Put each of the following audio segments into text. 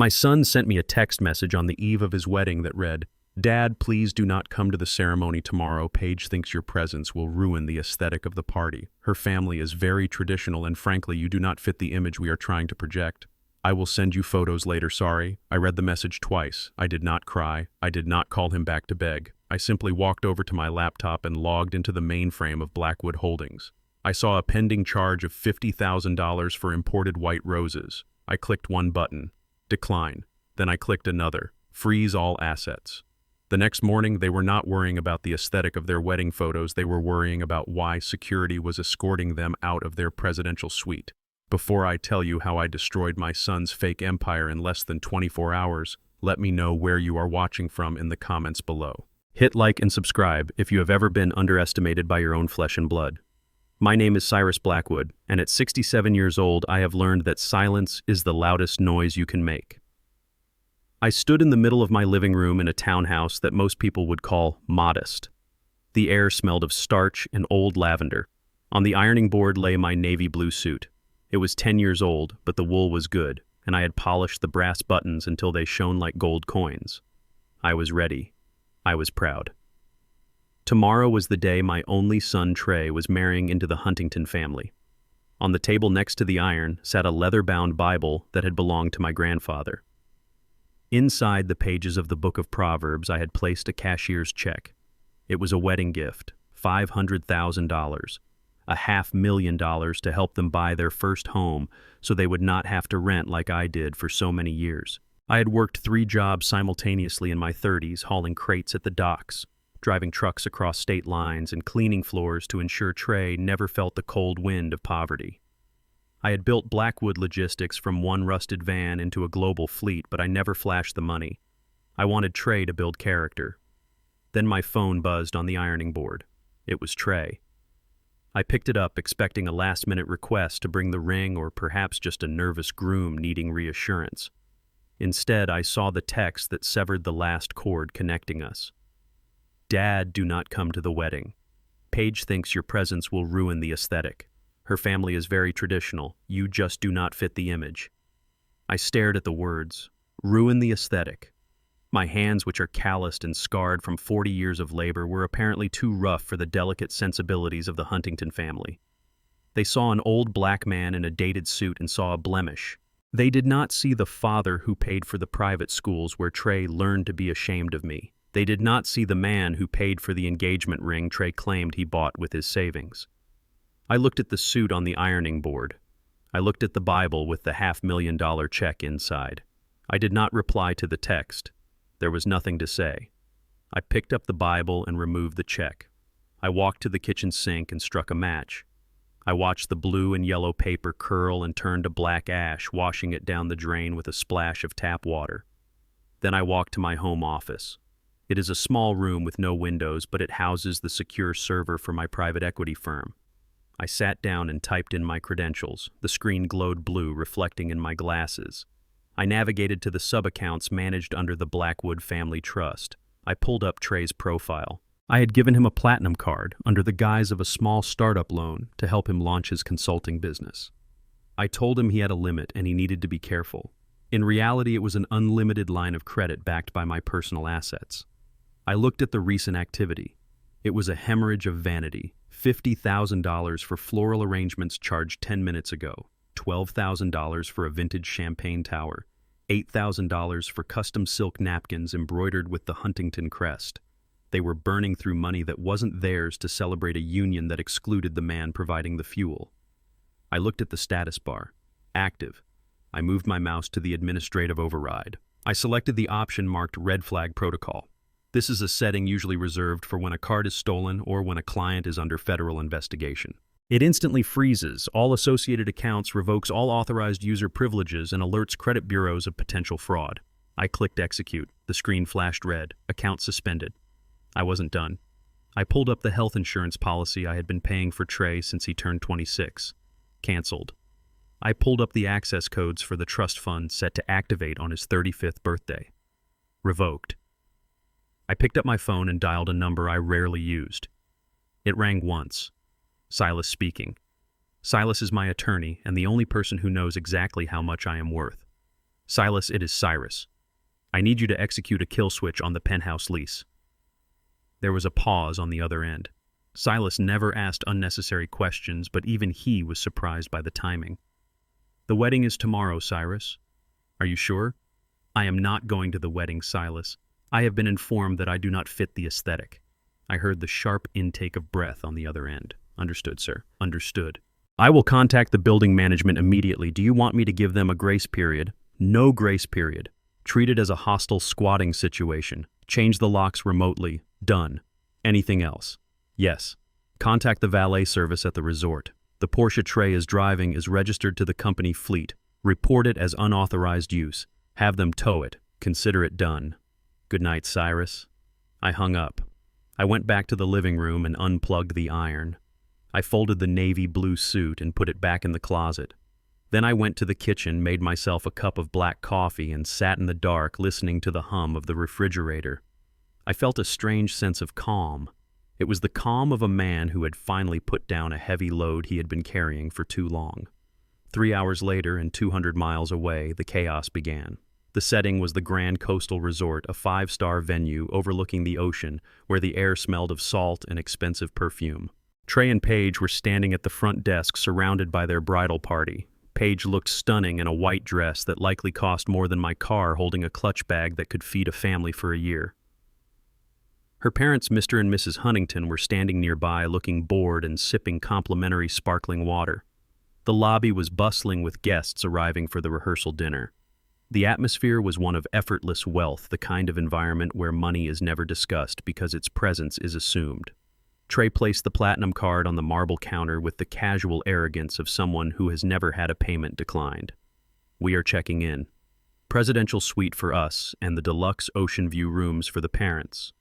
My son sent me a text message on the eve of his wedding that read, "Dad, please do not come to the ceremony tomorrow. Paige thinks your presence will ruin the aesthetic of the party. Her family is very traditional and frankly, you do not fit the image we are trying to project. I will send you photos later, sorry." I read the message twice. I did not cry. I did not call him back to beg. I simply walked over to my laptop and logged into the mainframe of Blackwood Holdings. I saw a pending charge of $50,000 for imported white roses. I clicked one button, decline. Then I clicked another, freeze all assets. The next morning, they were not worrying about the aesthetic of their wedding photos. They were worrying about why security was escorting them out of their presidential suite. Before I tell you how I destroyed my son's fake empire in less than 24 hours, let me know where you are watching from in the comments below. Hit like and subscribe if you have ever been underestimated by your own flesh and blood. My name is Cyrus Blackwood, and at 67 years old, I have learned that silence is the loudest noise you can make. I stood in the middle of my living room in a townhouse that most people would call modest. The air smelled of starch and old lavender. On the ironing board lay my navy blue suit. It was 10 years old, but the wool was good, and I had polished the brass buttons until they shone like gold coins. I was ready. I was proud. Tomorrow was the day my only son, Trey, was marrying into the Huntington family. On the table next to the iron sat a leather-bound Bible that had belonged to my grandfather. Inside the pages of the Book of Proverbs, I had placed a cashier's check. It was a wedding gift, $500,000, $500,000 to help them buy their first home so they would not have to rent like I did for so many years. I had worked 3 jobs simultaneously in my 30s, hauling crates at the docks, driving trucks across state lines, and cleaning floors to ensure Trey never felt the cold wind of poverty. I had built Blackwood Logistics from one rusted van into a global fleet, but I never flashed the money. I wanted Trey to build character. Then my phone buzzed on the ironing board. It was Trey. I picked it up, expecting a last-minute request to bring the ring or perhaps just a nervous groom needing reassurance. Instead, I saw the text that severed the last cord connecting us. "Dad, do not come to the wedding. Paige thinks your presence will ruin the aesthetic. Her family is very traditional. You just do not fit the image." I stared at the words, "ruin the aesthetic." My hands, which are calloused and scarred from 40 years of labor, were apparently too rough for the delicate sensibilities of the Huntington family. They saw an old black man in a dated suit and saw a blemish. They did not see the father who paid for the private schools where Trey learned to be ashamed of me. They did not see the man who paid for the engagement ring Trey claimed he bought with his savings. I looked at the suit on the ironing board. I looked at the Bible with the $500,000 check inside. I did not reply to the text. There was nothing to say. I picked up the Bible and removed the check. I walked to the kitchen sink and struck a match. I watched the blue and yellow paper curl and turn to black ash, washing it down the drain with a splash of tap water. Then I walked to my home office. It is a small room with no windows, but it houses the secure server for my private equity firm. I sat down and typed in my credentials. The screen glowed blue, reflecting in my glasses. I navigated to the sub-accounts managed under the Blackwood Family Trust. I pulled up Trey's profile. I had given him a platinum card under the guise of a small startup loan to help him launch his consulting business. I told him he had a limit and he needed to be careful. In reality, it was an unlimited line of credit backed by my personal assets. I looked at the recent activity. It was a hemorrhage of vanity. $50,000 for floral arrangements charged 10 minutes ago, $12,000 for a vintage champagne tower, $8,000 for custom silk napkins embroidered with the Huntington crest. They were burning through money that wasn't theirs to celebrate a union that excluded the man providing the fuel. I looked at the status bar. Active. I moved my mouse to the administrative override. I selected the option marked Red Flag Protocol. This is a setting usually reserved for when a card is stolen or when a client is under federal investigation. It instantly freezes all associated accounts, revokes all authorized user privileges, and alerts credit bureaus of potential fraud. I clicked execute. The screen flashed red. Account suspended. I wasn't done. I pulled up the health insurance policy I had been paying for Trey since he turned 26. Canceled. I pulled up the access codes for the trust fund set to activate on his 35th birthday. Revoked. I picked up my phone and dialed a number I rarely used. It rang once. Silas speaking. Silas is my attorney and the only person who knows exactly how much I am worth. Silas, it is Cyrus. I need you to execute a kill switch on the penthouse lease. There was a pause on the other end. Silas never asked unnecessary questions, but even he was surprised by the timing. The wedding is tomorrow, Cyrus. Are you sure? I am not going to the wedding, Silas. I have been informed that I do not fit the aesthetic. I heard the sharp intake of breath on the other end. Understood, sir. Understood. I will contact the building management immediately. Do you want me to give them a grace period? No grace period. Treat it as a hostile squatting situation. Change the locks remotely. Done. Anything else? Yes. Contact the valet service at the resort. The Porsche Trey is driving is registered to the company fleet. Report it as unauthorized use. Have them tow it. Consider it done. Good night, Cyrus. I hung up. I went back to the living room and unplugged the iron. I folded the navy blue suit and put it back in the closet. Then I went to the kitchen, made myself a cup of black coffee, and sat in the dark listening to the hum of the refrigerator. I felt a strange sense of calm. It was the calm of a man who had finally put down a heavy load he had been carrying for too long. 3 hours later, and 200 miles away, the chaos began. The setting was the Grand Coastal Resort, a 5-star venue overlooking the ocean where the air smelled of salt and expensive perfume. Trey and Paige were standing at the front desk surrounded by their bridal party. Paige looked stunning in a white dress that likely cost more than my car, holding a clutch bag that could feed a family for a year. Her parents, Mr. and Mrs. Huntington, were standing nearby looking bored and sipping complimentary sparkling water. The lobby was bustling with guests arriving for the rehearsal dinner. The atmosphere was one of effortless wealth, the kind of environment where money is never discussed because its presence is assumed. Trey placed the platinum card on the marble counter with the casual arrogance of someone who has never had a payment declined. We are checking in. Presidential suite for us and the deluxe ocean view rooms for the parents.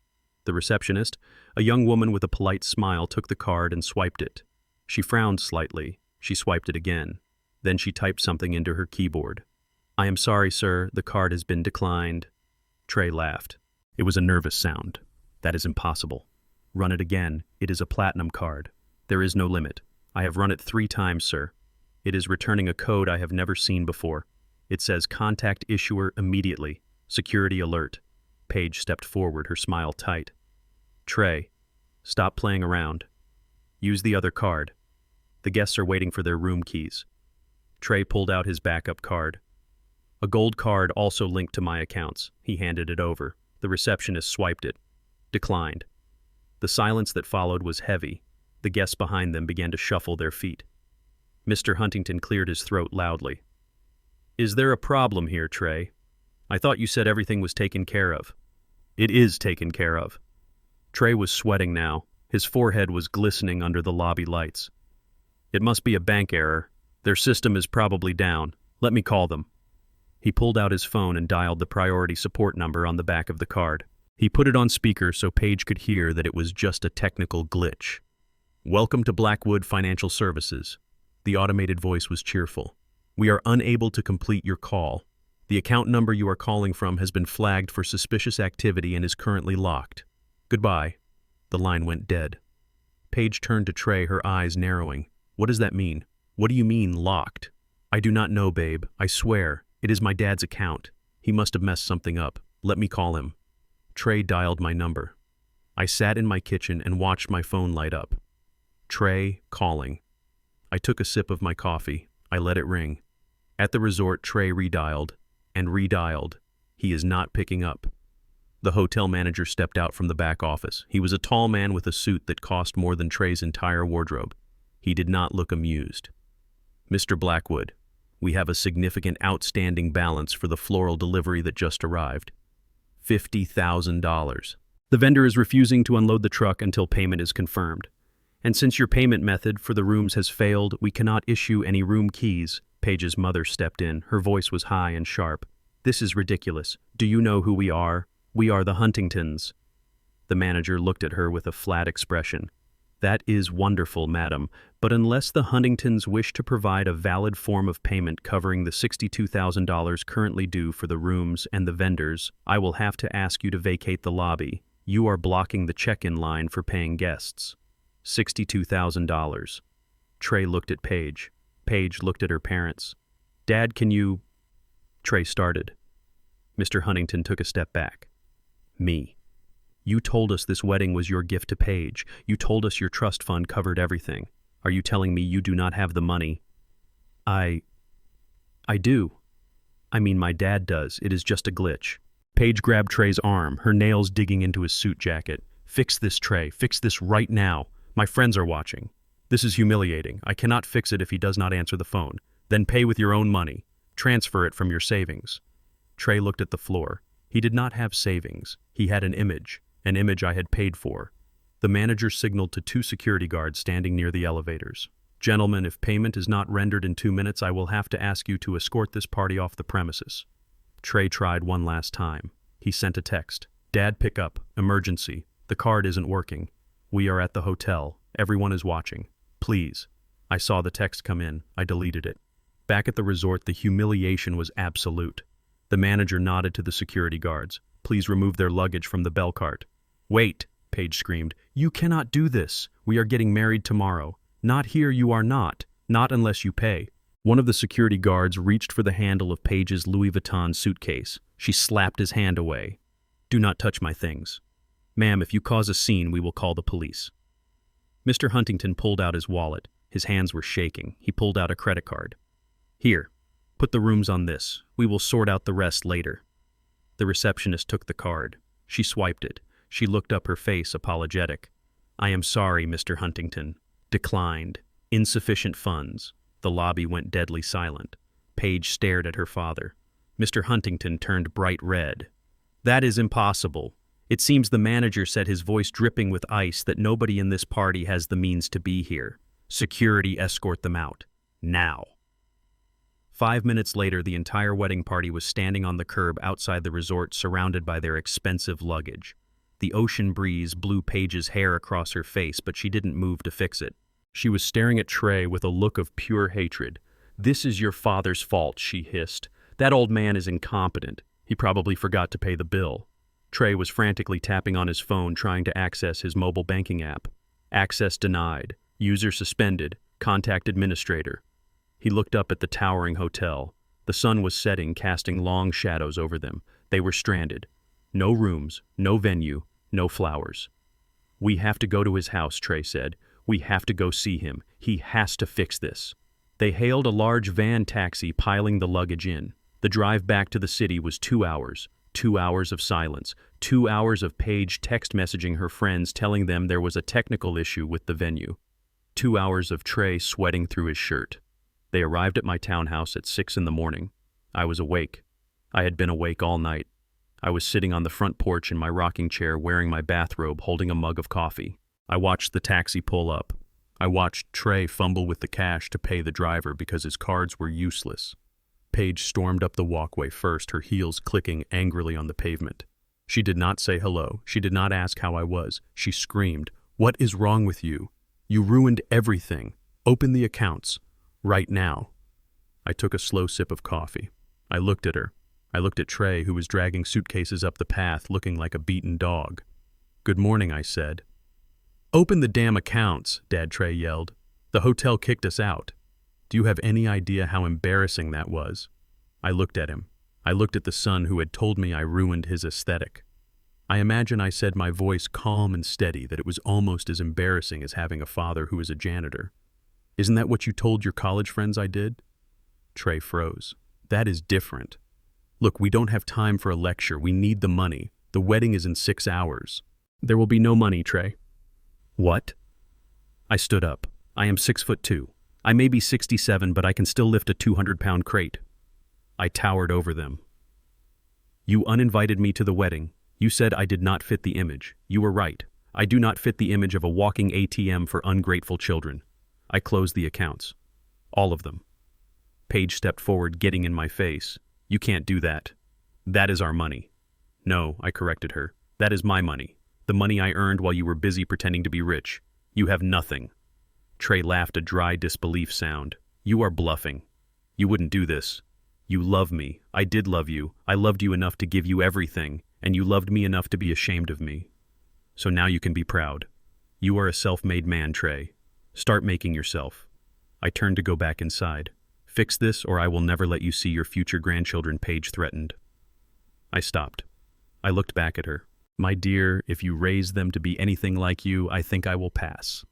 The receptionist, a young woman with a polite smile, took the card and swiped it. She frowned slightly. She swiped it again. Then she typed something into her keyboard. I am sorry, sir, the card has been declined. Trey laughed. It was a nervous sound. That is impossible. Run it again. It is a platinum card. There is no limit. I have run it 3 times, sir. It is returning a code I have never seen before. It says contact issuer immediately. Security alert. Paige stepped forward, her smile tight. Trey, stop playing around. Use the other card. The guests are waiting for their room keys. Trey pulled out his backup card. A gold card also linked to my accounts. He handed it over. The receptionist swiped it. Declined. The silence that followed was heavy. The guests behind them began to shuffle their feet. Mr. Huntington cleared his throat loudly. Is there a problem here, Trey? I thought you said everything was taken care of. It is taken care of. Trey was sweating now. His forehead was glistening under the lobby lights. It must be a bank error. Their system is probably down. Let me call them. He pulled out his phone and dialed the priority support number on the back of the card. He put it on speaker so Paige could hear that it was just a technical glitch. Welcome to Blackwood Financial Services. The automated voice was cheerful. We are unable to complete your call. The account number you are calling from has been flagged for suspicious activity and is currently locked. Goodbye. The line went dead. Paige turned to Trey, her eyes narrowing. What does that mean? What do you mean, locked? I do not know, babe. I swear. It is my dad's account. He must have messed something up. Let me call him. Trey dialed my number. I sat in my kitchen and watched my phone light up. Trey calling. I took a sip of my coffee. I let it ring. At the resort, Trey redialed and redialed. He is not picking up. The hotel manager stepped out from the back office. He was a tall man with a suit that cost more than Trey's entire wardrobe. He did not look amused. Mr. Blackwood, we have a significant outstanding balance for the floral delivery that just arrived. $50,000. The vendor is refusing to unload the truck until payment is confirmed. And since your payment method for the rooms has failed, we cannot issue any room keys. Paige's mother stepped in. Her voice was high and sharp. This is ridiculous. Do you know who we are? We are the Huntingtons. The manager looked at her with a flat expression. That is wonderful, madam, but unless the Huntingtons wish to provide a valid form of payment covering the $62,000 currently due for the rooms and the vendors, I will have to ask you to vacate the lobby. You are blocking the check-in line for paying guests. $62,000. Trey looked at Paige. Paige looked at her parents. Dad, can you... Trey started. Mr. Huntington took a step back. Me. You told us this wedding was your gift to Paige. You told us your trust fund covered everything. Are you telling me you do not have the money? I do. I mean, my dad does. It is just a glitch. Paige grabbed Trey's arm, her nails digging into his suit jacket. Fix this, Trey. Fix this right now. My friends are watching. This is humiliating. I cannot fix it if he does not answer the phone. Then pay with your own money. Transfer it from your savings. Trey looked at the floor. He did not have savings. He had an image I had paid for. The manager signaled to 2 security guards standing near the elevators. Gentlemen, if payment is not rendered in 2 minutes, I will have to ask you to escort this party off the premises. Trey tried one last time. He sent a text. Dad, pick up. Emergency. The card isn't working. We are at the hotel. Everyone is watching. Please. I saw the text come in. I deleted it. Back at the resort, the humiliation was absolute. The manager nodded to the security guards. Please remove their luggage from the bell cart. Wait, Paige screamed. You cannot do this. We are getting married tomorrow. Not here, you are not. Not unless you pay. One of the security guards reached for the handle of Paige's Louis Vuitton suitcase. She slapped his hand away. Do not touch my things. Ma'am, if you cause a scene, we will call the police. Mr. Huntington pulled out his wallet. His hands were shaking. He pulled out a credit card. Here, put the rooms on this. We will sort out the rest later. The receptionist took the card. She swiped it. She looked up, her face apologetic. I am sorry, Mr. Huntington. Declined. Insufficient funds. The lobby went deadly silent. Paige stared at her father. Mr. Huntington turned bright red. That is impossible. It seems the manager said, his voice dripping with ice, that nobody in this party has the means to be here. Security, escort them out. Now. 5 minutes later, the entire wedding party was standing on the curb outside the resort, surrounded by their expensive luggage. The ocean breeze blew Paige's hair across her face, but she didn't move to fix it. She was staring at Trey with a look of pure hatred. This is your father's fault, she hissed. That old man is incompetent. He probably forgot to pay the bill. Trey was frantically tapping on his phone, trying to access his mobile banking app. Access denied. User suspended. Contact administrator. He looked up at the towering hotel. The sun was setting, casting long shadows over them. They were stranded. No rooms, no venue, no flowers. We have to go to his house, Trey said. We have to go see him. He has to fix this. They hailed a large van taxi, piling the luggage in. The drive back to the city was 2 hours. 2 hours of silence. 2 hours of Paige text messaging her friends, telling them there was a technical issue with the venue. 2 hours of Trey sweating through his shirt. They arrived at my townhouse at 6 in the morning. I was awake. I had been awake all night. I was sitting on the front porch in my rocking chair, wearing my bathrobe, holding a mug of coffee. I watched the taxi pull up. I watched Trey fumble with the cash to pay the driver because his cards were useless. Paige stormed up the walkway first, her heels clicking angrily on the pavement. She did not say hello. She did not ask how I was. She screamed, "What is wrong with you? You ruined everything. Open the accounts. Right now." I took a slow sip of coffee. I looked at her. I looked at Trey, who was dragging suitcases up the path, looking like a beaten dog. "Good morning," I said. "Open the damn accounts," Dad Trey yelled. "The hotel kicked us out." Do you have any idea how embarrassing that was? I looked at him. I looked at the son who had told me I ruined his aesthetic. I imagine I said, my voice calm and steady, that it was almost as embarrassing as having a father who was a janitor. "Isn't that what you told your college friends I did?" Trey froze. "That is different. Look, we don't have time for a lecture. We need the money. The wedding is in 6 hours. "There will be no money, Trey." "What?" I stood up. I am 6'2". I may be 67, but I can still lift a 200-pound crate. I towered over them. "You uninvited me to the wedding. You said I did not fit the image. You were right. I do not fit the image of a walking ATM for ungrateful children. I closed the accounts. All of them." Paige stepped forward, getting in my face. "You can't do that. That is our money." "No," I corrected her. "That is my money. The money I earned while you were busy pretending to be rich. You have nothing." Trey laughed, a dry disbelief sound. "You are bluffing. You wouldn't do this. You love me. I did love you. I loved you enough to give you everything, and you loved me enough to be ashamed of me. So now you can be proud. You are a self-made man, Trey. Start making yourself." I turned to go back inside. Fix this or I will never let you see your future grandchildren, Paige threatened. I stopped. I looked back at her. My dear, if you raise them to be anything like you, I think I will pass.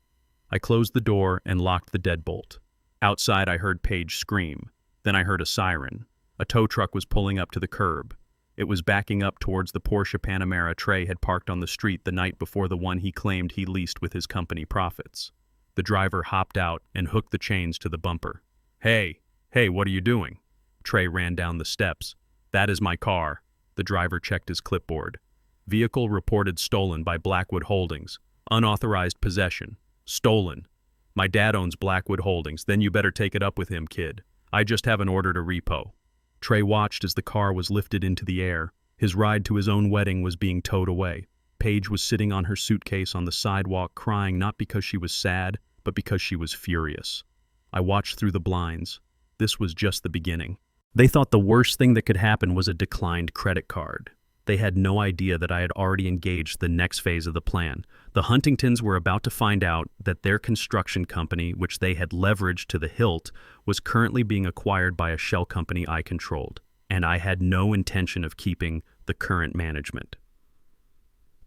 I closed the door and locked the deadbolt. Outside, I heard Paige scream. Then I heard a siren. A tow truck was pulling up to the curb. It was backing up towards the Porsche Panamera Trey had parked on the street the night before the one he claimed he leased with his company profits. The driver hopped out and hooked the chains to the bumper. Hey, what are you doing? Trey ran down the steps. That is my car. The driver checked his clipboard. Vehicle reported stolen by Blackwood Holdings. Unauthorized possession. Stolen. My dad owns Blackwood Holdings, then you better take it up with him, kid. I just have an order to repo. Trey watched as the car was lifted into the air. His ride to his own wedding was being towed away. Paige was sitting on her suitcase on the sidewalk crying not because she was sad, but because she was furious. I watched through the blinds. This was just the beginning. They thought the worst thing that could happen was a declined credit card. They had no idea that I had already engaged the next phase of the plan. The Huntingtons were about to find out that their construction company, which they had leveraged to the hilt, was currently being acquired by a shell company I controlled, and I had no intention of keeping the current management.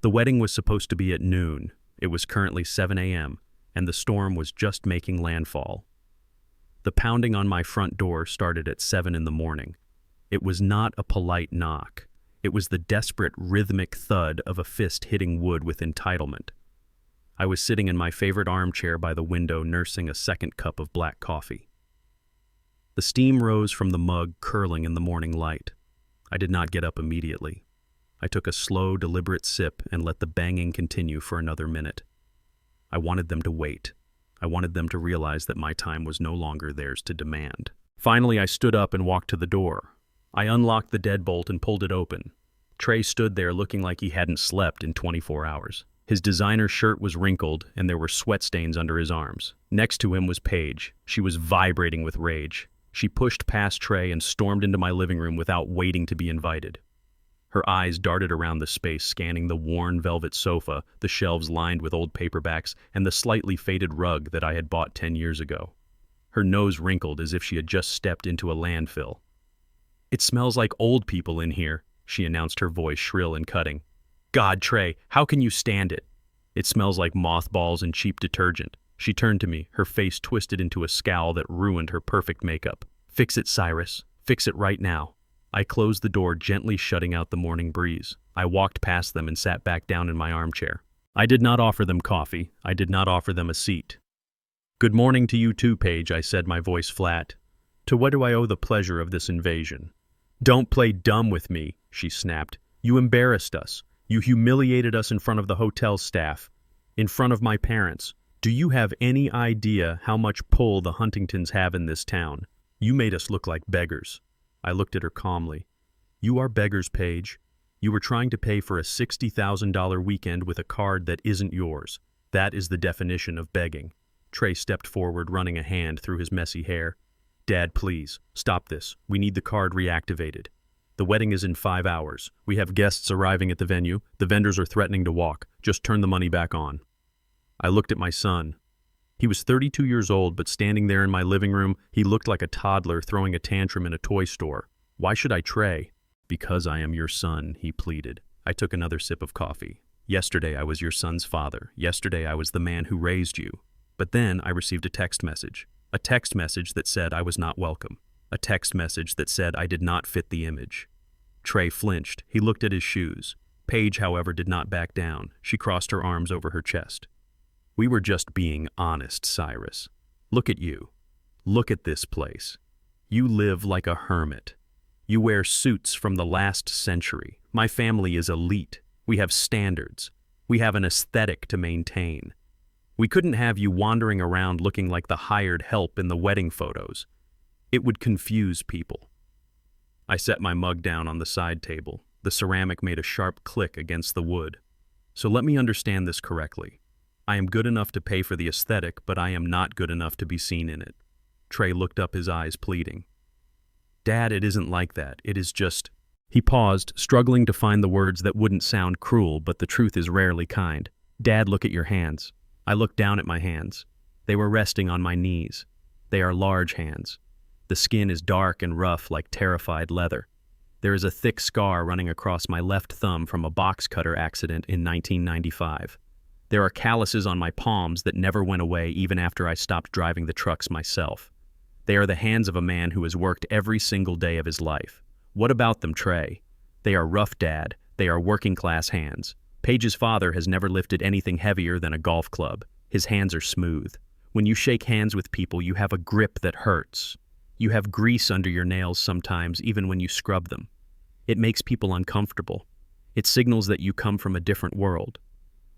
The wedding was supposed to be at noon. It was currently 7 a.m., and the storm was just making landfall. The pounding on my front door started at 7 in the morning. It was not a polite knock. It was the desperate, rhythmic thud of a fist hitting wood with entitlement. I was sitting in my favorite armchair by the window nursing a second cup of black coffee. The steam rose from the mug, curling in the morning light. I did not get up immediately. I took a slow, deliberate sip and let the banging continue for another minute. I wanted them to wait. I wanted them to realize that my time was no longer theirs to demand. Finally, I stood up and walked to the door. I unlocked the deadbolt and pulled it open. Trey stood there looking like he hadn't slept in 24 hours. His designer shirt was wrinkled and there were sweat stains under his arms. Next to him was Paige. She was vibrating with rage. She pushed past Trey and stormed into my living room without waiting to be invited. Her eyes darted around the space, scanning the worn velvet sofa, the shelves lined with old paperbacks, and the slightly faded rug that I had bought 10 years ago. Her nose wrinkled as if she had just stepped into a landfill. "It smells like old people in here," she announced, her voice shrill and cutting. "God, Trey, how can you stand it? It smells like mothballs and cheap detergent." She turned to me, her face twisted into a scowl that ruined her perfect makeup. "Fix it, Cyrus. Fix it right now." I closed the door, gently shutting out the morning breeze. I walked past them and sat back down in my armchair. I did not offer them coffee. I did not offer them a seat. "Good morning to you too, Paige," I said, my voice flat. "To what do I owe the pleasure of this invasion?" "Don't play dumb with me," she snapped. "You embarrassed us. You humiliated us in front of the hotel staff, in front of my parents. Do you have any idea how much pull the Huntingtons have in this town? You made us look like beggars." I looked at her calmly. "You are beggars, Paige. You were trying to pay for a $60,000 weekend with a card that isn't yours. That is the definition of begging." Trey stepped forward, running a hand through his messy hair. "Dad, please, stop this. We need the card reactivated. The wedding is in 5 hours. We have guests arriving at the venue. The vendors are threatening to walk. Just turn the money back on." I looked at my son. He was 32 years old, but standing there in my living room, he looked like a toddler throwing a tantrum in a toy store. "Why should I, Trey?" "Because I am your son," he pleaded. I took another sip of coffee. "Yesterday I was your son's father. Yesterday I was the man who raised you. But then I received a text message. A text message that said I was not welcome. A text message that said I did not fit the image." Trey flinched. He looked at his shoes. Paige, however, did not back down. She crossed her arms over her chest. "We were just being honest, Cyrus. Look at you. Look at this place. You live like a hermit. You wear suits from the last century. My family is elite. We have standards. We have an aesthetic to maintain. We couldn't have you wandering around looking like the hired help in the wedding photos. It would confuse people." I set my mug down on the side table. The ceramic made a sharp click against the wood. "So let me understand this correctly. I am good enough to pay for the aesthetic, but I am not good enough to be seen in it." Trey looked up, his eyes pleading. "Dad, it isn't like that. It is just—" He paused, struggling to find the words that wouldn't sound cruel, but the truth is rarely kind. "Dad, look at your hands." I looked down at my hands. They were resting on my knees. They are large hands. The skin is dark and rough like terrified leather. There is a thick scar running across my left thumb from a box cutter accident in 1995. There are calluses on my palms that never went away even after I stopped driving the trucks myself. They are the hands of a man who has worked every single day of his life. What about them, Trey? They are rough, Dad. They are working-class hands. Paige's father has never lifted anything heavier than a golf club. His hands are smooth. When you shake hands with people, you have a grip that hurts. You have grease under your nails sometimes, even when you scrub them. It makes people uncomfortable. It signals that you come from a different world.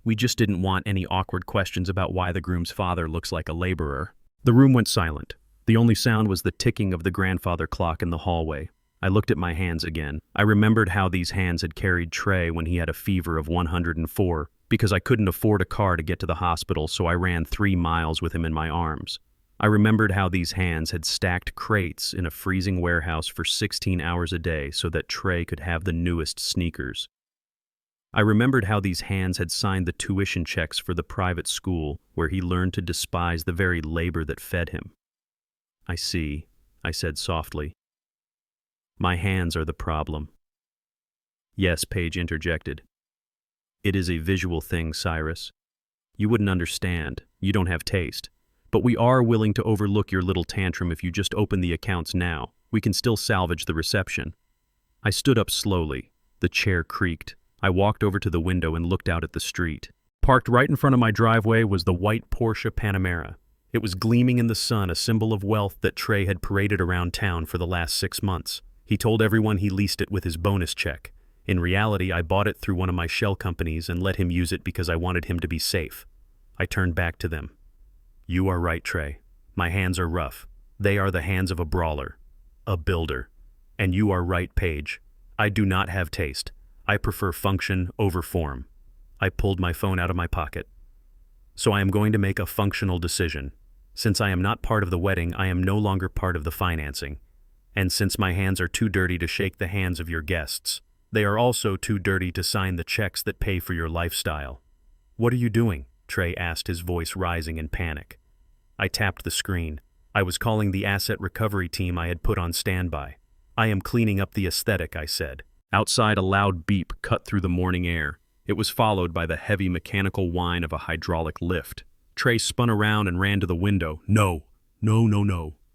We just didn't want any awkward questions about why the groom's father looks like a laborer. The room went silent. The only sound was the ticking of the grandfather clock in the hallway. I looked at my hands again. I remembered how these hands had carried Trey when he had a fever of 104, because I couldn't afford a car to get to the hospital, so I ran 3 miles with him in my arms. I remembered how these hands had stacked crates in a freezing warehouse for 16 hours a day so that Trey could have the newest sneakers. I remembered how these hands had signed the tuition checks for the private school where he learned to despise the very labor that fed him. I see, I said softly. My hands are the problem. Yes, Paige interjected. It is a visual thing, Cyrus. You wouldn't understand. You don't have taste. But we are willing to overlook your little tantrum if you just open the accounts now. We can still salvage the reception. I stood up slowly. The chair creaked. I walked over to the window and looked out at the street. Parked right in front of my driveway was the white Porsche Panamera. It was gleaming in the sun, a symbol of wealth that Trey had paraded around town for the last 6 months. He told everyone he leased it with his bonus check. In reality, I bought it through one of my shell companies and let him use it because I wanted him to be safe. I turned back to them. You are right, Trey. My hands are rough. They are the hands of a brawler, a builder. And you are right, Paige. I do not have taste. I prefer function over form. I pulled my phone out of my pocket. So I am going to make a functional decision. Since I am not part of the wedding, I am no longer part of the financing. And since my hands are too dirty to shake the hands of your guests, they are also too dirty to sign the checks that pay for your lifestyle. What are you doing? Trey asked, his voice rising in panic. I tapped the screen. I was calling the asset recovery team I had put on standby. I am cleaning up the aesthetic, I said. Outside, a loud beep cut through the morning air. It was followed by the heavy mechanical whine of a hydraulic lift. Trey spun around and ran to the window. No.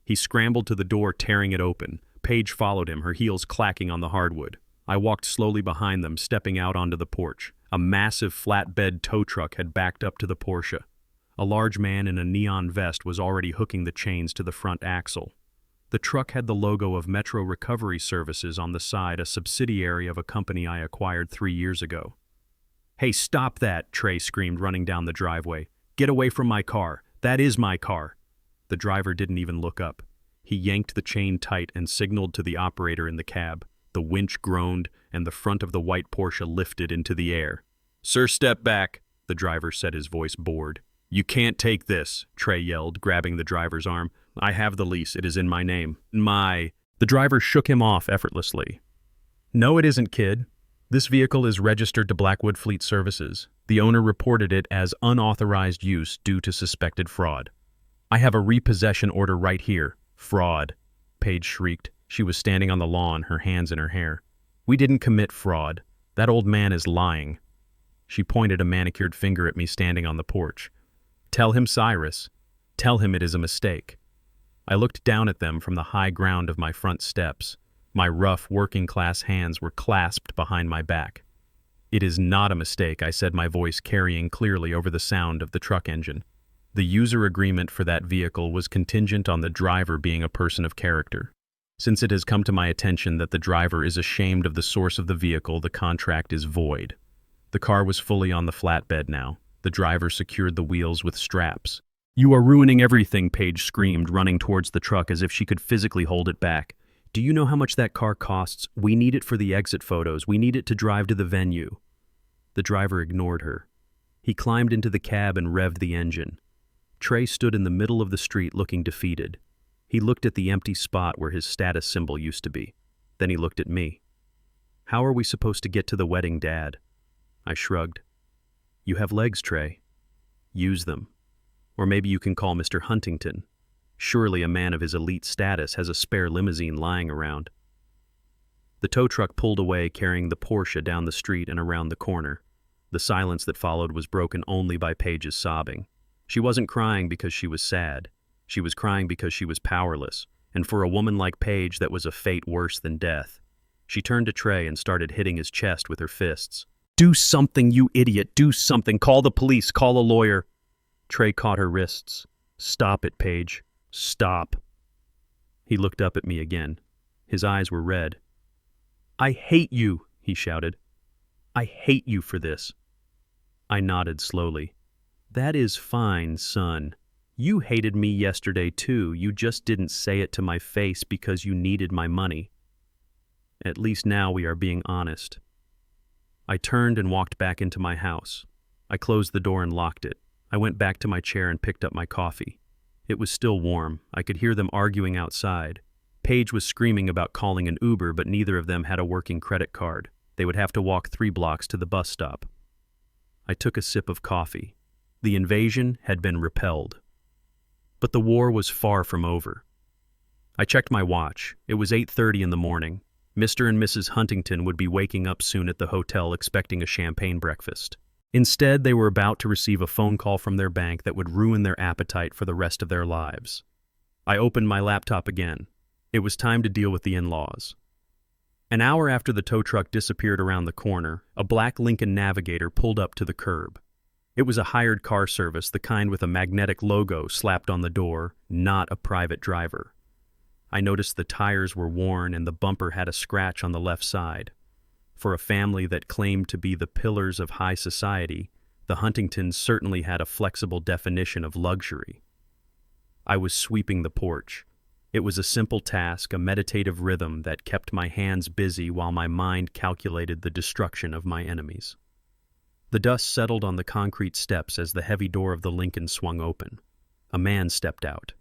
He scrambled to the door, tearing it open. Paige followed him, her heels clacking on the hardwood. I walked slowly behind them, stepping out onto the porch. A massive flatbed tow truck had backed up to the Porsche. A large man in a neon vest was already hooking the chains to the front axle. The truck had the logo of Metro Recovery Services on the side, a subsidiary of a company I acquired 3 years ago. Hey, stop that, Trey screamed, running down the driveway. Get away from my car. That is my car. The driver didn't even look up. He yanked the chain tight and signaled to the operator in the cab. The winch groaned, and the front of the white Porsche lifted into the air. Sir, step back, the driver said, his voice bored. You can't take this, Trey yelled, grabbing the driver's arm. I have the lease. It is in my name. The driver shook him off effortlessly. No, it isn't, kid. This vehicle is registered to Blackwood Fleet Services. The owner reported it as unauthorized use due to suspected fraud. I have a repossession order right here. Fraud, Paige shrieked. She was standing on the lawn, her hands in her hair. We didn't commit fraud. That old man is lying. She pointed a manicured finger at me standing on the porch. Tell him, Cyrus. Tell him it is a mistake. I looked down at them from the high ground of my front steps. My rough, working-class hands were clasped behind my back. It is not a mistake, I said, my voice carrying clearly over the sound of the truck engine. The user agreement for that vehicle was contingent on the driver being a person of character. Since it has come to my attention that the driver is ashamed of the source of the vehicle, the contract is void. The car was fully on the flatbed now. The driver secured the wheels with straps. You are ruining everything, Paige screamed, running towards the truck as if she could physically hold it back. Do you know how much that car costs? We need it for the exit photos. We need it to drive to the venue. The driver ignored her. He climbed into the cab and revved the engine. Trey stood in the middle of the street looking defeated. He looked at the empty spot where his status symbol used to be. Then he looked at me. How are we supposed to get to the wedding, Dad? I shrugged. You have legs, Trey. Use them. Or maybe you can call Mr. Huntington. Surely a man of his elite status has a spare limousine lying around. The tow truck pulled away carrying the Porsche down the street and around the corner. The silence that followed was broken only by Paige's sobbing. She wasn't crying because she was sad. She was crying because she was powerless, and for a woman like Paige that was a fate worse than death. She turned to Trey and started hitting his chest with her fists. "Do something, you idiot! Do something! Call the police! Call a lawyer!" Trey caught her wrists. "Stop it, Paige. Stop." He looked up at me again. His eyes were red. "I hate you," he shouted. "I hate you for this." I nodded slowly. "That is fine, son. You hated me yesterday too. You just didn't say it to my face because you needed my money. At least now we are being honest." I turned and walked back into my house. I closed the door and locked it. I went back to my chair and picked up my coffee. It was still warm. I could hear them arguing outside. Paige was screaming about calling an Uber, but neither of them had a working credit card. They would have to walk 3 blocks to the bus stop. I took a sip of coffee. The invasion had been repelled. But the war was far from over. I checked my watch. It was 8:30 in the morning. Mr. and Mrs. Huntington would be waking up soon at the hotel expecting a champagne breakfast. Instead, they were about to receive a phone call from their bank that would ruin their appetite for the rest of their lives. I opened my laptop again. It was time to deal with the in-laws. An hour after the tow truck disappeared around the corner, a black Lincoln Navigator pulled up to the curb. It was a hired car service, the kind with a magnetic logo slapped on the door, not a private driver. I noticed the tires were worn and the bumper had a scratch on the left side. For a family that claimed to be the pillars of high society, the Huntingtons certainly had a flexible definition of luxury. I was sweeping the porch. It was a simple task, a meditative rhythm that kept my hands busy while my mind calculated the destruction of my enemies. The dust settled on the concrete steps as the heavy door of the Lincoln swung open. A man stepped out.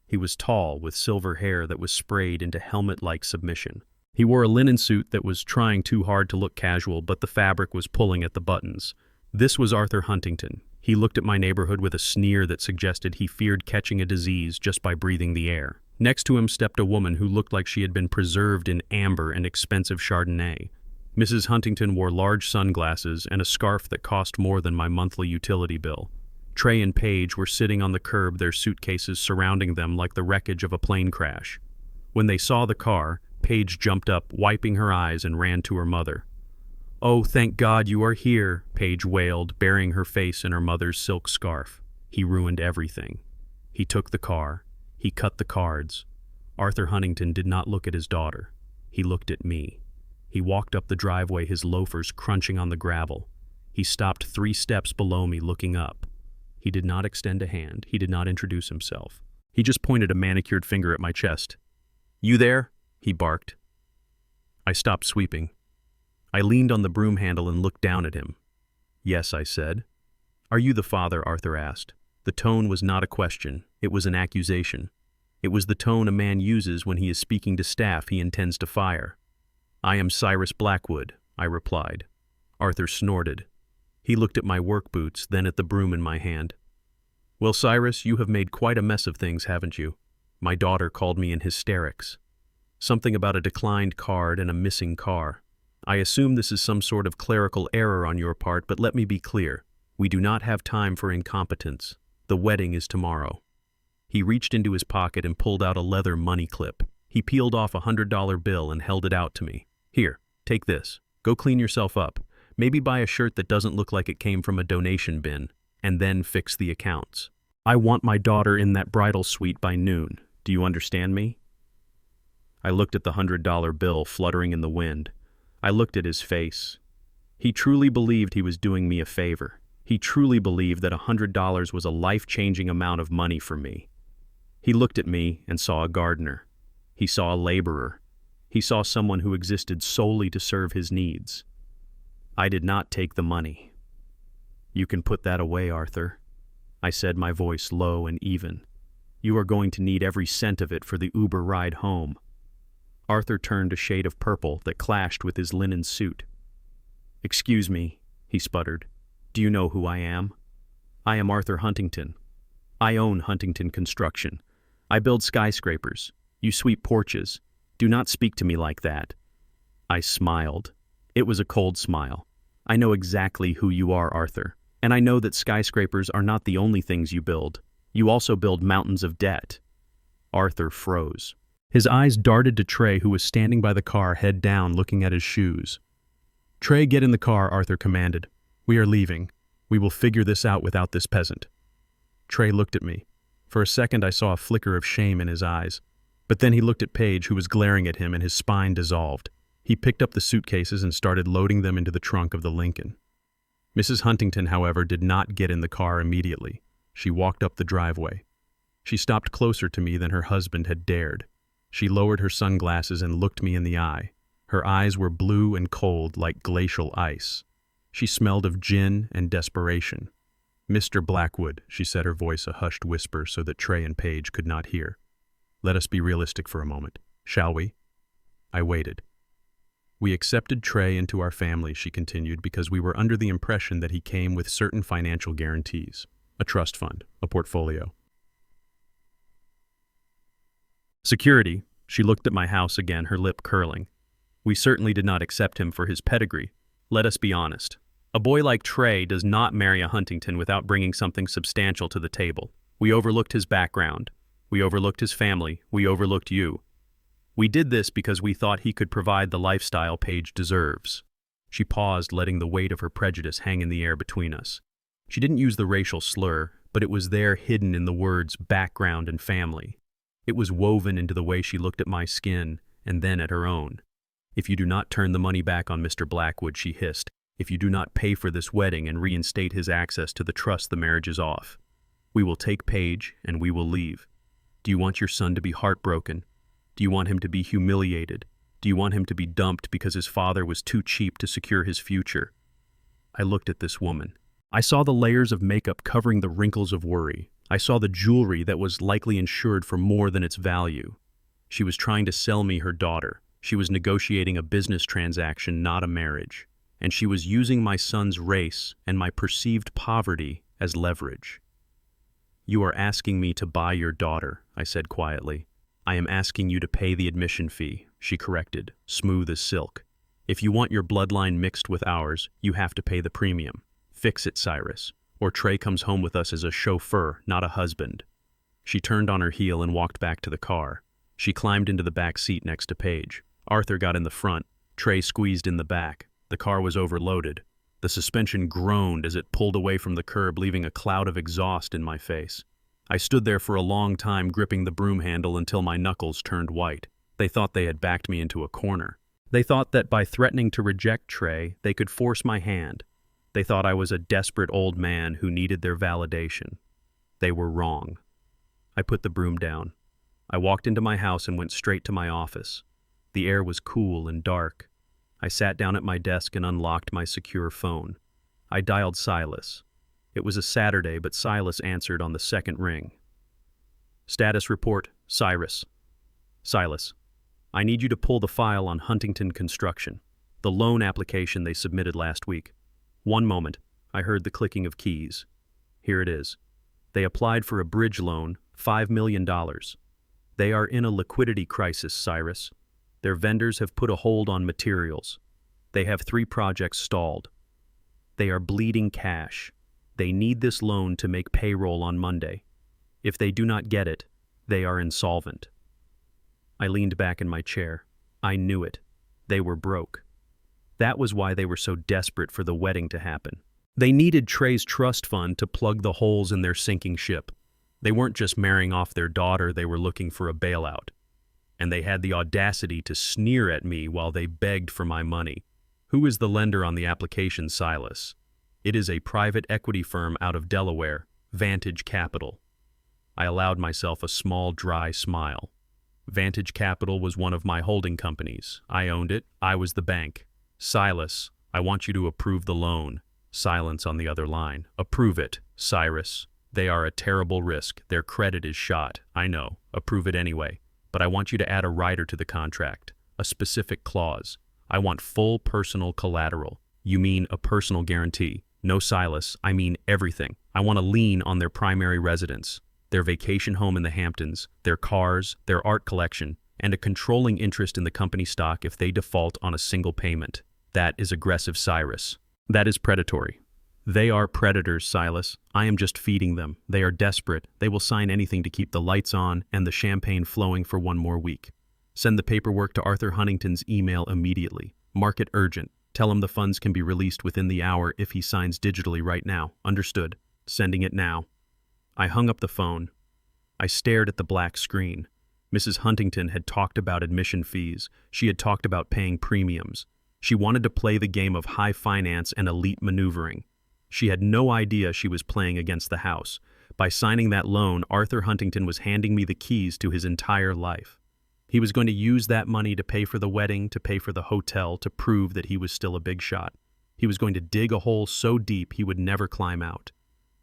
He was tall, with silver hair that was sprayed into helmet-like submission. He wore a linen suit that was trying too hard to look casual, but the fabric was pulling at the buttons. This was Arthur Huntington. He looked at my neighborhood with a sneer that suggested he feared catching a disease just by breathing the air. Next to him stepped a woman who looked like she had been preserved in amber and expensive Chardonnay. Mrs. Huntington wore large sunglasses and a scarf that cost more than my monthly utility bill. Trey and Paige were sitting on the curb, their suitcases surrounding them like the wreckage of a plane crash. When they saw the car, Paige jumped up, wiping her eyes, and ran to her mother. "Oh, thank God you are here," Paige wailed, burying her face in her mother's silk scarf. He ruined everything. He took the car. He cut the cards. Arthur Huntington did not look at his daughter. He looked at me. He walked up the driveway, his loafers crunching on the gravel. He stopped 3 steps below me, looking up. He did not extend a hand. He did not introduce himself. He just pointed a manicured finger at my chest. "You there?" he barked. I stopped sweeping. I leaned on the broom handle and looked down at him. "Yes," I said. "Are you the father?" Arthur asked. The tone was not a question. It was an accusation. It was the tone a man uses when he is speaking to staff he intends to fire. "I am Cyrus Blackwood," I replied. Arthur snorted. He looked at my work boots, then at the broom in my hand. "Well, Cyrus, you have made quite a mess of things, haven't you? My daughter called me in hysterics. Something about a declined card and a missing car. I assume this is some sort of clerical error on your part, but let me be clear. We do not have time for incompetence. The wedding is tomorrow." He reached into his pocket and pulled out a leather money clip. He peeled off a $100 bill and held it out to me. "Here, take this. Go clean yourself up. Maybe buy a shirt that doesn't look like it came from a donation bin, and then fix the accounts. I want my daughter in that bridal suite by noon. Do you understand me?" I looked at the $100 bill fluttering in the wind. I looked at his face. He truly believed he was doing me a favor. He truly believed that $100 was a life-changing amount of money for me. He looked at me and saw a gardener. He saw a laborer. He saw someone who existed solely to serve his needs. I did not take the money. "You can put that away, Arthur," I said, my voice low and even. "You are going to need every cent of it for the Uber ride home." Arthur turned a shade of purple that clashed with his linen suit. "Excuse me," he sputtered. "Do you know who I am? I am Arthur Huntington. I own Huntington Construction. I build skyscrapers. You sweep porches. Do not speak to me like that. I smiled. It was a cold smile. I know exactly who you are, Arthur. And I know that skyscrapers are not the only things you build. You also build mountains of debt. Arthur froze. His eyes darted to Trey, who was standing by the car, head down, looking at his shoes. Trey, get in the car, Arthur commanded. We are leaving. We will figure this out without this peasant. Trey looked at me. For a second I saw a flicker of shame in his eyes. But then he looked at Paige, who was glaring at him, and his spine dissolved. He picked up the suitcases and started loading them into the trunk of the Lincoln. Mrs. Huntington, however, did not get in the car immediately. She walked up the driveway. She stopped closer to me than her husband had dared. She lowered her sunglasses and looked me in the eye. Her eyes were blue and cold like glacial ice. She smelled of gin and desperation. Mr. Blackwood, she said, her voice a hushed whisper so that Trey and Paige could not hear. Let us be realistic for a moment, shall we? I waited. We accepted Trey into our family, she continued, because we were under the impression that he came with certain financial guarantees. A trust fund, a portfolio. Security, she looked at my house again, her lip curling. We certainly did not accept him for his pedigree. Let us be honest. A boy like Trey does not marry a Huntington without bringing something substantial to the table. We overlooked his background. We overlooked his family. We overlooked you. We did this because we thought he could provide the lifestyle Paige deserves. She paused, letting the weight of her prejudice hang in the air between us. She didn't use the racial slur, but it was there hidden in the words background and family. It was woven into the way she looked at my skin and then at her own. If you do not turn the money back on Mr. Blackwood, she hissed, if you do not pay for this wedding and reinstate his access to the trust, the marriage is off. We will take Paige and we will leave. Do you want your son to be heartbroken? Do you want him to be humiliated? Do you want him to be dumped because his father was too cheap to secure his future? I looked at this woman. I saw the layers of makeup covering the wrinkles of worry. I saw the jewelry that was likely insured for more than its value. She was trying to sell me her daughter. She was negotiating a business transaction, not a marriage. And she was using my son's race and my perceived poverty as leverage. You are asking me to buy your daughter, I said quietly. I am asking you to pay the admission fee, she corrected, smooth as silk. If you want your bloodline mixed with ours, you have to pay the premium. Fix it, Cyrus, or Trey comes home with us as a chauffeur, not a husband. She turned on her heel and walked back to the car. She climbed into the back seat next to Paige. Arthur got in the front. Trey squeezed in the back. The car was overloaded. The suspension groaned as it pulled away from the curb, leaving a cloud of exhaust in my face. I stood there for a long time, gripping the broom handle until my knuckles turned white. They thought they had backed me into a corner. They thought that by threatening to reject Trey, they could force my hand. They thought I was a desperate old man who needed their validation. They were wrong. I put the broom down. I walked into my house and went straight to my office. The air was cool and dark. I sat down at my desk and unlocked my secure phone. I dialed Silas. It was a Saturday, but Silas answered on the second ring. Status report, Cyrus. Silas, I need you to pull the file on Huntington Construction, the loan application they submitted last week. One moment, I heard the clicking of keys. Here it is. They applied for a bridge loan, $5 million. They are in a liquidity crisis, Cyrus. Their vendors have put a hold on materials. They have 3 projects stalled. They are bleeding cash. They need this loan to make payroll on Monday. If they do not get it, they are insolvent. I leaned back in my chair. I knew it. They were broke. That was why they were so desperate for the wedding to happen. They needed Trey's trust fund to plug the holes in their sinking ship. They weren't just marrying off their daughter, they were looking for a bailout. And they had the audacity to sneer at me while they begged for my money. Who is the lender on the application, Silas? It is a private equity firm out of Delaware, Vantage Capital. I allowed myself a small, dry smile. Vantage Capital was one of my holding companies. I owned it. I was the bank. Silas, I want you to approve the loan. Silence on the other line. Approve it, Cyrus. They are a terrible risk. Their credit is shot. I know. Approve it anyway. But I want you to add a rider to the contract, a specific clause. I want full personal collateral. You mean a personal guarantee? No, Silas, I mean everything. I want a lien on their primary residence. their vacation home in the Hamptons, their cars, their art collection, and a controlling interest in the company stock if they default on a single payment. That is aggressive, Cyrus. That is predatory. They are predators, Silas. I am just feeding them. They are desperate. They will sign anything to keep the lights on and the champagne flowing for one more week. Send the paperwork to Arthur Huntington's email immediately. Mark it urgent. Tell him the funds can be released within the hour if he signs digitally right now. Understood. Sending it now. I hung up the phone. I stared at the black screen. Mrs. Huntington had talked about admission fees. She had talked about paying premiums. She wanted to play the game of high finance and elite maneuvering. She had no idea she was playing against the house. By signing that loan, Arthur Huntington was handing me the keys to his entire life. He was going to use that money to pay for the wedding, to pay for the hotel, to prove that he was still a big shot. He was going to dig a hole so deep he would never climb out.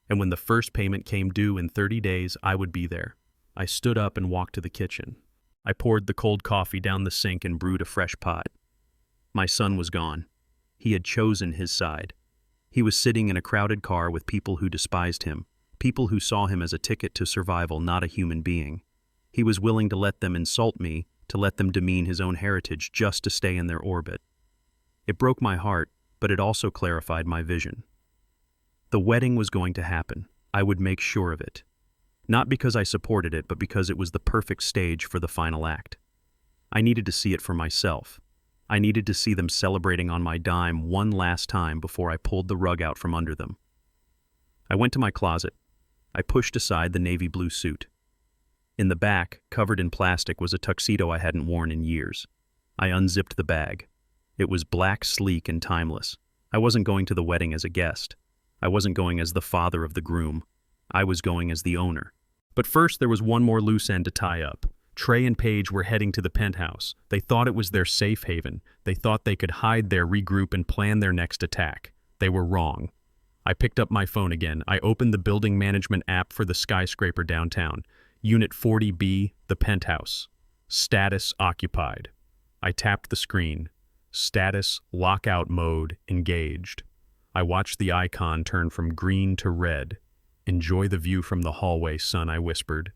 And when the first payment came due in 30 days, I would be there. I stood up and walked to the kitchen. I poured the cold coffee down the sink and brewed a fresh pot. My son was gone. He had chosen his side. He was sitting in a crowded car with people who despised him, people who saw him as a ticket to survival, not a human being. He was willing to let them insult me, to let them demean his own heritage just to stay in their orbit. It broke my heart, but it also clarified my vision. The wedding was going to happen. I would make sure of it. Not because I supported it, but because it was the perfect stage for the final act. I needed to see it for myself. I needed to see them celebrating on my dime one last time before I pulled the rug out from under them. I went to my closet. I pushed aside the navy blue suit. In the back, covered in plastic, was a tuxedo I hadn't worn in years. I unzipped the bag. It was black, sleek, and timeless. I wasn't going to the wedding as a guest. I wasn't going as the father of the groom. I was going as the owner. But first, there was one more loose end to tie up. Trey and Paige were heading to the penthouse. They thought it was their safe haven. They thought they could hide there, regroup, and plan their next attack. They were wrong. I picked up my phone again. I opened the building management app for the skyscraper downtown. Unit 40B, the penthouse. Status occupied. I tapped the screen. Status lockout mode engaged. I watched the icon turn from green to red. Enjoy the view from the hallway, son, I whispered.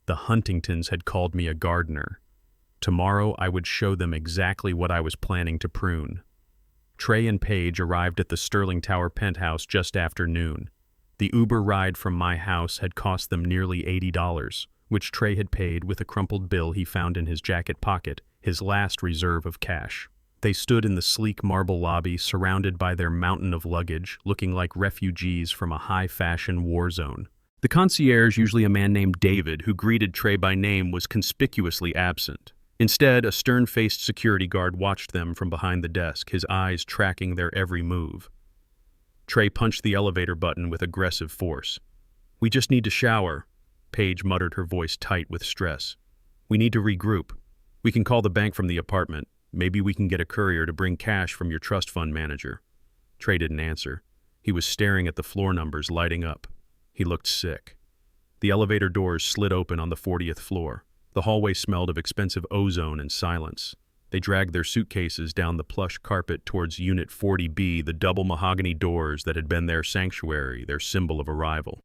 The Huntingtons had called me a gardener. Tomorrow I would show them exactly what I was planning to prune. Trey and Paige arrived at the Sterling Tower penthouse just after noon. The Uber ride from my house had cost them nearly $80, which Trey had paid with a crumpled bill he found in his jacket pocket, his last reserve of cash. They stood in the sleek marble lobby, surrounded by their mountain of luggage, looking like refugees from a high-fashion war zone. The concierge, usually a man named David, who greeted Trey by name, was conspicuously absent. Instead, a stern-faced security guard watched them from behind the desk, his eyes tracking their every move. Trey punched the elevator button with aggressive force. "We just need to shower," Paige muttered, her voice tight with stress. "We need to regroup. We can call the bank from the apartment. Maybe we can get a courier to bring cash from your trust fund manager." Trey didn't answer. He was staring at the floor numbers lighting up. He looked sick. The elevator doors slid open on the 40th floor. The hallway smelled of expensive ozone and silence. They dragged their suitcases down the plush carpet towards Unit 40B, the double mahogany doors that had been their sanctuary, their symbol of arrival.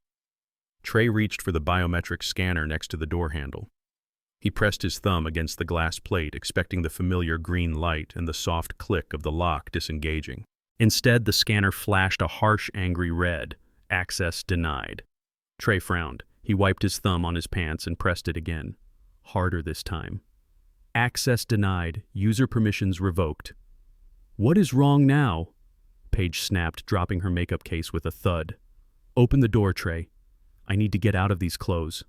Trey reached for the biometric scanner next to the door handle. He pressed his thumb against the glass plate, expecting the familiar green light and the soft click of the lock disengaging. Instead, the scanner flashed a harsh, angry red. Access denied. Trey frowned. He wiped his thumb on his pants and pressed it again. Harder this time. Access denied. User permissions revoked. "What is wrong now?" Paige snapped, dropping her makeup case with a thud. "Open the door, Trey. I need to get out of these clothes."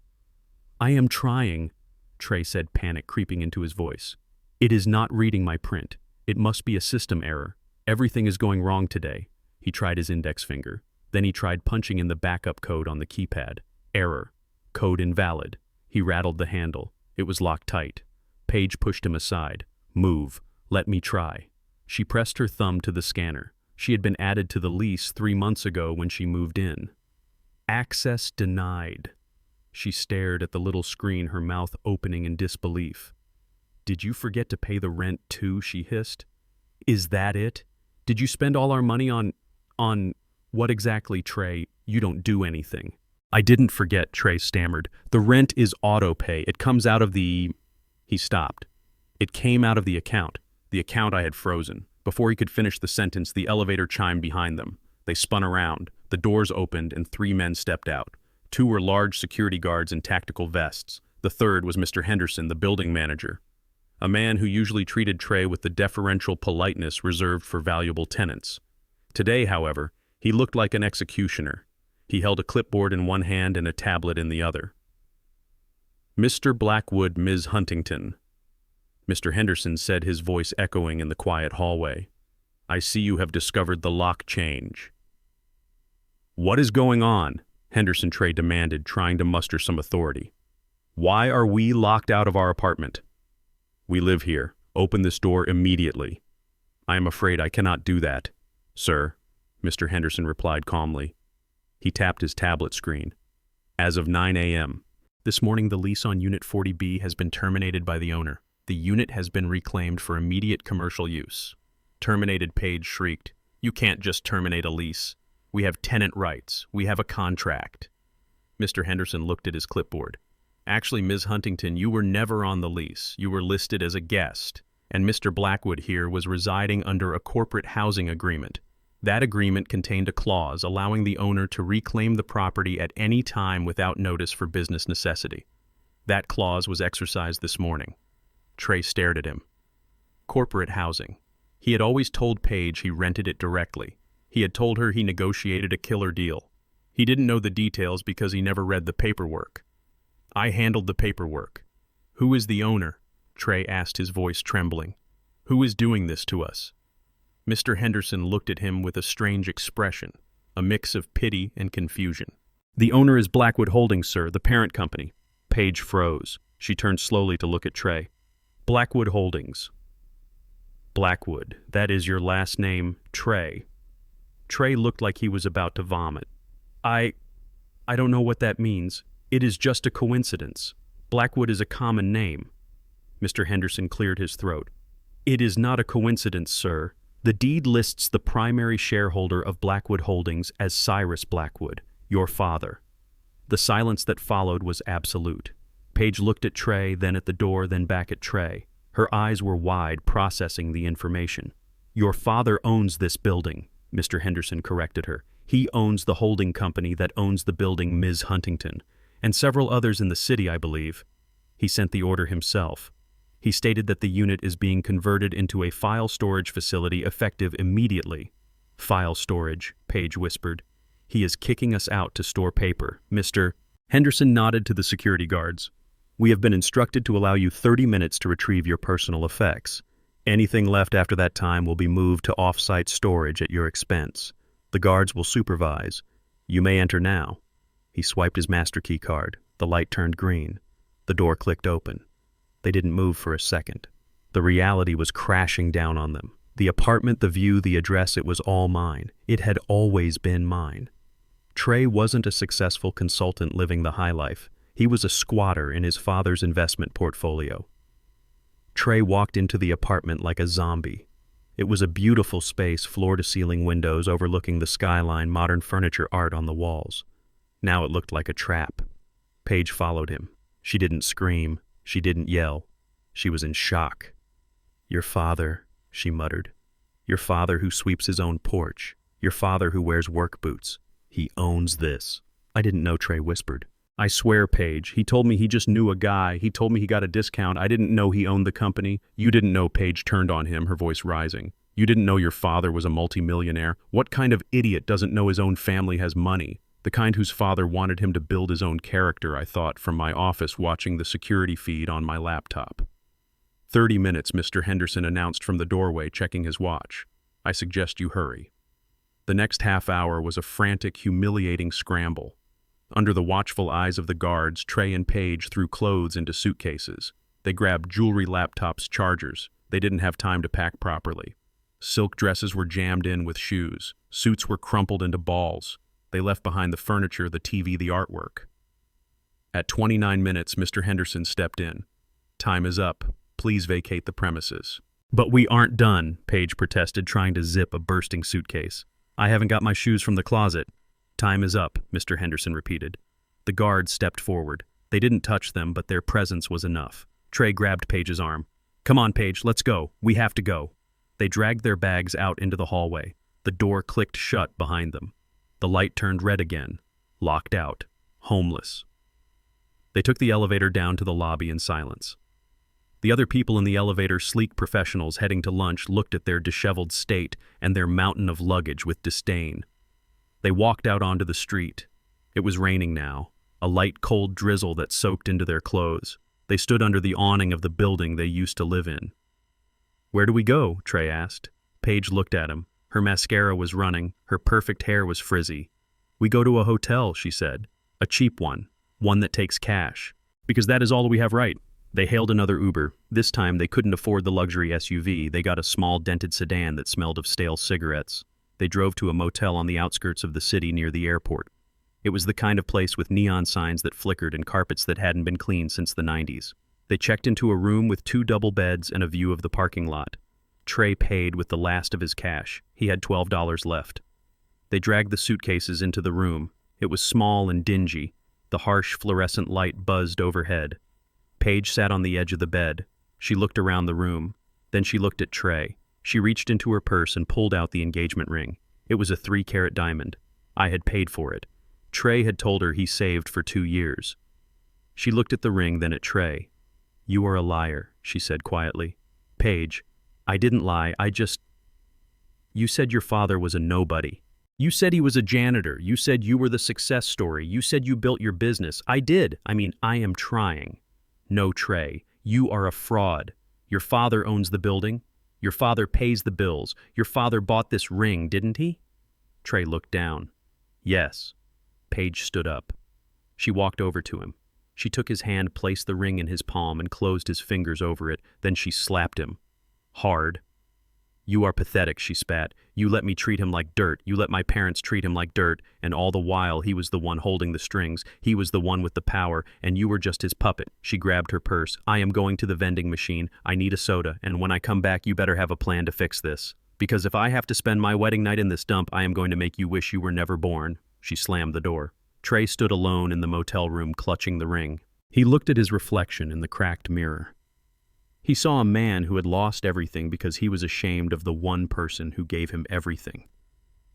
"I am trying," Trey said, panic creeping into his voice. "It is not reading my print. It must be a system error. Everything is going wrong today." He tried his index finger. Then he tried punching in the backup code on the keypad. Error. Code invalid. He rattled the handle. It was locked tight. Paige pushed him aside. "Move. Let me try." She pressed her thumb to the scanner. She had been added to the lease 3 months ago when she moved in. Access denied. She stared at the little screen, her mouth opening in disbelief. "Did you forget to pay the rent too?" she hissed. "Is that it? Did you spend all our money on... What exactly, Trey? You don't do anything." I didn't forget, Trey stammered. The rent is auto-pay. It comes out of the... He stopped. It came out of the account I had frozen. Before he could finish the sentence, the elevator chimed behind them. They spun around, the doors opened, and 3 men stepped out. 2 were large security guards in tactical vests. The third was Mr. Henderson, the building manager, a man who usually treated Trey with the deferential politeness reserved for valuable tenants. Today, however, he looked like an executioner. He held a clipboard in one hand and a tablet in the other. "Mr. Blackwood, Ms. Huntington," Mr. Henderson said, his voice echoing in the quiet hallway. "I see you have discovered the lock change." "What is going on?" Henderson Trey demanded, trying to muster some authority. "Why are we locked out of our apartment?" "We live here. Open this door immediately." "I am afraid I cannot do that, sir," Mr. Henderson replied calmly. He tapped his tablet screen. "As of 9 a.m. this morning, the lease on Unit 40B has been terminated by the owner. The unit has been reclaimed for immediate commercial use." "Terminated," Paige shrieked. "You can't just terminate a lease. We have tenant rights. We have a contract." Mr. Henderson looked at his clipboard. "Actually, Ms. Huntington, you were never on the lease. You were listed as a guest, and Mr. Blackwood here was residing under a corporate housing agreement. That agreement contained a clause allowing the owner to reclaim the property at any time without notice for business necessity. That clause was exercised this morning." Trey stared at him. Corporate housing. He had always told Paige he rented it directly. He had told her he negotiated a killer deal. He didn't know the details because he never read the paperwork. "I handled the paperwork." "Who is the owner?" Trey asked, his voice trembling. "Who is doing this to us?" Mr. Henderson looked at him with a strange expression, a mix of pity and confusion. "The owner is Blackwood Holdings, sir, the parent company." Paige froze. She turned slowly to look at Trey. "Blackwood Holdings." "Blackwood, that is your last name, Trey." Trey looked like he was about to vomit. I don't know what that means. It is just a coincidence. Blackwood is a common name." Mr. Henderson cleared his throat. "It is not a coincidence, sir. The deed lists the primary shareholder of Blackwood Holdings as Cyrus Blackwood, your father." The silence that followed was absolute. Paige looked at Trey, then at the door, then back at Trey. Her eyes were wide, processing the information. "Your father owns this building," Mr. Henderson corrected her. "He owns the holding company that owns the building, Ms. Huntington, and several others in the city, I believe. He sent the order himself. He stated that the unit is being converted into a file storage facility effective immediately." "File storage," Paige whispered. "He is kicking us out to store paper, Mr." Henderson nodded to the security guards. "We have been instructed to allow you 30 minutes to retrieve your personal effects. Anything left after that time will be moved to off-site storage at your expense. The guards will supervise. You may enter now." He swiped his master key card. The light turned green. The door clicked open. They didn't move for a second. The reality was crashing down on them. The apartment, the view, the address, it was all mine. It had always been mine. Trey wasn't a successful consultant living the high life. He was a squatter in his father's investment portfolio. Trey walked into the apartment like a zombie. It was a beautiful space, floor-to-ceiling windows overlooking the skyline, modern furniture, art on the walls. Now it looked like a trap. Paige followed him. She didn't scream. She didn't yell. She was in shock. "Your father," she muttered. "Your father who sweeps his own porch. Your father who wears work boots. He owns this." "I didn't know," Trey whispered. "I swear, Paige, he told me he just knew a guy. He told me he got a discount. I didn't know he owned the company." "You didn't know," Paige turned on him, her voice rising. "You didn't know your father was a multimillionaire. What kind of idiot doesn't know his own family has money? The kind whose father wanted him to build his own character," I thought from my office watching the security feed on my laptop. 30 minutes, Mr. Henderson announced from the doorway, checking his watch. "I suggest you hurry." The next half hour was a frantic, humiliating scramble. Under the watchful eyes of the guards, Trey and Paige threw clothes into suitcases. They grabbed jewelry, laptops, chargers. They didn't have time to pack properly. Silk dresses were jammed in with shoes. Suits were crumpled into balls. They left behind the furniture, the TV, the artwork. At 29 minutes, Mr. Henderson stepped in. "Time is up. Please vacate the premises." "But we aren't done," Paige protested, trying to zip a bursting suitcase. "I haven't got my shoes from the closet." "Time is up," Mr. Henderson repeated. The guards stepped forward. They didn't touch them, but their presence was enough. Trey grabbed Paige's arm. "Come on, Paige, let's go. We have to go." They dragged their bags out into the hallway. The door clicked shut behind them. The light turned red again. Locked out. Homeless. They took the elevator down to the lobby in silence. The other people in the elevator, sleek professionals heading to lunch, looked at their disheveled state and their mountain of luggage with disdain. They walked out onto the street. It was raining now, a light cold drizzle that soaked into their clothes. They stood under the awning of the building they used to live in. "Where do we go?" Trey asked. Paige looked at him. Her mascara was running. Her perfect hair was frizzy. "We go to a hotel," she said. "A cheap one. One that takes cash. Because that is all we have, right?" They hailed another Uber. This time they couldn't afford the luxury SUV. They got a small dented sedan that smelled of stale cigarettes. They drove to a motel on the outskirts of the city near the airport. It was the kind of place with neon signs that flickered and carpets that hadn't been cleaned since the 90s. They checked into a room with 2 double beds and a view of the parking lot. Trey paid with the last of his cash. He had $12 left. They dragged the suitcases into the room. It was small and dingy. The harsh fluorescent light buzzed overhead. Paige sat on the edge of the bed. She looked around the room. Then she looked at Trey. She reached into her purse and pulled out the engagement ring. It was a 3-carat diamond. I had paid for it. Trey had told her he saved for 2 years. She looked at the ring, then at Trey. "You are a liar," she said quietly. "Paige, I didn't lie, You said your father was a nobody. You said he was a janitor. You said you were the success story. You said you built your business. I did. I am trying." "No, Trey, you are a fraud. Your father owns the building. Your father pays the bills. Your father bought this ring, didn't he?" Trey looked down. "Yes." Paige stood up. She walked over to him. She took his hand, placed the ring in his palm, and closed his fingers over it. Then she slapped him. Hard. "You are pathetic," she spat. "You let me treat him like dirt. You let my parents treat him like dirt. And all the while, he was the one holding the strings. He was the one with the power, and you were just his puppet." She grabbed her purse. "I am going to the vending machine. I need a soda, and when I come back, you better have a plan to fix this. Because if I have to spend my wedding night in this dump, I am going to make you wish you were never born." She slammed the door. Trey stood alone in the motel room, clutching the ring. He looked at his reflection in the cracked mirror. He saw a man who had lost everything because he was ashamed of the one person who gave him everything.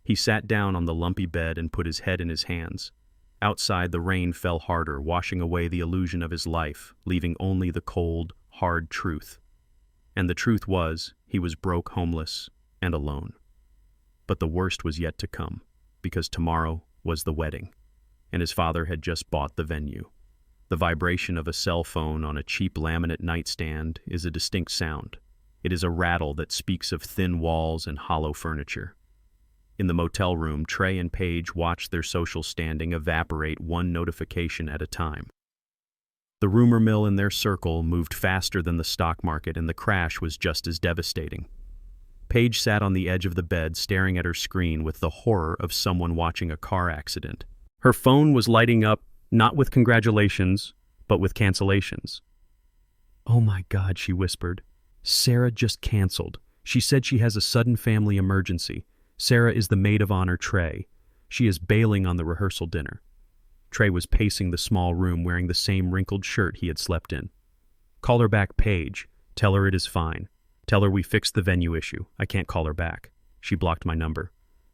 He sat down on the lumpy bed and put his head in his hands. Outside, the rain fell harder, washing away the illusion of his life, leaving only the cold, hard truth. And the truth was, he was broke, homeless, and alone. But the worst was yet to come, because tomorrow was the wedding, and his father had just bought the venue. The vibration of a cell phone on a cheap laminate nightstand is a distinct sound. It is a rattle that speaks of thin walls and hollow furniture. In the motel room, Trey and Paige watched their social standing evaporate one notification at a time. The rumor mill in their circle moved faster than the stock market, and the crash was just as devastating. Paige sat on the edge of the bed, staring at her screen with the horror of someone watching a car accident. Her phone was lighting up, not with congratulations, but with cancellations. "Oh my God," she whispered. "Sarah just canceled. She said she has a sudden family emergency. Sarah is the maid of honor, Trey. She is bailing on the rehearsal dinner." Trey was pacing the small room wearing the same wrinkled shirt he had slept in. "Call her back, Paige. Tell her it is fine. Tell her we fixed the venue issue. I can't call her back." She blocked my number.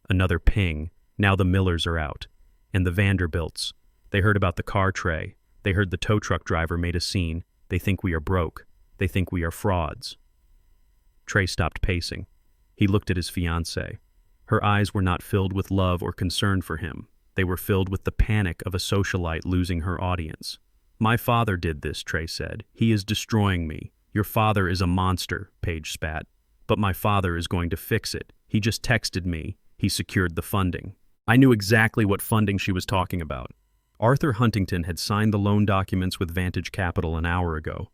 Another ping. Now the Millers are out. And the Vanderbilts. They heard about the car, Trey. They heard the tow truck driver made a scene. They think we are broke. They think we are frauds. Trey stopped pacing. He looked at his fiancée. Her eyes were not filled with love or concern for him. They were filled with the panic of a socialite losing her audience. "My father did this," Trey said. "He is destroying me. Your father is a monster," Paige spat. "But my father is going to fix it. He just texted me. He secured the funding." I knew exactly what funding she was talking about. Arthur Huntington had signed the loan documents with Vantage Capital an hour ago.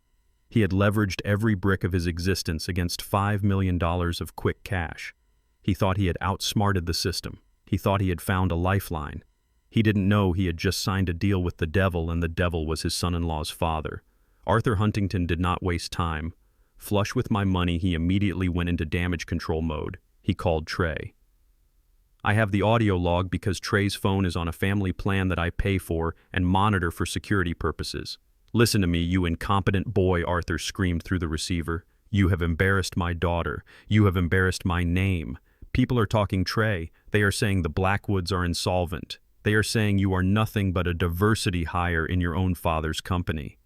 He had leveraged every brick of his existence against $5 million of quick cash. He thought he had outsmarted the system. He thought he had found a lifeline. He didn't know he had just signed a deal with the devil, and the devil was his son-in-law's father. Arthur Huntington did not waste time. Flush with my money, he immediately went into damage control mode. He called Trey. I have the audio log because Trey's phone is on a family plan that I pay for and monitor for security purposes. Listen to me, you incompetent boy, Arthur screamed through the receiver. You have embarrassed my daughter. You have embarrassed my name. People are talking Trey. They are saying the Blackwoods are insolvent. They are saying you are nothing but a diversity hire in your own father's company.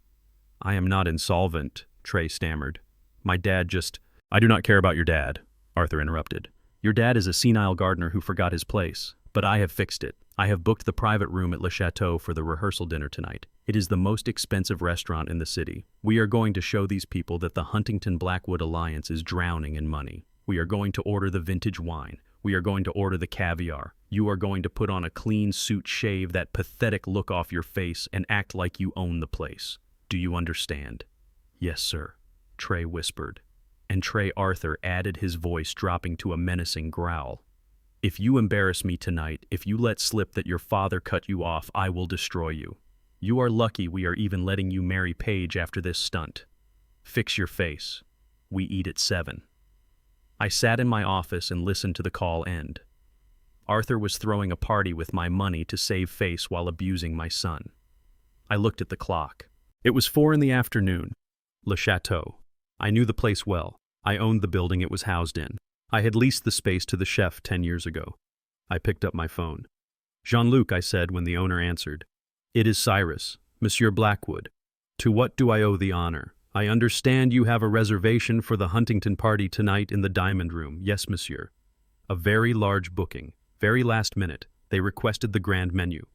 I am not insolvent, Trey stammered. My dad just— I do not care about your dad, Arthur interrupted. Your dad is a senile gardener who forgot his place, but I have fixed it. I have booked the private room at Le Chateau for the rehearsal dinner tonight. It is the most expensive restaurant in the city. We are going to show these people that the Huntington-Blackwood alliance is drowning in money. We are going to order the vintage wine. We are going to order the caviar. You are going to put on a clean suit, shave that pathetic look off your face, and act like you own the place. Do you understand? Yes, sir, Trey whispered. And Trey Arthur added, his voice dropping to a menacing growl. If you embarrass me tonight, if you let slip that your father cut you off, I will destroy you. You are lucky we are even letting you marry Paige after this stunt. Fix your face. We eat at 7. I sat in my office and listened to the call end. Arthur was throwing a party with my money to save face while abusing my son. I looked at the clock. It was 4 in the afternoon. Le Chateau. I knew the place well. I owned the building it was housed in. I had leased the space to the chef 10 years ago. I picked up my phone. Jean-Luc, I said when the owner answered. It is Cyrus, Monsieur Blackwood. To what do I owe the honor? I understand you have a reservation for the Huntington party tonight in the Diamond Room. Yes, monsieur. A very large booking. Very last minute. They requested the grand menu.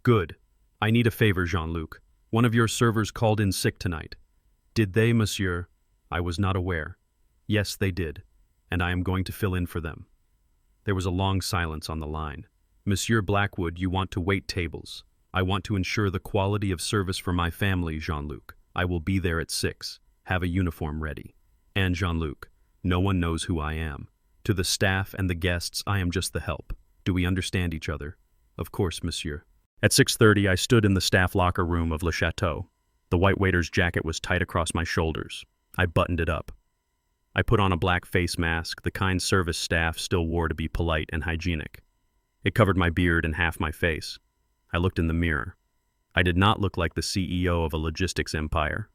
Good. I need a favor, Jean-Luc. One of your servers called in sick tonight. Did they, monsieur? I was not aware. Yes, they did, and I am going to fill in for them. There was a long silence on the line. Monsieur Blackwood, you want to wait tables. I want to ensure the quality of service for my family, Jean-Luc. I will be there at 6. Have a uniform ready. And Jean-Luc, no one knows who I am. To the staff and the guests, I am just the help. Do we understand each other? Of course, monsieur. At 6:30, I stood in the staff locker room of Le Chateau. The white waiter's jacket was tight across my shoulders. I buttoned it up. I put on a black face mask the kind service staff still wore to be polite and hygienic. It covered my beard and half my face. I looked in the mirror. I did not look like the CEO of a logistics empire.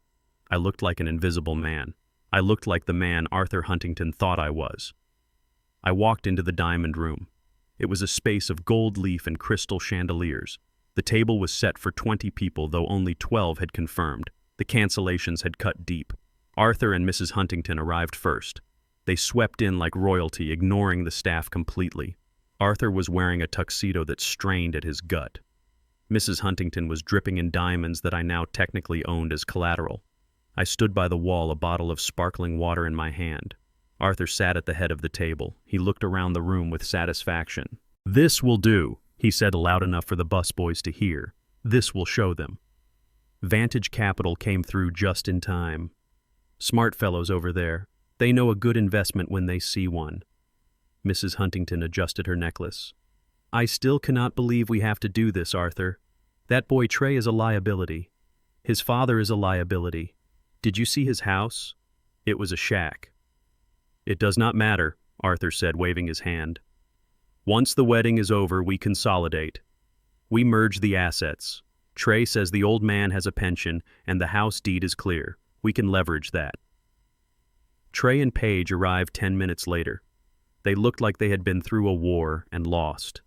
I looked like an invisible man. I looked like the man Arthur Huntington thought I was. I walked into the Diamond Room. It was a space of gold leaf and crystal chandeliers. The table was set for 20 people, though only 12 had confirmed. The cancellations had cut deep. Arthur and Mrs. Huntington arrived first. They swept in like royalty, ignoring the staff completely. Arthur was wearing a tuxedo that strained at his gut. Mrs. Huntington was dripping in diamonds that I now technically owned as collateral. I stood by the wall, a bottle of sparkling water in my hand. Arthur sat at the head of the table. He looked around the room with satisfaction. This will do, he said loud enough for the busboys to hear. This will show them. Vantage Capital came through just in time. Smart fellows over there. They know a good investment when they see one. Mrs. Huntington adjusted her necklace. I still cannot believe we have to do this, Arthur. That boy Trey is a liability. His father is a liability. Did you see his house? It was a shack. It does not matter, Arthur said, waving his hand. Once the wedding is over, we consolidate. We merge the assets. Trey says the old man has a pension and the house deed is clear. We can leverage that. Trey and Paige arrived 10 minutes later. They looked like they had been through a war and lost.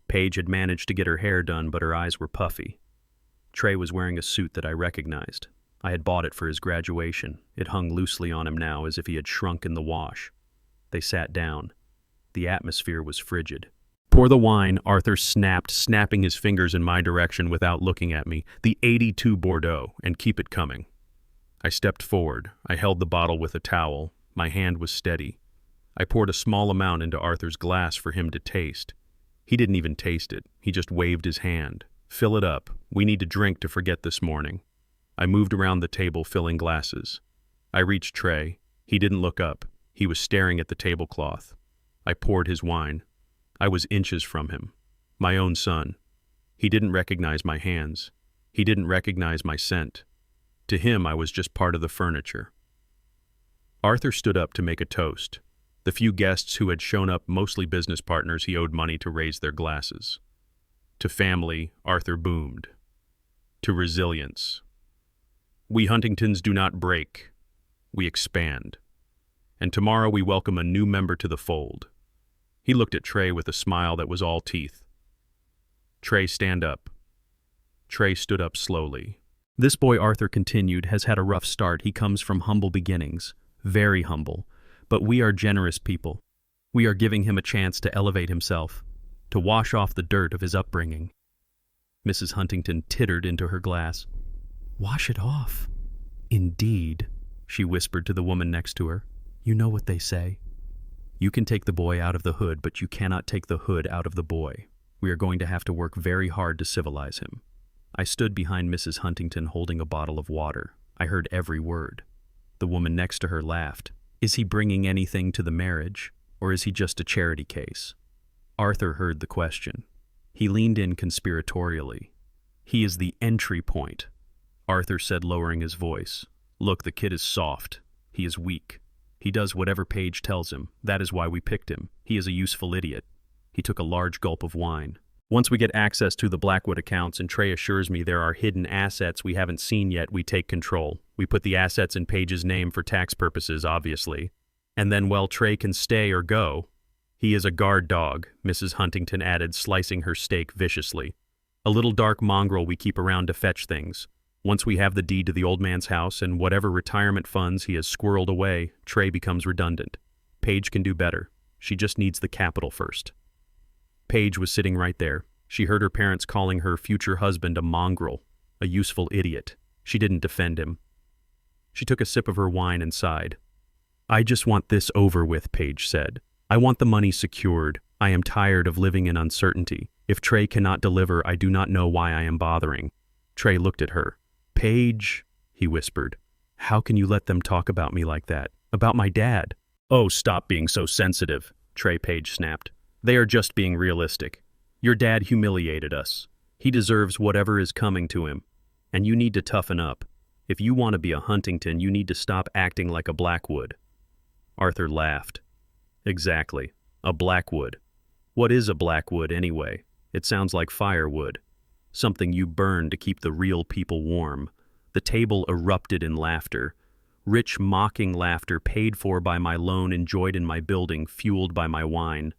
Paige had managed to get her hair done, but her eyes were puffy. Trey was wearing a suit that I recognized. I had bought it for his graduation. It hung loosely on him now as if he had shrunk in the wash. They sat down. The atmosphere was frigid. Pour the wine, Arthur snapped, snapping his fingers in my direction without looking at me. The 82 Bordeaux, and keep it coming. I stepped forward. I held the bottle with a towel. My hand was steady. I poured a small amount into Arthur's glass for him to taste. He didn't even taste it. He just waved his hand. Fill it up. We need to drink to forget this morning. I moved around the table, filling glasses. I reached Trey. He didn't look up. He was staring at the tablecloth. I poured his wine. I was inches from him. My own son. He didn't recognize my hands. He didn't recognize my scent. To him, I was just part of the furniture. Arthur stood up to make a toast. The few guests who had shown up, mostly business partners, he owed money to raise their glasses. To family, Arthur boomed. To resilience. We Huntingtons do not break. We expand. And tomorrow we welcome a new member to the fold. He looked at Trey with a smile that was all teeth. Trey, stand up. Trey stood up slowly. This boy, Arthur continued, has had a rough start. He comes from humble beginnings, very humble. But we are generous people. We are giving him a chance to elevate himself, to wash off the dirt of his upbringing. Mrs. Huntington tittered into her glass. Wash it off. Indeed, she whispered to the woman next to her. You know what they say. You can take the boy out of the hood, but you cannot take the hood out of the boy. We are going to have to work very hard to civilize him. I stood behind Mrs. Huntington holding a bottle of water. I heard every word. The woman next to her laughed. Is he bringing anything to the marriage, or is he just a charity case? Arthur heard the question. He leaned in conspiratorially. He is the entry point, Arthur said, lowering his voice. Look, the kid is soft. He is weak. He does whatever Paige tells him. That is why we picked him. He is a useful idiot. He took a large gulp of wine. Once we get access to the Blackwood accounts and Trey assures me there are hidden assets we haven't seen yet, we take control. We put the assets in Paige's name for tax purposes, obviously. And then, well, Trey can stay or go. He is a guard dog, Mrs. Huntington added, slicing her steak viciously. A little dark mongrel we keep around to fetch things. Once we have the deed to the old man's house and whatever retirement funds he has squirreled away, Trey becomes redundant. Paige can do better. She just needs the capital first. Paige was sitting right there. She heard her parents calling her future husband a mongrel, a useful idiot. She didn't defend him. She took a sip of her wine and sighed. I just want this over with, Paige said. I want the money secured. I am tired of living in uncertainty. If Trey cannot deliver, I do not know why I am bothering. Trey looked at her. Paige, he whispered. How can you let them talk about me like that? About my dad? Oh, stop being so sensitive, Trey, Paige snapped. They are just being realistic. Your dad humiliated us. He deserves whatever is coming to him. And you need to toughen up. If you want to be a Huntington, you need to stop acting like a Blackwood. Arthur laughed. Exactly. A Blackwood. What is a Blackwood anyway? It sounds like firewood. Something you burn to keep the real people warm. The table erupted in laughter. Rich, mocking laughter paid for by my loan, enjoyed in my building, fueled by my wine.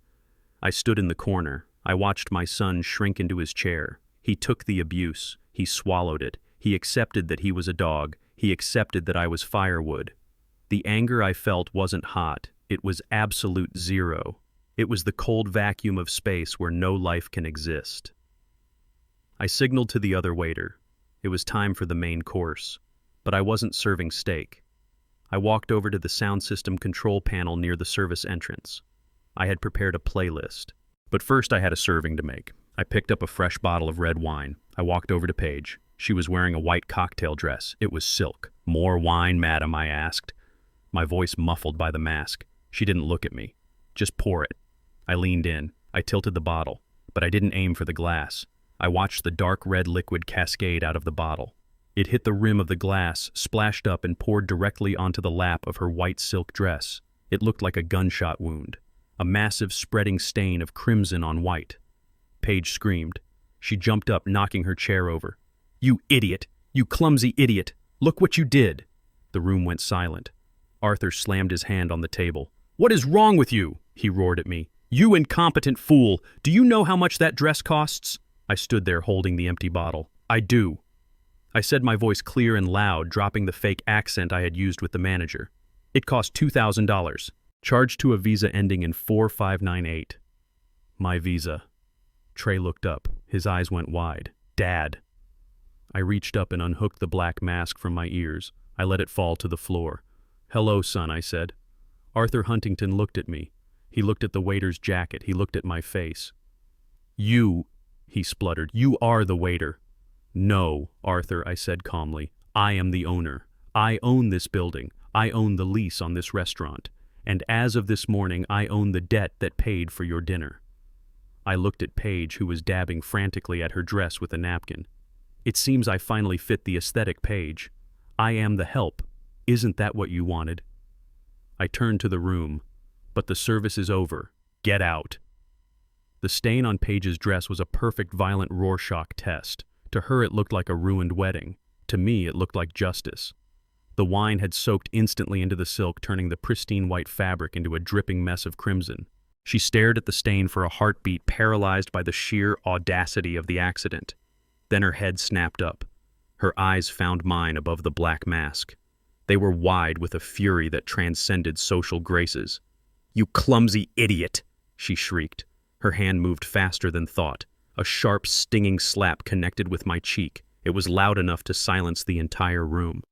I stood in the corner. I watched my son shrink into his chair. He took the abuse. He swallowed it. He accepted that he was a dog. He accepted that I was firewood. The anger I felt wasn't hot. It was absolute zero. It was the cold vacuum of space where no life can exist. I signaled to the other waiter. It was time for the main course, but I wasn't serving steak. I walked over to the sound system control panel near the service entrance. I had prepared a playlist, but first I had a serving to make. I picked up a fresh bottle of red wine. I walked over to Paige. She was wearing a white cocktail dress. It was silk. More wine, madam, I asked, my voice muffled by the mask. She didn't look at me. Just pour it. I leaned in. I tilted the bottle, but I didn't aim for the glass. I watched the dark red liquid cascade out of the bottle. It hit the rim of the glass, splashed up, and poured directly onto the lap of her white silk dress. It looked like a gunshot wound, a massive spreading stain of crimson on white. Paige screamed. She jumped up, knocking her chair over. You idiot! You clumsy idiot! Look what you did! The room went silent. Arthur slammed his hand on the table. What is wrong with you? He roared at me. You incompetent fool! Do you know how much that dress costs? I stood there holding the empty bottle. I do. I said, my voice clear and loud, dropping the fake accent I had used with the manager. It cost $2,000. Charged to a Visa ending in 4598. My Visa. Trey looked up. His eyes went wide. Dad. I reached up and unhooked the black mask from my ears. I let it fall to the floor. Hello, son, I said. Arthur Huntington looked at me. He looked at the waiter's jacket. He looked at my face. You, he spluttered, you are the waiter. No, Arthur, I said calmly. I am the owner. I own this building. I own the lease on this restaurant. And as of this morning, I own the debt that paid for your dinner. I looked at Paige, who was dabbing frantically at her dress with a napkin. It seems I finally fit the aesthetic, Paige. I am the help. Isn't that what you wanted? I turned to the room, But the service is over. Get out. The stain on Paige's dress was a perfect violent Rorschach test. To her it looked like a ruined wedding. To me it looked like justice. The wine had soaked instantly into the silk, turning the pristine white fabric into a dripping mess of crimson. She stared at the stain for a heartbeat, paralyzed by the sheer audacity of the accident. Then her head snapped up. Her eyes found mine above the black mask. They were wide with a fury that transcended social graces. "You clumsy idiot!" she shrieked. Her hand moved faster than thought. A sharp, stinging slap connected with my cheek. It was loud enough to silence the entire room.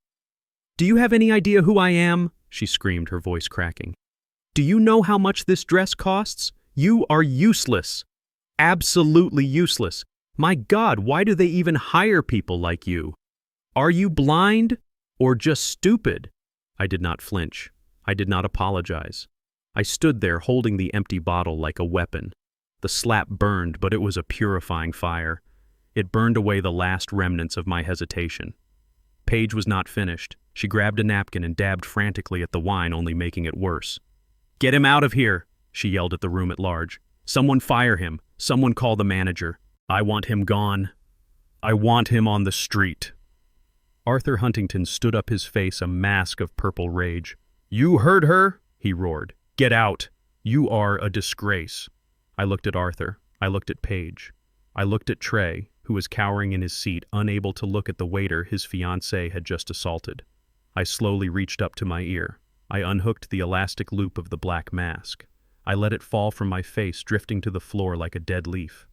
"Do you have any idea who I am?" she screamed, her voice cracking. "Do you know how much this dress costs? You are useless. Absolutely useless. My God, why do they even hire people like you? Are you blind or just stupid?" I did not flinch. I did not apologize. I stood there holding the empty bottle like a weapon. The slap burned, but it was a purifying fire. It burned away the last remnants of my hesitation. Paige was not finished. She grabbed a napkin and dabbed frantically at the wine, only making it worse. "Get him out of here!" she yelled at the room at large. "Someone fire him. Someone call the manager. I want him gone. I want him on the street." Arthur Huntington stood up, his face a mask of purple rage. "You heard her?" he roared. "Get out. You are a disgrace." I looked at Arthur. I looked at Paige. I looked at Trey, who was cowering in his seat, unable to look at the waiter his fiancée had just assaulted. I slowly reached up to my ear. I unhooked the elastic loop of the black mask. I let it fall from my face, drifting to the floor like a dead leaf.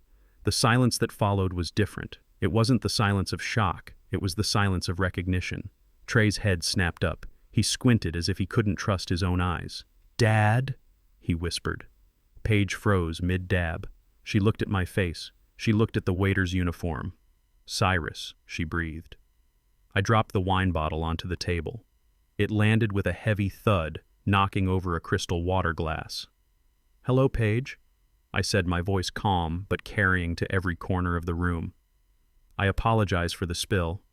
The silence that followed was different. It wasn't the silence of shock. It was the silence of recognition. Trey's head snapped up. He squinted as if he couldn't trust his own eyes. "Dad?" he whispered. Paige froze mid-dab. She looked at my face. She looked at the waiter's uniform. "Cyrus," she breathed. I dropped the wine bottle onto the table. It landed with a heavy thud, knocking over a crystal water glass. "Hello, Paige," I said, my voice calm but carrying to every corner of the room. "I apologize for the spill.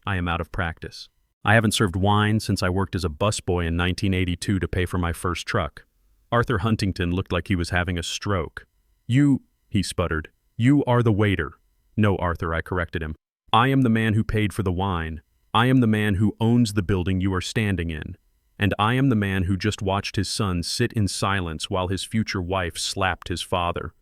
I am out of practice. I haven't served wine since I worked as a busboy in 1982 to pay for my first truck." Arthur Huntington looked like he was having a stroke. "You," he sputtered, "you are the waiter." "No, Arthur," I corrected him. "I am the man who paid for the wine. I am the man who owns the building you are standing in. And I am the man who just watched his son sit in silence while his future wife slapped his father."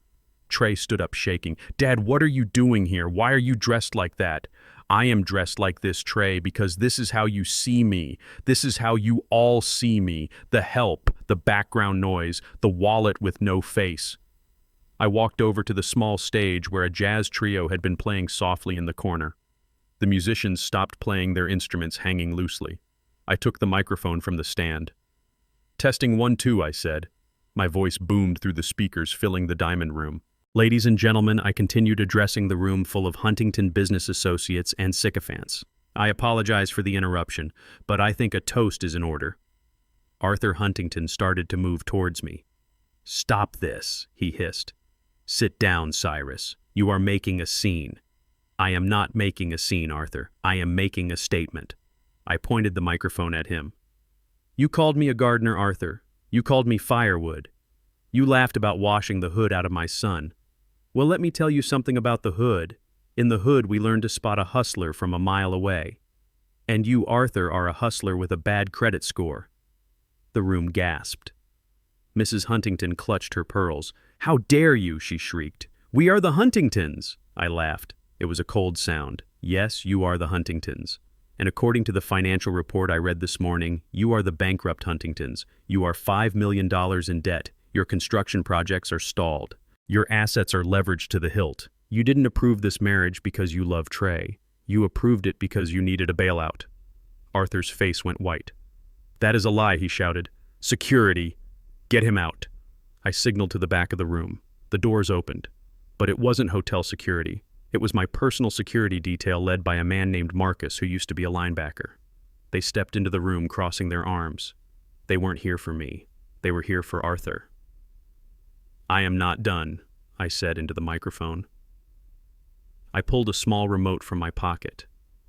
Trey stood up shaking. "Dad, what are you doing here? Why are you dressed like that?" "I am dressed like this, Trey, because this is how you see me. This is how you all see me. The help, the background noise, the wallet with no face." I walked over to the small stage where a jazz trio had been playing softly in the corner. The musicians stopped playing their instruments, hanging loosely. I took the microphone from the stand. "Testing 1, 2, I said. My voice boomed through the speakers, filling the diamond room. "Ladies and gentlemen," I continued, addressing the room full of Huntington business associates and sycophants. "I apologize for the interruption, but I think a toast is in order." Arthur Huntington started to move towards me. "Stop this," he hissed. "Sit down, Cyrus. You are making a scene." "I am not making a scene, Arthur. I am making a statement." I pointed the microphone at him. "You called me a gardener, Arthur. You called me firewood. You laughed about washing the hood out of my son. Well, let me tell you something about the hood. In the hood, we learn to spot a hustler from a mile away. And you, Arthur, are a hustler with a bad credit score." The room gasped. Mrs. Huntington clutched her pearls. "How dare you?" she shrieked. "We are the Huntingtons." I laughed. It was a cold sound. "Yes, you are the Huntingtons. And according to the financial report I read this morning, you are the bankrupt Huntingtons. You are $5 million in debt. Your construction projects are stalled. Your assets are leveraged to the hilt. You didn't approve this marriage because you love Trey. You approved it because you needed a bailout." Arthur's face went white. "That is a lie," he shouted. "Security! Get him out." I signaled to the back of the room. The doors opened. But it wasn't hotel security. It was my personal security detail led by a man named Marcus who used to be a linebacker. They stepped into the room, crossing their arms. They weren't here for me. They were here for Arthur. "I am not done," I said into the microphone. I pulled a small remote from my pocket.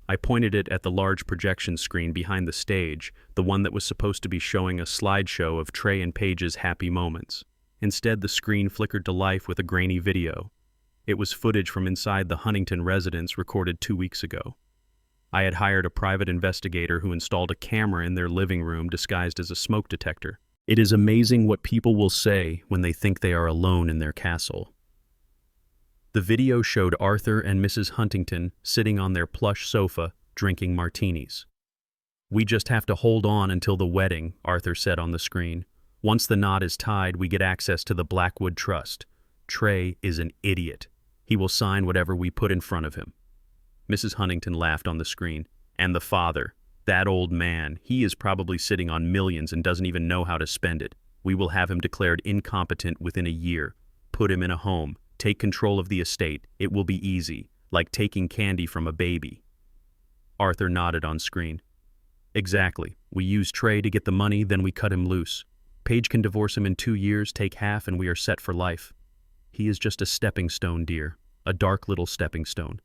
I pointed it at the large projection screen behind the stage, the one that was supposed to be showing a slideshow of Trey and Paige's happy moments. Instead, the screen flickered to life with a grainy video. It was footage from inside the Huntington residence recorded 2 weeks ago. I had hired a private investigator who installed a camera in their living room disguised as a smoke detector. It is amazing what people will say when they think they are alone in their castle. The video showed Arthur and Mrs. Huntington sitting on their plush sofa, drinking martinis. "We just have to hold on until the wedding," Arthur said on the screen. "Once the knot is tied, we get access to the Blackwood Trust. Trey is an idiot. He will sign whatever we put in front of him." Mrs. Huntington laughed on the screen. "And the father, that old man, he is probably sitting on millions and doesn't even know how to spend it. We will have him declared incompetent within a year. Put him in a home. Take control of the estate. It will be easy, like taking candy from a baby." Arthur nodded on screen. "Exactly. We use Trey to get the money, then we cut him loose. Paige can divorce him in 2 years, take half, and we are set for life. He is just a stepping stone, dear. A dark little stepping stone."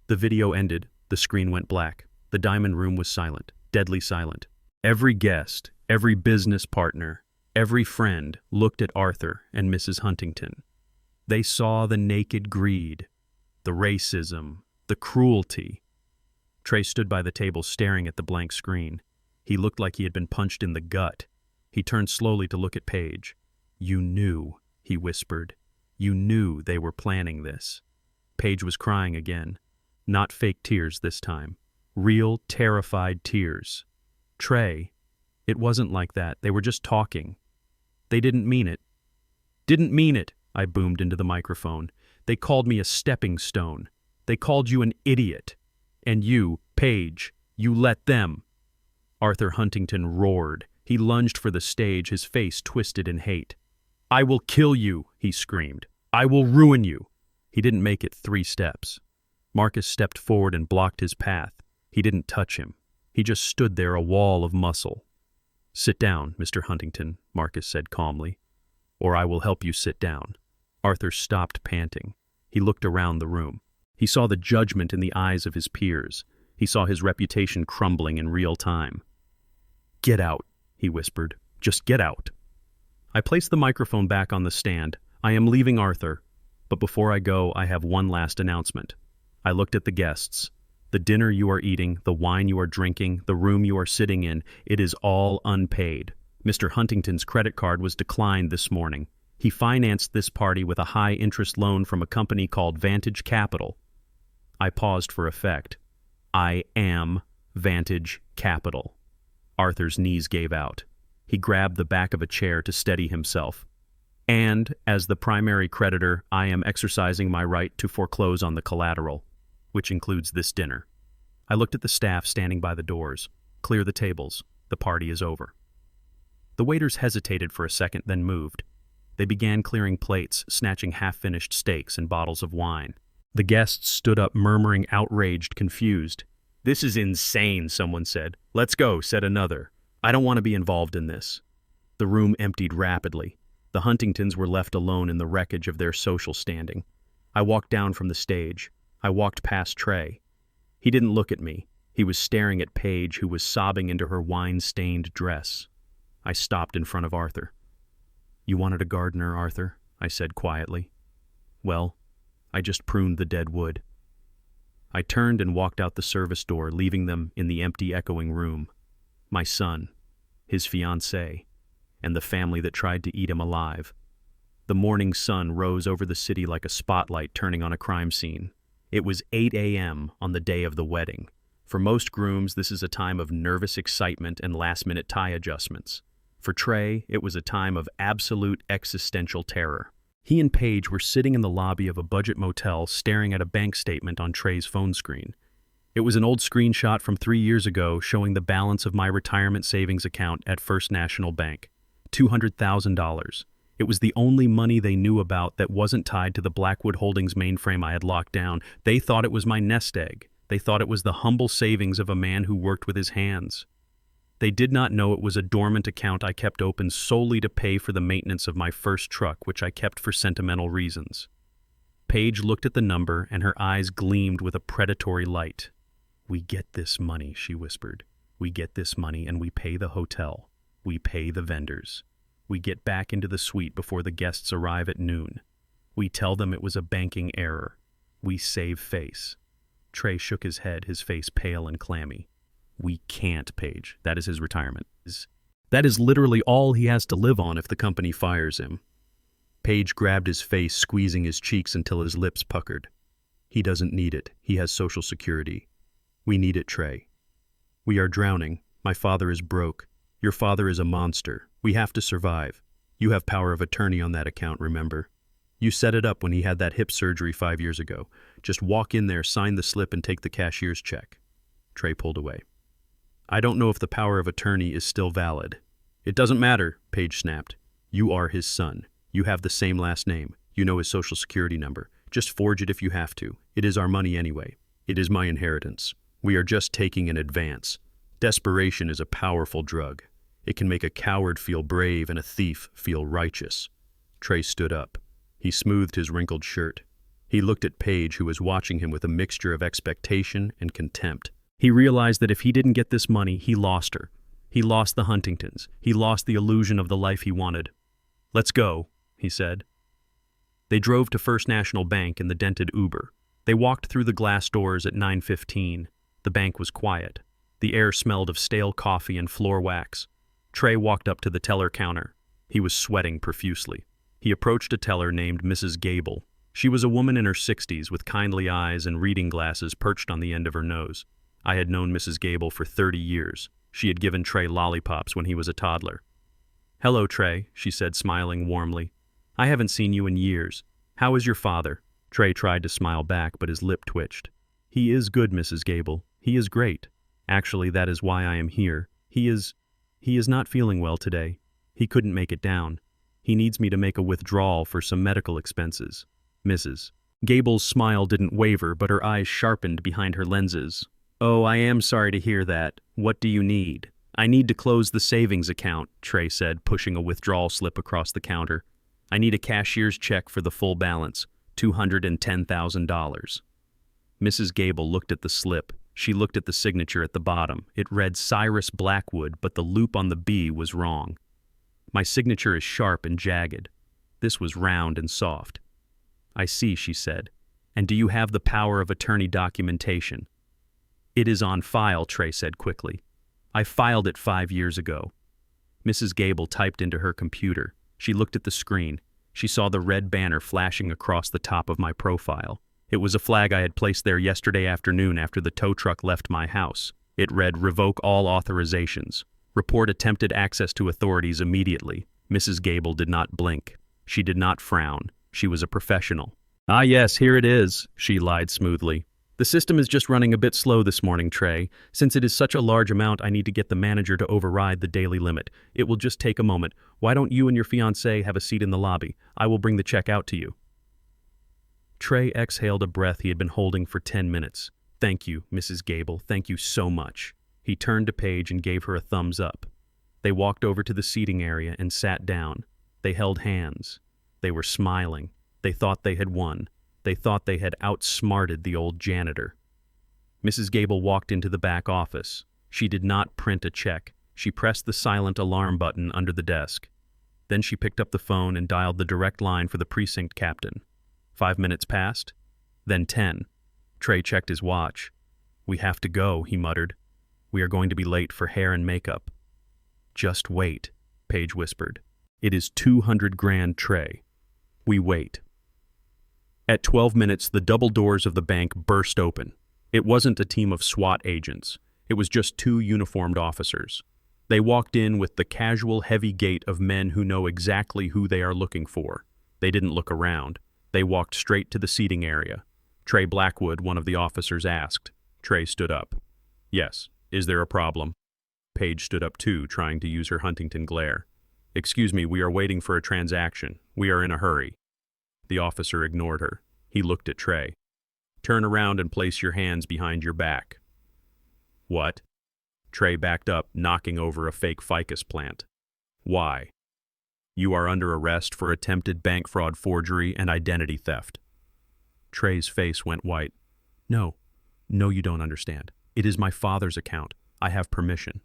The video ended. The screen went black. The diamond room was silent, deadly silent. Every guest, every business partner, every friend looked at Arthur and Mrs. Huntington. They saw the naked greed, the racism, the cruelty. Trey stood by the table staring at the blank screen. He looked like he had been punched in the gut. He turned slowly to look at Paige. "You knew," he whispered. "You knew they were planning this." Paige was crying again. Not fake tears this time. Real, terrified tears. "Trey, it wasn't like that. They were just talking. They didn't mean it." "Didn't mean it," I boomed into the microphone. "They called me a stepping stone. They called you an idiot. And you, Paige, you let them." Arthur Huntington roared. He lunged for the stage, his face twisted in hate. "I will kill you," he screamed. "I will ruin you." He didn't make it 3 steps. Marcus stepped forward and blocked his path. He didn't touch him. He just stood there, a wall of muscle. "Sit down, Mr. Huntington," Marcus said calmly, "or I will help you sit down." Arthur stopped panting. He looked around the room. He saw the judgment in the eyes of his peers. He saw his reputation crumbling in real time. "Get out," he whispered. "Just get out." I placed the microphone back on the stand. "I am leaving, Arthur. But before I go, I have one last announcement." I looked at the guests. "The dinner you are eating, the wine you are drinking, the room you are sitting in, it is all unpaid. Mr. Huntington's credit card was declined this morning. He financed this party with a high-interest loan from a company called Vantage Capital." I paused for effect. "I am Vantage Capital." Arthur's knees gave out. He grabbed the back of a chair to steady himself. "And, as the primary creditor, I am exercising my right to foreclose on the collateral, which includes this dinner." I looked at the staff standing by the doors. "Clear the tables. The party is over." The waiters hesitated for a second, then moved. They began clearing plates, snatching half-finished steaks and bottles of wine. The guests stood up, murmuring, outraged, confused. "This is insane," someone said. "Let's go," said another. "I don't want to be involved in this." The room emptied rapidly. The Huntingtons were left alone in the wreckage of their social standing. I walked down from the stage. I walked past Trey. He didn't look at me. He was staring at Paige, who was sobbing into her wine-stained dress. I stopped in front of Arthur. "You wanted a gardener, Arthur," I said quietly. "Well, I just pruned the dead wood." I turned and walked out the service door, leaving them in the empty, echoing room. My son, his fiancée, and the family that tried to eat him alive. The morning sun rose over the city like a spotlight turning on a crime scene. It was 8 a.m. on the day of the wedding. For most grooms, this is a time of nervous excitement and last-minute tie adjustments. For Trey, it was a time of absolute existential terror. He and Paige were sitting in the lobby of a budget motel staring at a bank statement on Trey's phone screen. It was an old screenshot from 3 years ago showing the balance of my retirement savings account at First National Bank. $200,000. It was the only money they knew about that wasn't tied to the Blackwood Holdings mainframe I had locked down. They thought it was my nest egg. They thought it was the humble savings of a man who worked with his hands. They did not know it was a dormant account I kept open solely to pay for the maintenance of my first truck, which I kept for sentimental reasons. Paige looked at the number, and her eyes gleamed with a predatory light. "We get this money," she whispered. "We get this money and we pay the hotel. We pay the vendors. We get back into the suite before the guests arrive at noon. We tell them it was a banking error. We save face." Trey shook his head, his face pale and clammy. "We can't, Paige. That is his retirement. That is literally all he has to live on if the company fires him." Paige grabbed his face, squeezing his cheeks until his lips puckered. "He doesn't need it. He has Social Security. We need it, Trey. We are drowning. My father is broke. Your father is a monster. We have to survive. You have power of attorney on that account, remember? You set it up when he had that hip surgery 5 years ago. Just walk in there, sign the slip, and take the cashier's check." Trey pulled away. "I don't know if the power of attorney is still valid." "It doesn't matter," Paige snapped. "You are his son. You have the same last name. You know his Social Security number. Just forge it if you have to. It is our money anyway. It is my inheritance. We are just taking an advance. Desperation is a powerful drug. It can make a coward feel brave and a thief feel righteous." Trey stood up. He smoothed his wrinkled shirt. He looked at Paige, who was watching him with a mixture of expectation and contempt. He realized that if he didn't get this money, he lost her. He lost the Huntingtons. He lost the illusion of the life he wanted. "Let's go," he said. They drove to First National Bank in the dented Uber. They walked through the glass doors at 9:15. The bank was quiet. The air smelled of stale coffee and floor wax. Trey walked up to the teller counter. He was sweating profusely. He approached a teller named Mrs. Gable. She was a woman in her 60s with kindly eyes and reading glasses perched on the end of her nose. I had known Mrs. Gable for 30 years. She had given Trey lollipops when he was a toddler. "Hello, Trey," she said, smiling warmly. "I haven't seen you in years. How is your father?" Trey tried to smile back, but his lip twitched. "He is good, Mrs. Gable. He is great. Actually, that is why I am here. He is not feeling well today. He couldn't make it down. He needs me to make a withdrawal for some medical expenses. Mrs. Gable's smile didn't waver, but her eyes sharpened behind her lenses. "Oh, I am sorry to hear that. What do you need?" "I need to close the savings account," Trey said, pushing a withdrawal slip across the counter. "I need a cashier's check for the full balance, $210,000. Mrs. Gable looked at the slip. She looked at the signature at the bottom. It read Cyrus Blackwood, but the loop on the B was wrong. "My signature is sharp and jagged. This was round and soft." "I see," she said. "And do you have the power of attorney documentation?" "It is on file," Trey said quickly. "I filed it 5 years ago." Mrs. Gable typed into her computer. She looked at the screen. She saw the red banner flashing across the top of my profile. It was a flag I had placed there yesterday afternoon after the tow truck left my house. It read, "Revoke all authorizations. Report attempted access to authorities immediately." Mrs. Gable did not blink. She did not frown. She was a professional. "Ah, yes, here it is," she lied smoothly. "The system is just running a bit slow this morning, Trey. Since it is such a large amount, I need to get the manager to override the daily limit. It will just take a moment. Why don't you and your fiancée have a seat in the lobby? I will bring the check out to you." Trey exhaled a breath he had been holding for 10 minutes. "Thank you, Mrs. Gable. Thank you so much." He turned to Paige and gave her a thumbs up. They walked over to the seating area and sat down. They held hands. They were smiling. They thought they had won. They thought they had outsmarted the old janitor. Mrs. Gable walked into the back office. She did not print a check. She pressed the silent alarm button under the desk. Then she picked up the phone and dialed the direct line for the precinct captain. 5 minutes passed. Then 10. Trey checked his watch. "We have to go," he muttered. "We are going to be late for hair and makeup." "Just wait," Paige whispered. "It is 200 grand, Trey. We wait." At 12 minutes, the double doors of the bank burst open. It wasn't a team of SWAT agents. It was just 2 uniformed officers. They walked in with the casual, heavy gait of men who know exactly who they are looking for. They didn't look around. They walked straight to the seating area. "Trey Blackwood," one of the officers asked. Trey stood up. "Yes. Is there a problem?" Paige stood up too, trying to use her Huntington glare. "Excuse me, we are waiting for a transaction. We are in a hurry." The officer ignored her. He looked at Trey. "Turn around and place your hands behind your back." "What?" Trey backed up, knocking over a fake ficus plant. "Why?" "You are under arrest for attempted bank fraud, forgery, and identity theft." Trey's face went white. No, you don't understand. It is my father's account. I have permission.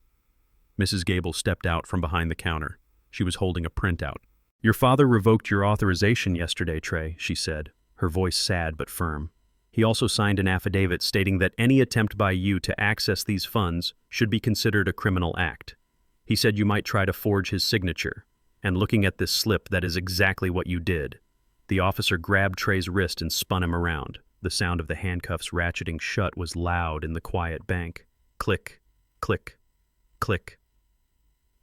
Mrs. Gable stepped out from behind the counter. She was holding a printout. Your father revoked your authorization yesterday, Trey, she said, her voice sad but firm. He also signed an affidavit stating that any attempt by you to access these funds should be considered a criminal act. He said you might try to forge his signature. And looking at this slip, that is exactly what you did. The officer grabbed Trey's wrist and spun him around. The sound of the handcuffs ratcheting shut was loud in the quiet bank. Click, click, click.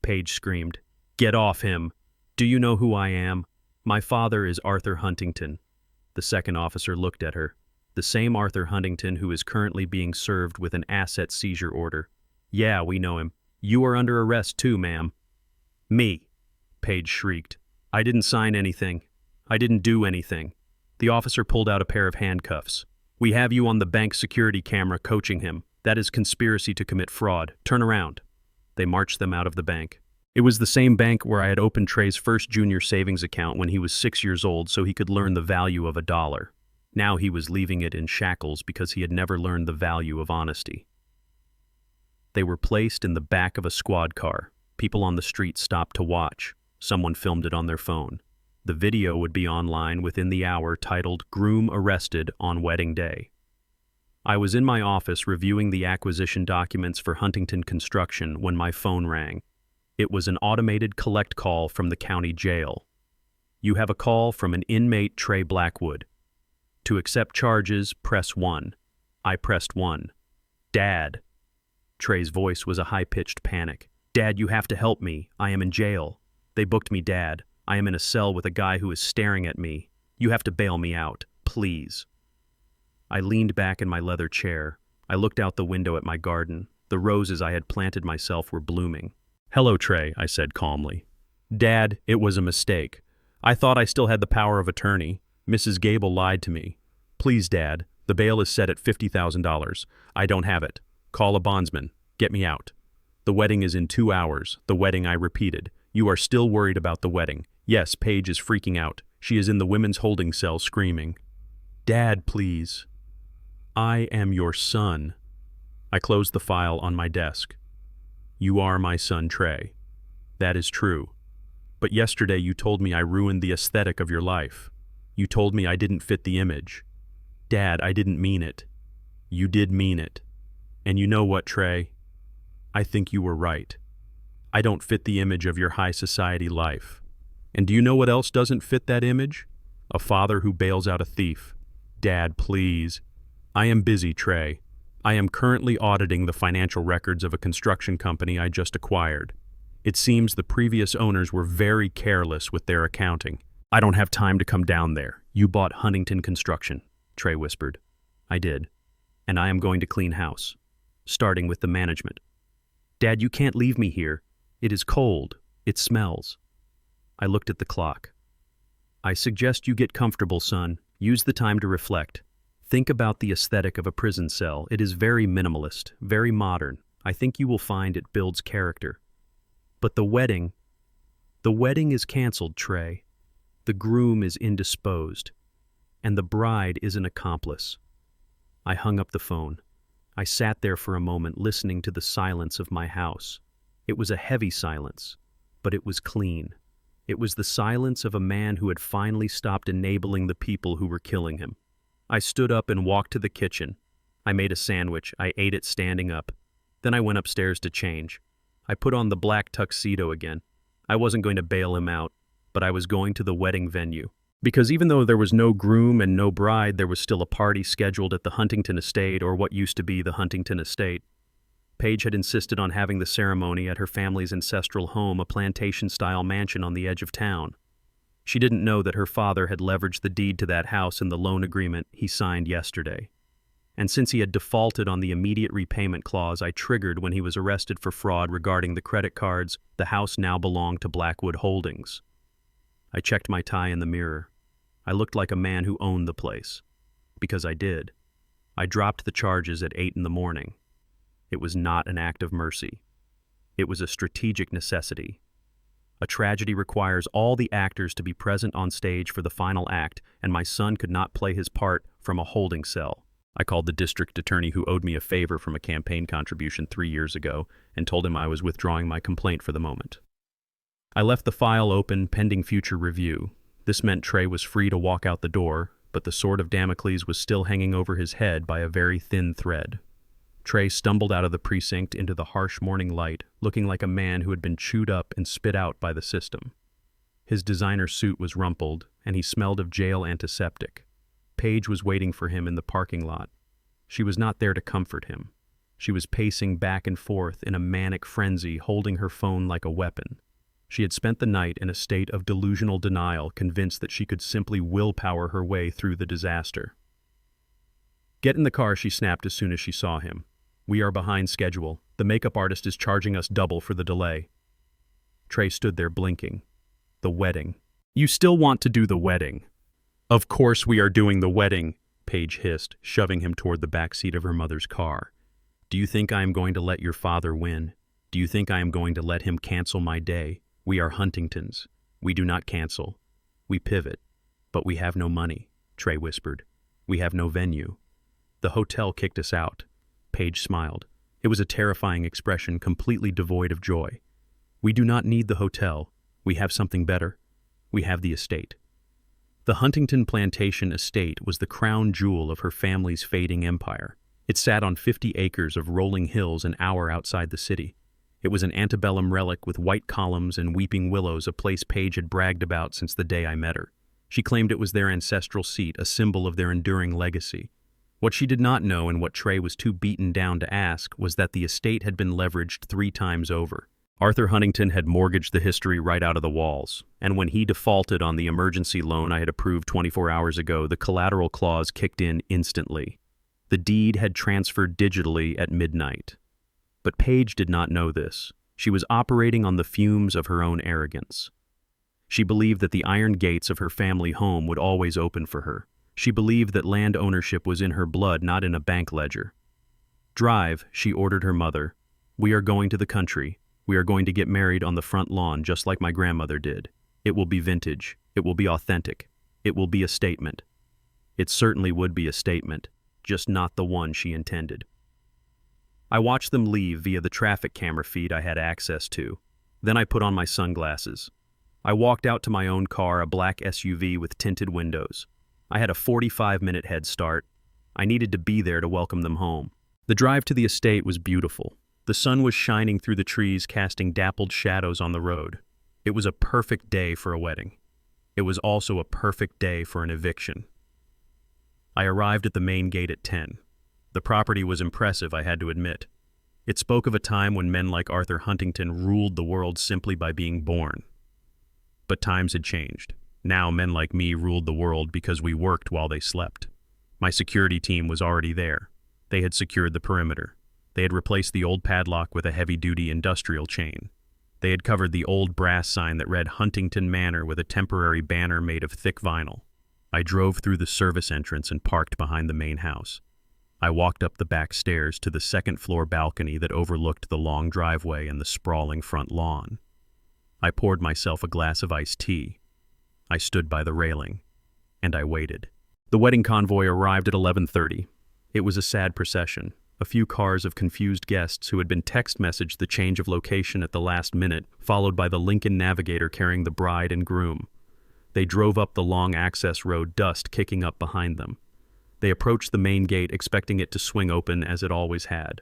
Paige screamed, "Get off him! Do you know who I am? My father is Arthur Huntington." The second officer looked at her. The same Arthur Huntington who is currently being served with an asset seizure order. "Yeah, we know him. You are under arrest too, ma'am." "Me," Paige shrieked. "I didn't sign anything. I didn't do anything." The officer pulled out a pair of handcuffs. "We have you on the bank security camera coaching him. That is conspiracy to commit fraud. Turn around." They marched them out of the bank. It was the same bank where I had opened Trey's first junior savings account when he was 6 years old so he could learn the value of $1. Now he was leaving it in shackles because he had never learned the value of honesty. They were placed in the back of a squad car. People on the street stopped to watch. Someone filmed it on their phone. The video would be online within the hour, titled "Groom Arrested on Wedding Day." I was in my office reviewing the acquisition documents for Huntington Construction when my phone rang. It was an automated collect call from the county jail. "You have a call from an inmate, Trey Blackwood. To accept charges, press 1. I pressed 1. Dad." Trey's voice was a high-pitched panic. "Dad, you have to help me. I am in jail. They booked me, Dad. I am in a cell with a guy who is staring at me. You have to bail me out, please." I leaned back in my leather chair. I looked out the window at my garden. The roses I had planted myself were blooming. "Hello, Trey," I said calmly. "Dad, it was a mistake. I thought I still had the power of attorney. Mrs. Gable lied to me. Please, Dad, the bail is set at $50,000. I don't have it. Call a bondsman. Get me out. The wedding is in 2 hours. The wedding," I repeated. "You are still worried about the wedding." Yes, Paige is freaking out. She is in the women's holding cell screaming. "Dad, please. I am your son." I closed the file on my desk. "You are my son, Trey. That is true. But yesterday you told me I ruined the aesthetic of your life. You told me I didn't fit the image. Dad, I didn't mean it. You did mean it. And you know what, Trey? I think you were right. I don't fit the image of your high society life. And do you know what else doesn't fit that image? A father who bails out a thief. Dad, please. I am busy, Trey. I am currently auditing the financial records of a construction company I just acquired. It seems the previous owners were very careless with their accounting. I don't have time to come down there. You bought Huntington Construction, Trey whispered. I did. And I am going to clean house, starting with the management. Dad, you can't leave me here. It is cold. It smells. I looked at the clock. I suggest you get comfortable, son. Use the time to reflect. Think about the aesthetic of a prison cell. It is very minimalist, very modern. I think you will find it builds character. But the wedding is canceled, Trey. The groom is indisposed, and the bride is an accomplice. I hung up the phone. I sat there for a moment listening to the silence of my house. It was a heavy silence, but it was clean. It was the silence of a man who had finally stopped enabling the people who were killing him. I stood up and walked to the kitchen. I made a sandwich. I ate it standing up. Then I went upstairs to change. I put on the black tuxedo again. I wasn't going to bail him out, but I was going to the wedding venue. Because even though there was no groom and no bride, there was still a party scheduled at the Huntington Estate, or what used to be the Huntington Estate. Paige had insisted on having the ceremony at her family's ancestral home, a plantation-style mansion on the edge of town. She didn't know that her father had leveraged the deed to that house in the loan agreement he signed yesterday. And since he had defaulted on the immediate repayment clause I triggered when he was arrested for fraud regarding the credit cards, the house now belonged to Blackwood Holdings. I checked my tie in the mirror. I looked like a man who owned the place. Because I did. I dropped the charges at 8 in the morning. It was not an act of mercy. It was a strategic necessity. A tragedy requires all the actors to be present on stage for the final act, and my son could not play his part from a holding cell. I called the district attorney who owed me a favor from a campaign contribution 3 years ago and told him I was withdrawing my complaint for the moment. I left the file open pending future review. This meant Trey was free to walk out the door, but the sword of Damocles was still hanging over his head by a very thin thread. Trey stumbled out of the precinct into the harsh morning light, looking like a man who had been chewed up and spit out by the system. His designer suit was rumpled, and he smelled of jail antiseptic. Paige was waiting for him in the parking lot. She was not there to comfort him. She was pacing back and forth in a manic frenzy, holding her phone like a weapon. She had spent the night in a state of delusional denial, convinced that she could simply willpower her way through the disaster. "Get in the car," she snapped as soon as she saw him. "We are behind schedule. The makeup artist is charging us double for the delay." Trey stood there blinking. "The wedding. You still want to do the wedding?" "Of course we are doing the wedding," Paige hissed, shoving him toward the back seat of her mother's car. "Do you think I am going to let your father win? Do you think I am going to let him cancel my day? We are Huntingtons. We do not cancel. We pivot. But we have no money," Trey whispered. "We have no venue. The hotel kicked us out." Paige smiled. It was a terrifying expression, completely devoid of joy. "We do not need the hotel. We have something better. We have the estate." The Huntington Plantation estate was the crown jewel of her family's fading empire. It sat on 50 acres of rolling hills an hour outside the city. It was an antebellum relic with white columns and weeping willows, a place Paige had bragged about since the day I met her. She claimed it was their ancestral seat, a symbol of their enduring legacy. What she did not know, and what Trey was too beaten down to ask, was that the estate had been leveraged 3 times over. Arthur Huntington had mortgaged the history right out of the walls, and when he defaulted on the emergency loan I had approved 24 hours ago, the collateral clause kicked in instantly. The deed had transferred digitally at midnight. But Paige did not know this. She was operating on the fumes of her own arrogance. She believed that the iron gates of her family home would always open for her. She believed that land ownership was in her blood, not in a bank ledger. "Drive," she ordered her mother. "We are going to the country. We are going to get married on the front lawn, just like my grandmother did. It will be vintage. It will be authentic. It will be a statement." It certainly would be a statement, just not the one she intended. I watched them leave via the traffic camera feed I had access to. Then I put on my sunglasses. I walked out to my own car, a black SUV with tinted windows. I had a 45-minute head start. I needed to be there to welcome them home. The drive to the estate was beautiful. The sun was shining through the trees, casting dappled shadows on the road. It was a perfect day for a wedding. It was also a perfect day for an eviction. I arrived at the main gate at 10. The property was impressive, I had to admit. It spoke of a time when men like Arthur Huntington ruled the world simply by being born. But times had changed. Now men like me ruled the world because we worked while they slept. My security team was already there. They had secured the perimeter. They had replaced the old padlock with a heavy-duty industrial chain. They had covered the old brass sign that read Huntington Manor with a temporary banner made of thick vinyl. I drove through the service entrance and parked behind the main house. I walked up the back stairs to the second-floor balcony that overlooked the long driveway and the sprawling front lawn. I poured myself a glass of iced tea. I stood by the railing, and I waited. The wedding convoy arrived at 11:30. It was a sad procession. A few cars of confused guests who had been text messaged the change of location at the last minute, followed by the Lincoln Navigator carrying the bride and groom. They drove up the long access road, dust kicking up behind them. They approached the main gate, expecting it to swing open as it always had.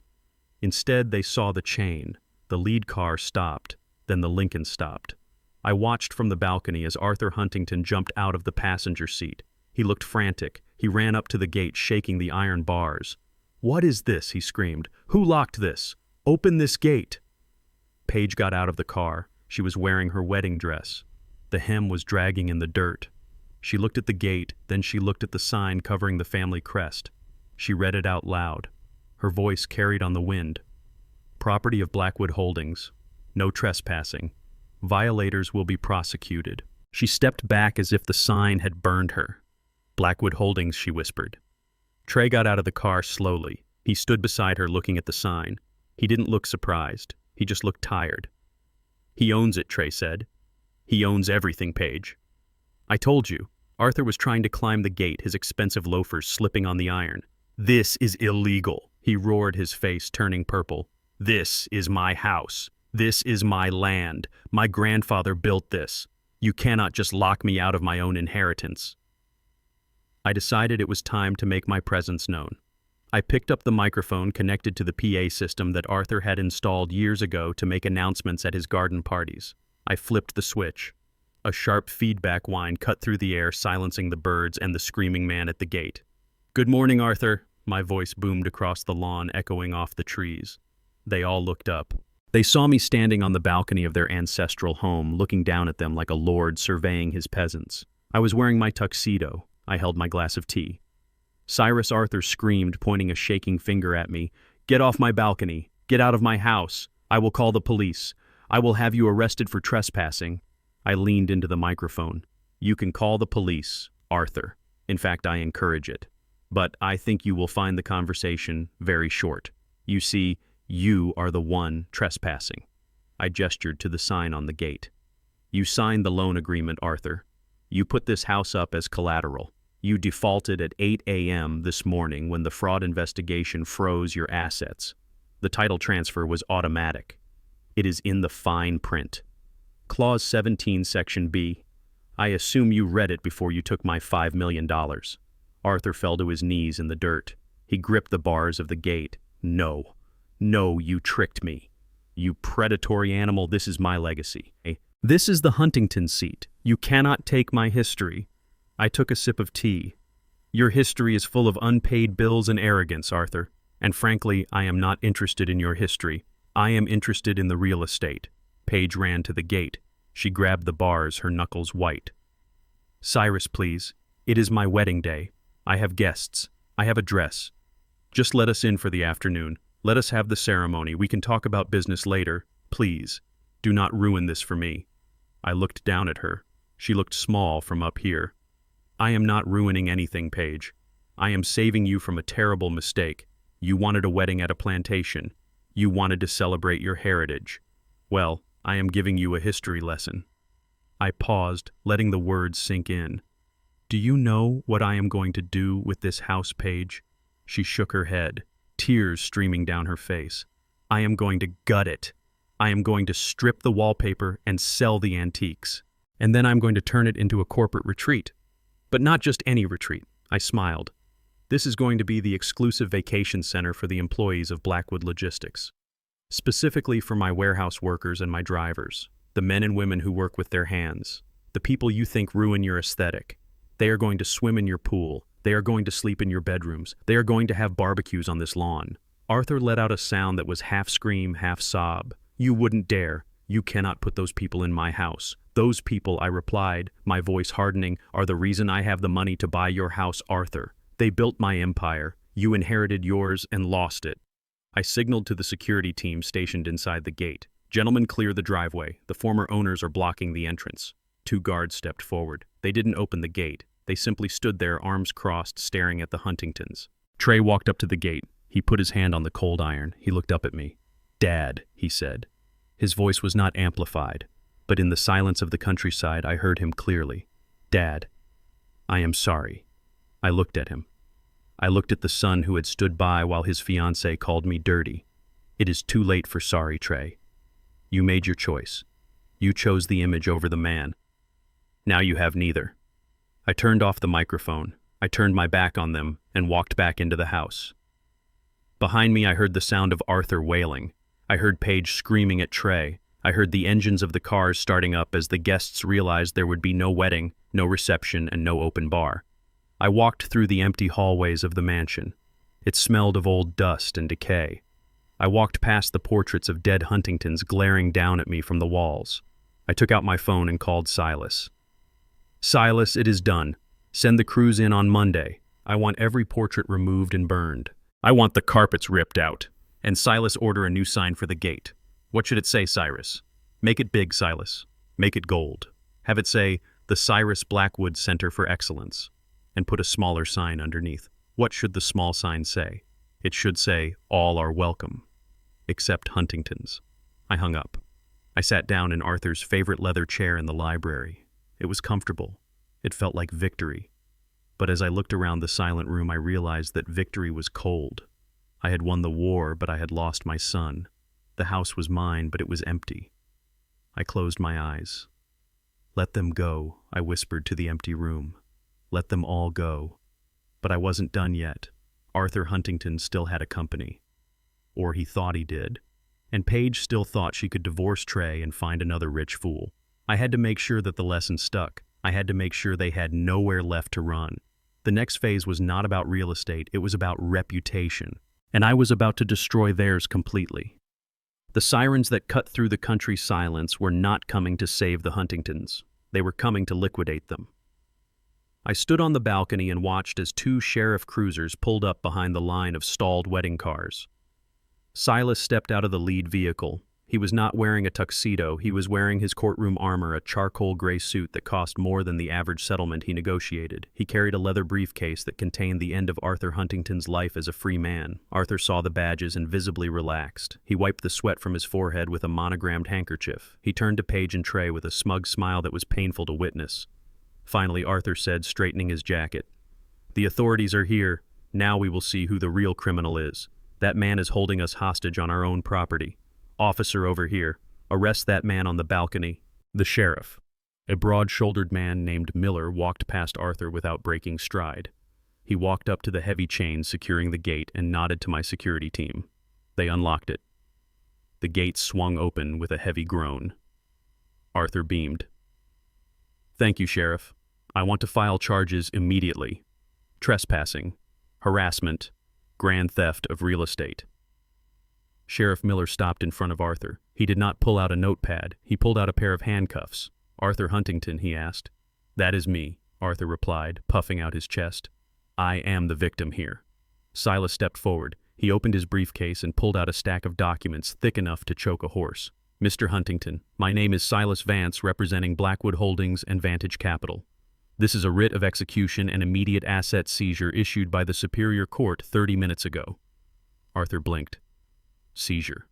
Instead, they saw the chain. The lead car stopped, then the Lincoln stopped. I watched from the balcony as Arthur Huntington jumped out of the passenger seat. He looked frantic. He ran up to the gate, shaking the iron bars. "What is this?" he screamed. "Who locked this? Open this gate!" Paige got out of the car. She was wearing her wedding dress. The hem was dragging in the dirt. She looked at the gate, then she looked at the sign covering the family crest. She read it out loud. Her voice carried on the wind. "Property of Blackwood Holdings. No trespassing. Violators will be prosecuted." She stepped back as if the sign had burned her. "Blackwood Holdings," she whispered. Trey got out of the car slowly. He stood beside her looking at the sign. He didn't look surprised. He just looked tired. "He owns it," Trey said. "He owns everything, Paige. I told you." Arthur was trying to climb the gate, his expensive loafers slipping on the iron. This is illegal, he roared, his face turning purple. This is my house. This is my land. My grandfather built this. You cannot just lock me out of my own inheritance. I decided it was time to make my presence known. I picked up the microphone connected to the PA system that Arthur had installed years ago to make announcements at his garden parties. I flipped the switch. A sharp feedback whine cut through the air, silencing the birds and the screaming man at the gate. "Good morning, Arthur," my voice boomed across the lawn, echoing off the trees. They all looked up. They saw me standing on the balcony of their ancestral home, looking down at them like a lord surveying his peasants. I was wearing my tuxedo. I held my glass of tea. Cyrus Arthur screamed, pointing a shaking finger at me. "Get off my balcony! Get out of my house! I will call the police! I will have you arrested for trespassing!" I leaned into the microphone. "You can call the police, Arthur. In fact, I encourage it. But I think you will find the conversation very short. You see, you are the one trespassing." I gestured to the sign on the gate. "You signed the loan agreement, Arthur. You put this house up as collateral. You defaulted at 8 a.m. this morning when the fraud investigation froze your assets. The title transfer was automatic. It is in the fine print. Clause 17, Section B. I assume you read it before you took my $5 million. Arthur fell to his knees in the dirt. He gripped the bars of the gate. "No. No, you tricked me. You predatory animal, this is my legacy. This is the Huntington seat. You cannot take my history." I took a sip of tea. "Your history is full of unpaid bills and arrogance, Arthur. And frankly, I am not interested in your history. I am interested in the real estate." Paige ran to the gate. She grabbed the bars, her knuckles white. "Cyrus, please. It is my wedding day. I have guests. I have a dress. Just let us in for the afternoon. Let us have the ceremony. We can talk about business later. Please. Do not ruin this for me." I looked down at her. She looked small from up here. "I am not ruining anything, Paige. I am saving you from a terrible mistake. You wanted a wedding at a plantation. You wanted to celebrate your heritage. Well, I am giving you a history lesson." I paused, letting the words sink in. "Do you know what I am going to do with this house, Paige?" She shook her head, tears streaming down her face. "I am going to gut it. I am going to strip the wallpaper and sell the antiques. And then I'm going to turn it into a corporate retreat. But not just any retreat." I smiled. "This is going to be the exclusive vacation center for the employees of Blackwood Logistics. Specifically for my warehouse workers and my drivers, the men and women who work with their hands, the people you think ruin your aesthetic. They are going to swim in your pool. They are going to sleep in your bedrooms. They are going to have barbecues on this lawn." Arthur let out a sound that was half scream, half sob. "You wouldn't dare. You cannot put those people in my house. Those people," I replied, my voice hardening, "are the reason I have the money to buy your house, Arthur. They built my empire. You inherited yours and lost it." I signaled to the security team stationed inside the gate. "Gentlemen, clear the driveway. The former owners are blocking the entrance." 2 guards stepped forward. They didn't open the gate. They simply stood there, arms crossed, staring at the Huntingtons. Trey walked up to the gate. He put his hand on the cold iron. He looked up at me. "Dad," he said. His voice was not amplified, but in the silence of the countryside I heard him clearly. "Dad, I am sorry." I looked at him. I looked at the son who had stood by while his fiancée called me dirty. "It is too late for sorry, Trey. You made your choice. You chose the image over the man. Now you have neither." I turned off the microphone. I turned my back on them and walked back into the house. Behind me I heard the sound of Arthur wailing. I heard Paige screaming at Trey. I heard the engines of the cars starting up as the guests realized there would be no wedding, no reception, and no open bar. I walked through the empty hallways of the mansion. It smelled of old dust and decay. I walked past the portraits of dead Huntingtons glaring down at me from the walls. I took out my phone and called Silas. "Silas, it is done. Send the crews in on Monday. I want every portrait removed and burned. I want the carpets ripped out. And Silas, order a new sign for the gate. What should it say, Cyrus? Make it big, Silas. Make it gold. Have it say, the Cyrus Blackwood Center for Excellence. And put a smaller sign underneath. What should the small sign say? It should say, all are welcome. Except Huntingtons." I hung up. I sat down in Arthur's favorite leather chair in the library. It was comfortable. It felt like victory. But as I looked around the silent room, I realized that victory was cold. I had won the war, but I had lost my son. The house was mine, but it was empty. I closed my eyes. "Let them go," I whispered to the empty room. "Let them all go." But I wasn't done yet. Arthur Huntington still had a company. Or he thought he did. And Paige still thought she could divorce Trey and find another rich fool. I had to make sure that the lesson stuck. I had to make sure they had nowhere left to run. The next phase was not about real estate, it was about reputation. And I was about to destroy theirs completely. The sirens that cut through the country's silence were not coming to save the Huntingtons. They were coming to liquidate them. I stood on the balcony and watched as 2 sheriff cruisers pulled up behind the line of stalled wedding cars. Silas stepped out of the lead vehicle. He was not wearing a tuxedo, he was wearing his courtroom armor, a charcoal gray suit that cost more than the average settlement he negotiated. He carried a leather briefcase that contained the end of Arthur Huntington's life as a free man. Arthur saw the badges and visibly relaxed. He wiped the sweat from his forehead with a monogrammed handkerchief. He turned to Paige and Trey with a smug smile that was painful to witness. Finally, Arthur said, straightening his jacket, "The authorities are here. Now we will see who the real criminal is. That man is holding us hostage on our own property. Officer over here, arrest that man on the balcony." The sheriff, a broad-shouldered man named Miller, walked past Arthur without breaking stride. He walked up to the heavy chain securing the gate and nodded to my security team. They unlocked it. The gate swung open with a heavy groan. Arthur beamed. "Thank you, Sheriff. I want to file charges immediately. Trespassing, harassment, grand theft of real estate." Sheriff Miller stopped in front of Arthur. He did not pull out a notepad. He pulled out a pair of handcuffs. "Arthur Huntington," he asked. "That is me," Arthur replied, puffing out his chest. "I am the victim here." Silas stepped forward. He opened his briefcase and pulled out a stack of documents thick enough to choke a horse. "Mr. Huntington, my name is Silas Vance, representing Blackwood Holdings and Vantage Capital. This is a writ of execution and immediate asset seizure issued by the Superior Court 30 minutes ago." Arthur blinked. "Seizure?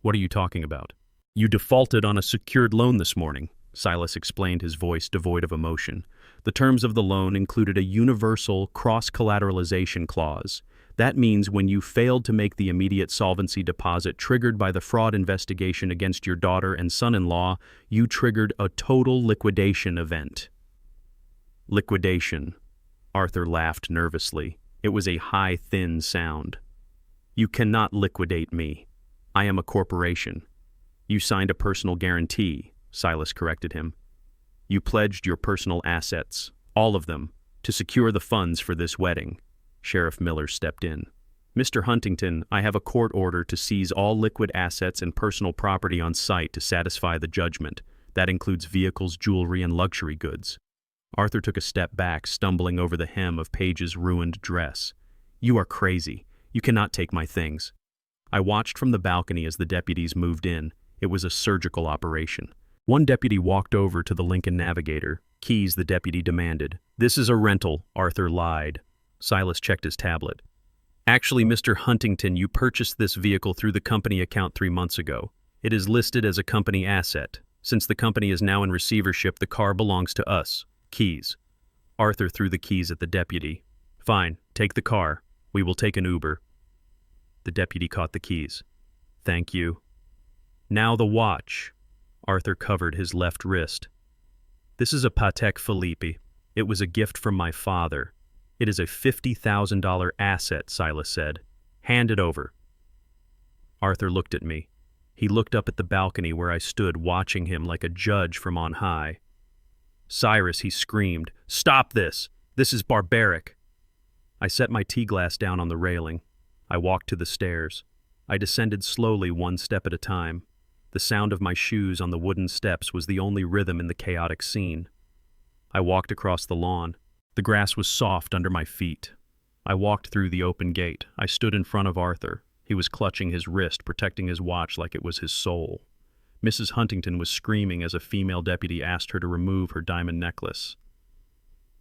What are you talking about?" "You defaulted on a secured loan this morning," Silas explained, his voice devoid of emotion. "The terms of the loan included a universal cross-collateralization clause. That means when you failed to make the immediate solvency deposit triggered by the fraud investigation against your daughter and son-in-law, you triggered a total liquidation event." "Liquidation?" Arthur laughed nervously. It was a high, thin sound. "You cannot liquidate me. I am a corporation." "You signed a personal guarantee," Silas corrected him. "You pledged your personal assets, all of them, to secure the funds for this wedding." Sheriff Miller stepped in. "Mr. Huntington, I have a court order to seize all liquid assets and personal property on site to satisfy the judgment. That includes vehicles, jewelry, and luxury goods." Arthur took a step back, stumbling over the hem of Paige's ruined dress. "You are crazy. You cannot take my things." I watched from the balcony as the deputies moved in. It was a surgical operation. One deputy walked over to the Lincoln Navigator. "Keys," the deputy demanded. "This is a rental," Arthur lied. Silas checked his tablet. "Actually, Mr. Huntington, you purchased this vehicle through the company account 3 months ago. It is listed as a company asset. Since the company is now in receivership, the car belongs to us. Keys." Arthur threw the keys at the deputy. "Fine, take the car. We will take an Uber." The deputy caught the keys. "Thank you." "Now the watch." Arthur covered his left wrist. "This is a Patek Philippe. It was a gift from my father. It is a $50,000 asset," Silas said. "Hand it over." Arthur looked at me. He looked up at the balcony where I stood, watching him like a judge from on high. "Cyrus," he screamed, "stop this! This is barbaric!" I set my tea glass down on the railing. I walked to the stairs. I descended slowly, 1 step at a time. The sound of my shoes on the wooden steps was the only rhythm in the chaotic scene. I walked across the lawn. The grass was soft under my feet. I walked through the open gate. I stood in front of Arthur. He was clutching his wrist, protecting his watch like it was his soul. Mrs. Huntington was screaming as a female deputy asked her to remove her diamond necklace.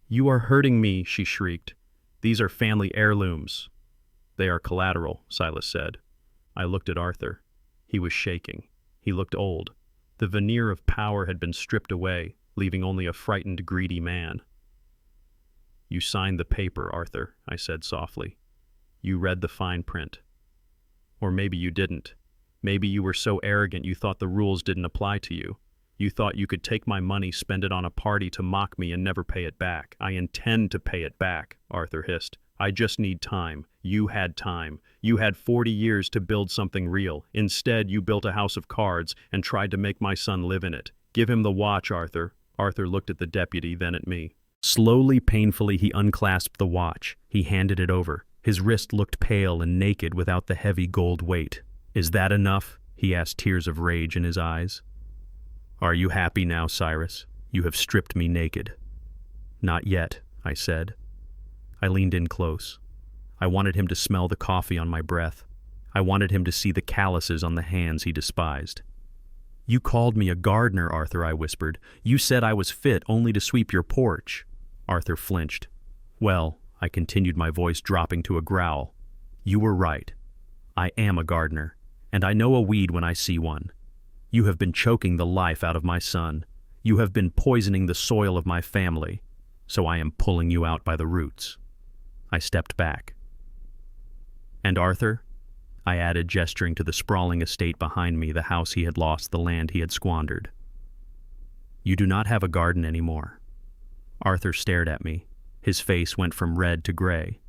"You are hurting me," she shrieked. "These are family heirlooms." "They are collateral," Silas said. I looked at Arthur. He was shaking. He looked old. The veneer of power had been stripped away, leaving only a frightened, greedy man. You signed the paper, Arthur, I said softly. You read the fine print. Or maybe you didn't. Maybe you were so arrogant you thought the rules didn't apply to you. You thought you could take my money, spend it on a party to mock me, and never pay it back. I intend to pay it back, Arthur hissed. I just need time. You had time. You had 40 years to build something real. Instead, you built a house of cards and tried to make my son live in it. Give him the watch, Arthur. Arthur looked at the deputy, then at me. Slowly, painfully, he unclasped the watch. He handed it over. His wrist looked pale and naked without the heavy gold weight. Is that enough? He asked, tears of rage in his eyes. Are you happy now, Cyrus? You have stripped me naked. Not yet, I said. I leaned in close. I wanted him to smell the coffee on my breath. I wanted him to see the calluses on the hands he despised. You called me a gardener, Arthur, I whispered. You said I was fit only to sweep your porch. Arthur flinched. Well, I continued, my voice dropping to a growl. You were right. I am a gardener, and I know a weed when I see one. You have been choking the life out of my son. You have been poisoning the soil of my family, so I am pulling you out by the roots. I stepped back. And Arthur? I added, gesturing to the sprawling estate behind me, the house he had lost, the land he had squandered. You do not have a garden anymore. Arthur stared at me. His face went from red to gray.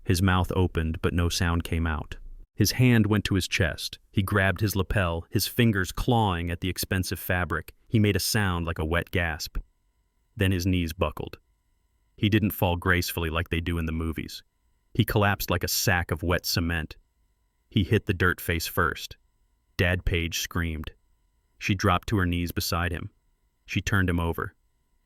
His mouth opened, but no sound came out. His hand went to his chest. He grabbed his lapel, his fingers clawing at the expensive fabric. He made a sound like a wet gasp. Then his knees buckled. He didn't fall gracefully like they do in the movies. He collapsed like a sack of wet cement. He hit the dirt face first. Dad Paige screamed. She dropped to her knees beside him. She turned him over.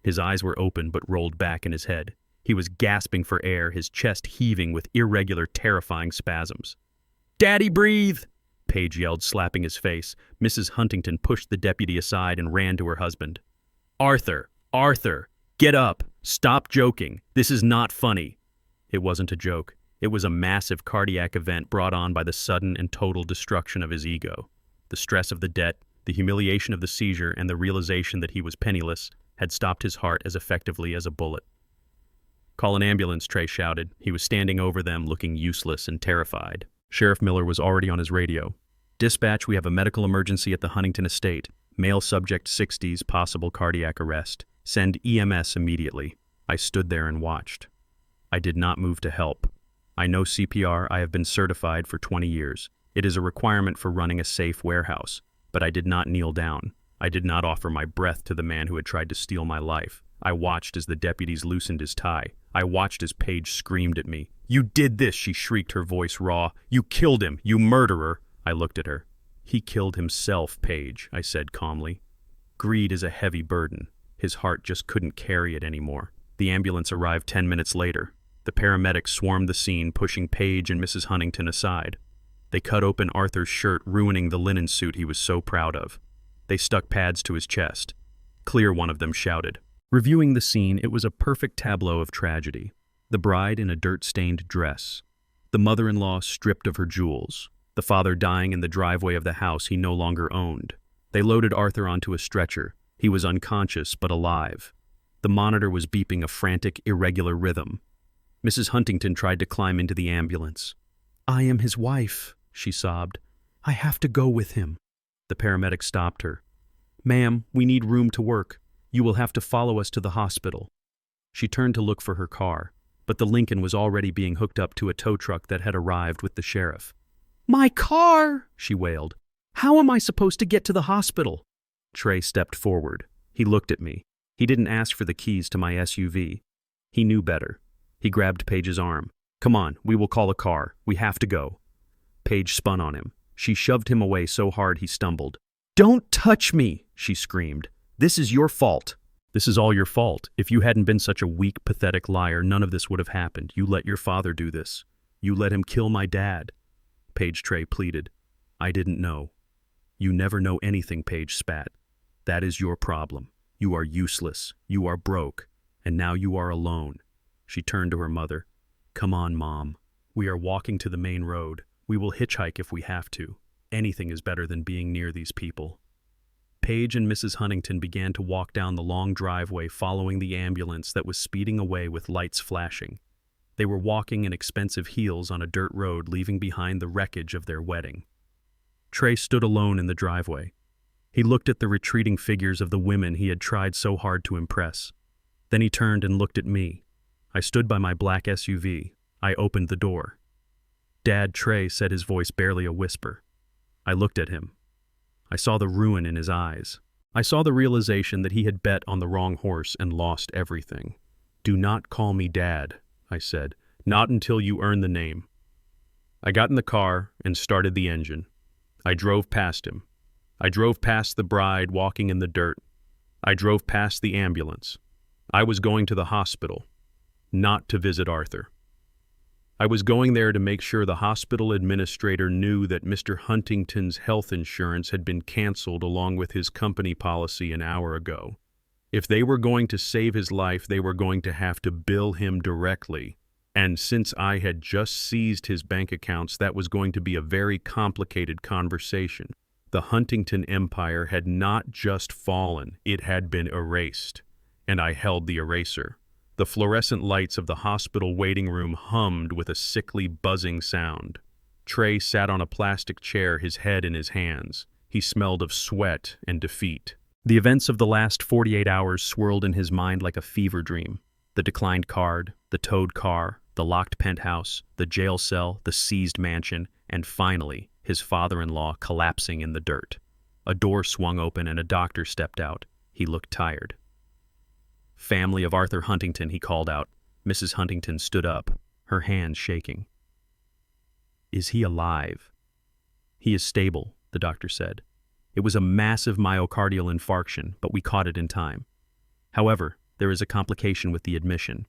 His eyes were open but rolled back in his head. He was gasping for air, his chest heaving with irregular, terrifying spasms. Daddy, breathe! Paige yelled, slapping his face. Mrs. Huntington pushed the deputy aside and ran to her husband. Arthur! Arthur! Get up! Stop joking! This is not funny! It wasn't a joke. It was a massive cardiac event brought on by the sudden and total destruction of his ego. The stress of the debt, the humiliation of the seizure, and the realization that he was penniless had stopped his heart as effectively as a bullet. Call an ambulance, Trey shouted. He was standing over them, looking useless and terrified. Sheriff Miller was already on his radio. Dispatch, we have a medical emergency at the Huntington estate. Male subject 60s, possible cardiac arrest. Send EMS immediately. I stood there and watched. I did not move to help. I know CPR. I have been certified for 20 years. It is a requirement for running a safe warehouse. But I did not kneel down. I did not offer my breath to the man who had tried to steal my life. I watched as the deputies loosened his tie. I watched as Paige screamed at me. You did this, she shrieked, her voice raw. You killed him, you murderer. I looked at her. He killed himself, Paige, I said calmly. Greed is a heavy burden. His heart just couldn't carry it anymore. The ambulance arrived 10 minutes later. The paramedics swarmed the scene, pushing Paige and Mrs. Huntington aside. They cut open Arthur's shirt, ruining the linen suit he was so proud of. They stuck pads to his chest. Clear, one of them shouted. Reviewing the scene, it was a perfect tableau of tragedy. The bride in a dirt-stained dress. The mother-in-law stripped of her jewels. The father dying in the driveway of the house he no longer owned. They loaded Arthur onto a stretcher. He was unconscious but alive. The monitor was beeping a frantic, irregular rhythm. Mrs. Huntington tried to climb into the ambulance. I am his wife, she sobbed. I have to go with him. The paramedic stopped her. Ma'am, we need room to work. You will have to follow us to the hospital. She turned to look for her car, but the Lincoln was already being hooked up to a tow truck that had arrived with the sheriff. My car, she wailed. How am I supposed to get to the hospital? Trey stepped forward. He looked at me. He didn't ask for the keys to my SUV. He knew better. He grabbed Paige's arm. Come on, we will call a car. We have to go. Paige spun on him. She shoved him away so hard he stumbled. Don't touch me, she screamed. This is your fault. This is all your fault. If you hadn't been such a weak, pathetic liar, none of this would have happened. You let your father do this. You let him kill my dad. Paige Trey pleaded. I didn't know. You never know anything, Paige spat. That is your problem. You are useless. You are broke. And now you are alone. She turned to her mother. Come on, Mom. We are walking to the main road. We will hitchhike if we have to. Anything is better than being near these people. Paige and Mrs. Huntington began to walk down the long driveway following the ambulance that was speeding away with lights flashing. They were walking in expensive heels on a dirt road, leaving behind the wreckage of their wedding. Trey stood alone in the driveway. He looked at the retreating figures of the women he had tried so hard to impress. Then he turned and looked at me. I stood by my black SUV. I opened the door. "Dad," Trey said, his voice barely a whisper. I looked at him. I saw the ruin in his eyes. I saw the realization that he had bet on the wrong horse and lost everything. "Do not call me Dad," I said. "Not until you earn the name." I got in the car and started the engine. I drove past him. I drove past the bride walking in the dirt. I drove past the ambulance. I was going to the hospital, not to visit Arthur. I was going there to make sure the hospital administrator knew that Mr. Huntington's health insurance had been canceled along with his company policy an hour ago. If they were going to save his life, they were going to have to bill him directly. And since I had just seized his bank accounts, that was going to be a very complicated conversation. The Huntington empire had not just fallen, it had been erased. And I held the eraser. The fluorescent lights of the hospital waiting room hummed with a sickly buzzing sound. Trey sat on a plastic chair, his head in his hands. He smelled of sweat and defeat. The events of the last 48 hours swirled in his mind like a fever dream. The declined card, the towed car, the locked penthouse, the jail cell, the seized mansion, and finally, his father-in-law collapsing in the dirt. A door swung open and a doctor stepped out. He looked tired. "Family of Arthur Huntington," he called out. Mrs. Huntington stood up, her hands shaking. "Is he alive?" "He is stable," the doctor said. "It was a massive myocardial infarction, but we caught it in time. However, there is a complication with the admission.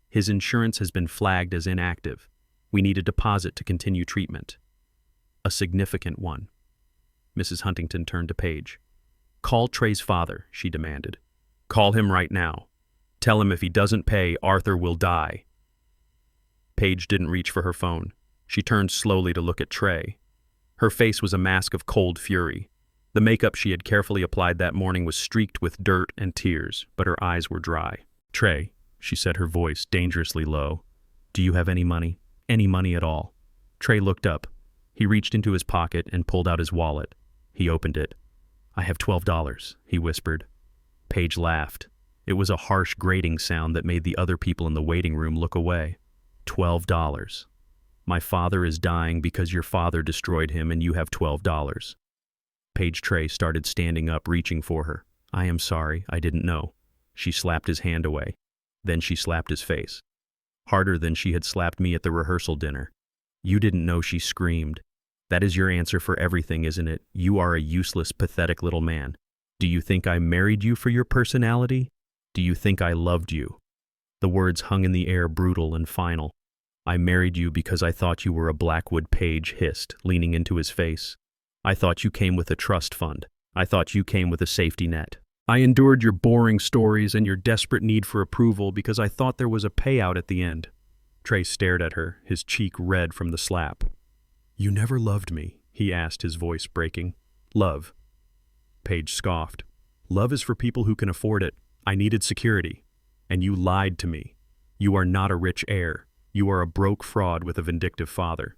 His insurance has been flagged as inactive. We need a deposit to continue treatment. A significant one." Mrs. Huntington turned to Paige. "Call Trey's father," she demanded. "Call him right now. Tell him if he doesn't pay, Arthur will die." Paige didn't reach for her phone. She turned slowly to look at Trey. Her face was a mask of cold fury. The makeup she had carefully applied that morning was streaked with dirt and tears, but her eyes were dry. "Trey," she said, her voice dangerously low, "do you have any money? Any money at all?" Trey looked up. He reached into his pocket and pulled out his wallet. He opened it. "I have $12, he whispered. Paige laughed. It was a harsh, grating sound that made the other people in the waiting room look away. $12. My father is dying because your father destroyed him and you have $12. Paige Trey started standing up, reaching for her. "I am sorry, I didn't know." She slapped his hand away. Then she slapped his face. Harder than she had slapped me at the rehearsal dinner. "You didn't know," she screamed. "That is your answer for everything, isn't it? You are a useless, pathetic little man. Do you think I married you for your personality? Do you think I loved you?" The words hung in the air, brutal and final. "I married you because I thought you were a Blackwood," Paige hissed, leaning into his face. "I thought you came with a trust fund. I thought you came with a safety net. I endured your boring stories and your desperate need for approval because I thought there was a payout at the end." Trey stared at her, his cheek red from the slap. "You never loved me?" he asked, his voice breaking. "Love?" Paige scoffed. "Love is for people who can afford it. I needed security. And you lied to me. You are not a rich heir. You are a broke fraud with a vindictive father."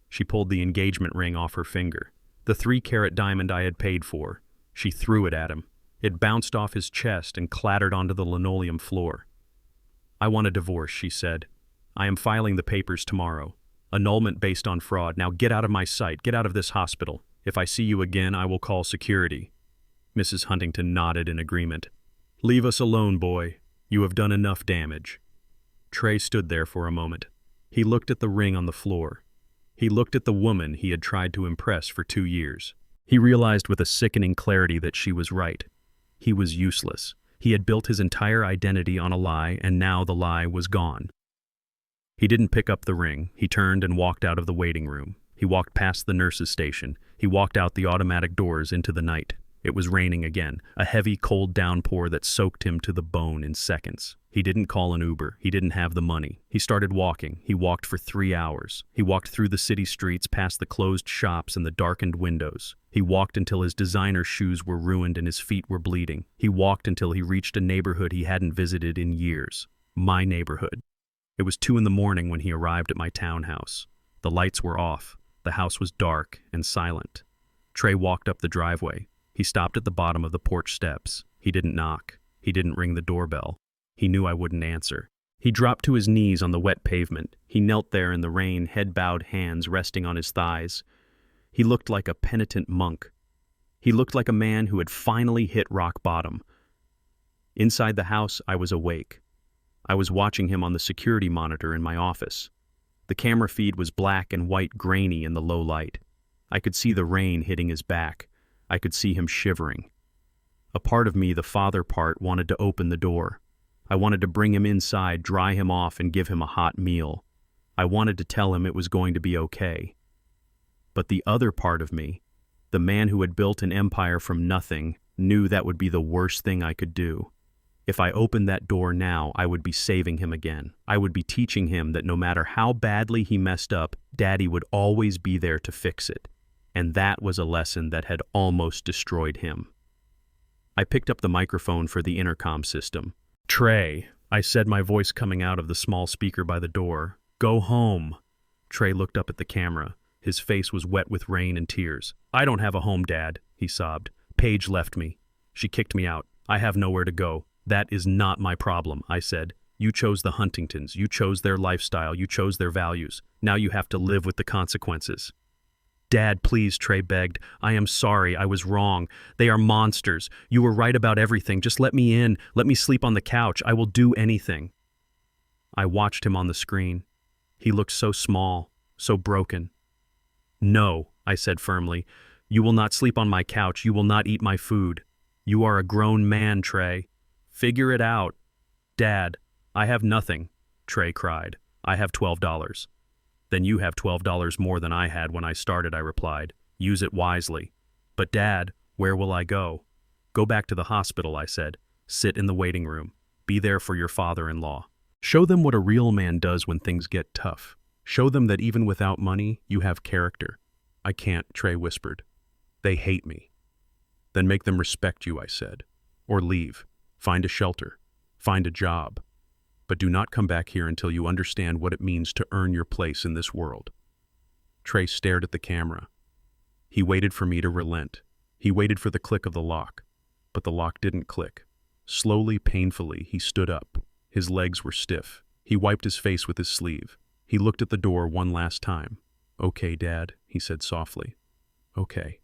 She pulled the engagement ring off her finger. The 3-carat diamond I had paid for. She threw it at him. It bounced off his chest and clattered onto the linoleum floor. "I want a divorce," she said. "I am filing the papers tomorrow. Annulment based on fraud. Now get out of my sight. Get out of this hospital. If I see you again, I will call security." Mrs. Huntington nodded in agreement. "Leave us alone, boy. You have done enough damage." Trey stood there for a moment. He looked at the ring on the floor. He looked at the woman he had tried to impress for 2 years. He realized with a sickening clarity that she was right. He was useless. He had built his entire identity on a lie, and now the lie was gone. He didn't pick up the ring. He turned and walked out of the waiting room. He walked past the nurse's station. He walked out the automatic doors into the night. It was raining again, a heavy, cold downpour that soaked him to the bone in seconds. He didn't call an Uber. He didn't have the money. He started walking. He walked for 3 hours. He walked through the city streets, past the closed shops and the darkened windows. He walked until his designer shoes were ruined and his feet were bleeding. He walked until he reached a neighborhood he hadn't visited in years. My neighborhood. It was 2 a.m. when he arrived at my townhouse. The lights were off. The house was dark and silent. Trey walked up the driveway. He stopped at the bottom of the porch steps. He didn't knock. He didn't ring the doorbell. He knew I wouldn't answer. He dropped to his knees on the wet pavement. He knelt there in the rain, head-bowed hands resting on his thighs. He looked like a penitent monk. He looked like a man who had finally hit rock bottom. Inside the house, I was awake. I was watching him on the security monitor in my office. The camera feed was black and white, grainy in the low light. I could see the rain hitting his back. I could see him shivering. A part of me, the father part, wanted to open the door. I wanted to bring him inside, dry him off, and give him a hot meal. I wanted to tell him it was going to be okay. But the other part of me, the man who had built an empire from nothing, knew that would be the worst thing I could do. If I opened that door now, I would be saving him again. I would be teaching him that no matter how badly he messed up, Daddy would always be there to fix it. And that was a lesson that had almost destroyed him. I picked up the microphone for the intercom system. "Trey," I said, my voice coming out of the small speaker by the door. "Go home." Trey looked up at the camera. His face was wet with rain and tears. "I don't have a home, Dad," he sobbed. "Paige left me. She kicked me out. I have nowhere to go." "That is not my problem," I said. "You chose the Huntingtons. You chose their lifestyle. You chose their values. Now you have to live with the consequences." "Dad, please," Trey begged. "I am sorry. I was wrong. They are monsters. You were right about everything. Just let me in. Let me sleep on the couch. I will do anything." I watched him on the screen. He looked so small, so broken. "No," I said firmly. "You will not sleep on my couch. You will not eat my food. You are a grown man, Trey. Figure it out." "Dad, I have nothing," Trey cried. "I have $12. "Then you have $12 more than I had when I started," I replied. "Use it wisely." "But Dad, where will I go?" "Go back to the hospital," I said. "Sit in the waiting room. Be there for your father-in-law. Show them what a real man does when things get tough. Show them that even without money, you have character." "I can't," Trey whispered. "They hate me." "Then make them respect you," I said. "Or leave. Find a shelter. Find a job. But do not come back here until you understand what it means to earn your place in this world." Trey stared at the camera. He waited for me to relent. He waited for the click of the lock. But the lock didn't click. Slowly, painfully, he stood up. His legs were stiff. He wiped his face with his sleeve. He looked at the door one last time. "Okay, Dad," he said softly. "Okay."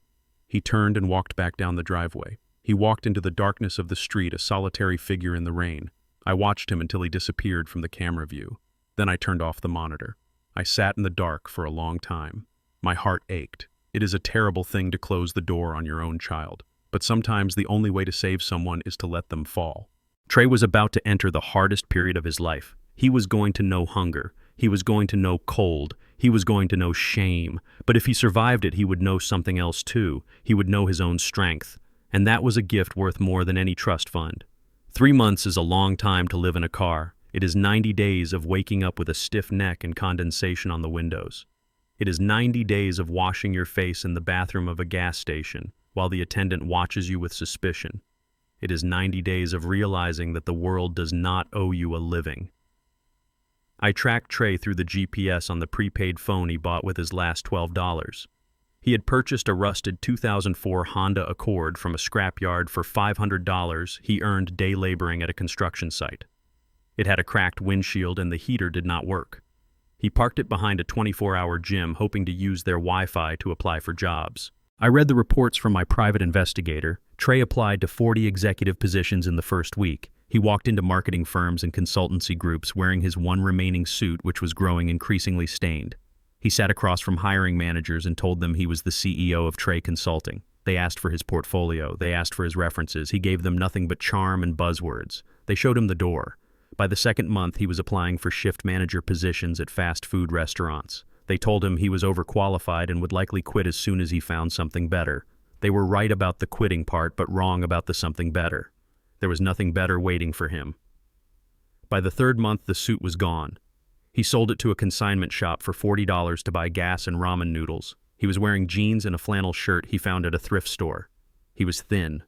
He turned and walked back down the driveway. He walked into the darkness of the street, a solitary figure in the rain. I watched him until he disappeared from the camera view. Then I turned off the monitor. I sat in the dark for a long time. My heart ached. It is a terrible thing to close the door on your own child, but sometimes the only way to save someone is to let them fall. Trey was about to enter the hardest period of his life. He was going to know hunger. He was going to know cold. He was going to know shame. But if he survived it, he would know something else too. He would know his own strength. And that was a gift worth more than any trust fund. 3 months is a long time to live in a car. It is 90 days of waking up with a stiff neck and condensation on the windows. It is 90 days of washing your face in the bathroom of a gas station while the attendant watches you with suspicion. It is 90 days of realizing that the world does not owe you a living. I tracked Trey through the GPS on the prepaid phone he bought with his last $12. He had purchased a rusted 2004 Honda Accord from a scrapyard for $500 he earned day laboring at a construction site. It had a cracked windshield and the heater did not work. He parked it behind a 24-hour gym, hoping to use their Wi-Fi to apply for jobs. I read the reports from my private investigator. Trey applied to 40 executive positions in the first week. He walked into marketing firms and consultancy groups wearing his one remaining suit, which was growing increasingly stained. He sat across from hiring managers and told them he was the CEO of Trey Consulting. They asked for his portfolio. They asked for his references. He gave them nothing but charm and buzzwords. They showed him the door. By the second month, he was applying for shift manager positions at fast food restaurants. They told him he was overqualified and would likely quit as soon as he found something better. They were right about the quitting part, but wrong about the something better. There was nothing better waiting for him. By the third month, the suit was gone. He sold it to a consignment shop for $40 to buy gas and ramen noodles. He was wearing jeans and a flannel shirt he found at a thrift store. He was thin.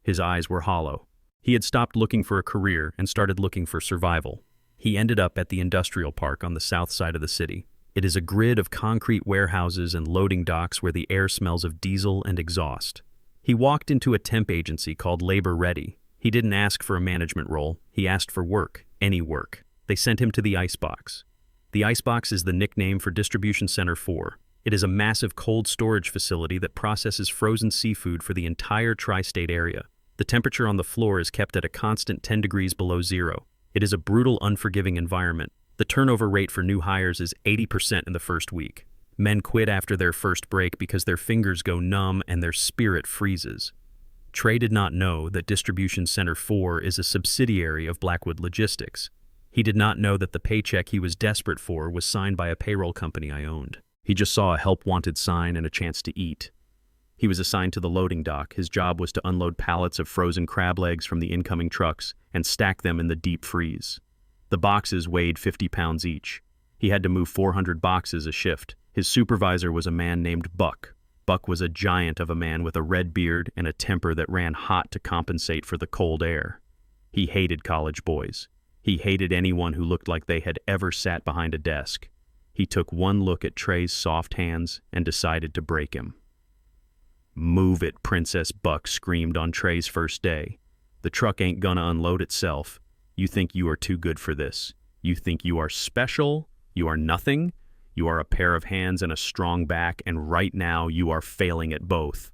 His eyes were hollow. He had stopped looking for a career and started looking for survival. He ended up at the industrial park on the south side of the city. It is a grid of concrete warehouses and loading docks where the air smells of diesel and exhaust. He walked into a temp agency called Labor Ready. He didn't ask for a management role. He asked for work, any work. They sent him to the Icebox. The Icebox is the nickname for Distribution Center 4. It is a massive cold storage facility that processes frozen seafood for the entire tri-state area. The temperature on the floor is kept at a constant 10 degrees below zero. It is a brutal, unforgiving environment. The turnover rate for new hires is 80% in the first week. Men quit after their first break because their fingers go numb and their spirit freezes. Trey did not know that Distribution Center 4 is a subsidiary of Blackwood Logistics. He did not know that the paycheck he was desperate for was signed by a payroll company I owned. He just saw a help wanted sign and a chance to eat. He was assigned to the loading dock. His job was to unload pallets of frozen crab legs from the incoming trucks and stack them in the deep freeze. The boxes weighed 50 pounds each. He had to move 400 boxes a shift. His supervisor was a man named Buck. Buck was a giant of a man with a red beard and a temper that ran hot to compensate for the cold air. He hated college boys. He hated anyone who looked like they had ever sat behind a desk. He took one look at Trey's soft hands and decided to break him. "Move it, Princess," Buck screamed on Trey's first day. "The truck ain't gonna unload itself. You think you are too good for this. You think you are special. You are nothing. You are a pair of hands and a strong back, and right now you are failing at both."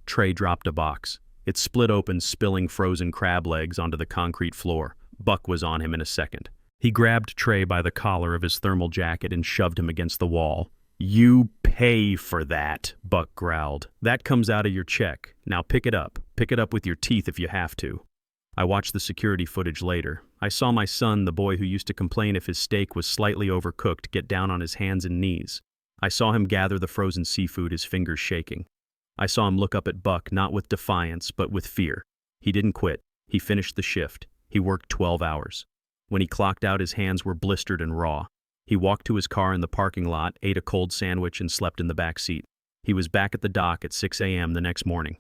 Trey dropped a box. It split open, spilling frozen crab legs onto the concrete floor. Buck was on him in a second. He grabbed Trey by the collar of his thermal jacket and shoved him against the wall. "You pay for that," Buck growled. "That comes out of your check. Now pick it up. Pick it up with your teeth if you have to." I watched the security footage later. I saw my son, the boy who used to complain if his steak was slightly overcooked, get down on his hands and knees. I saw him gather the frozen seafood, his fingers shaking. I saw him look up at Buck, not with defiance, but with fear. He didn't quit. He finished the shift. He worked 12 hours. When he clocked out, his hands were blistered and raw. He walked to his car in the parking lot, ate a cold sandwich, and slept in the back seat. He was back at the dock at 6 a.m. the next morning.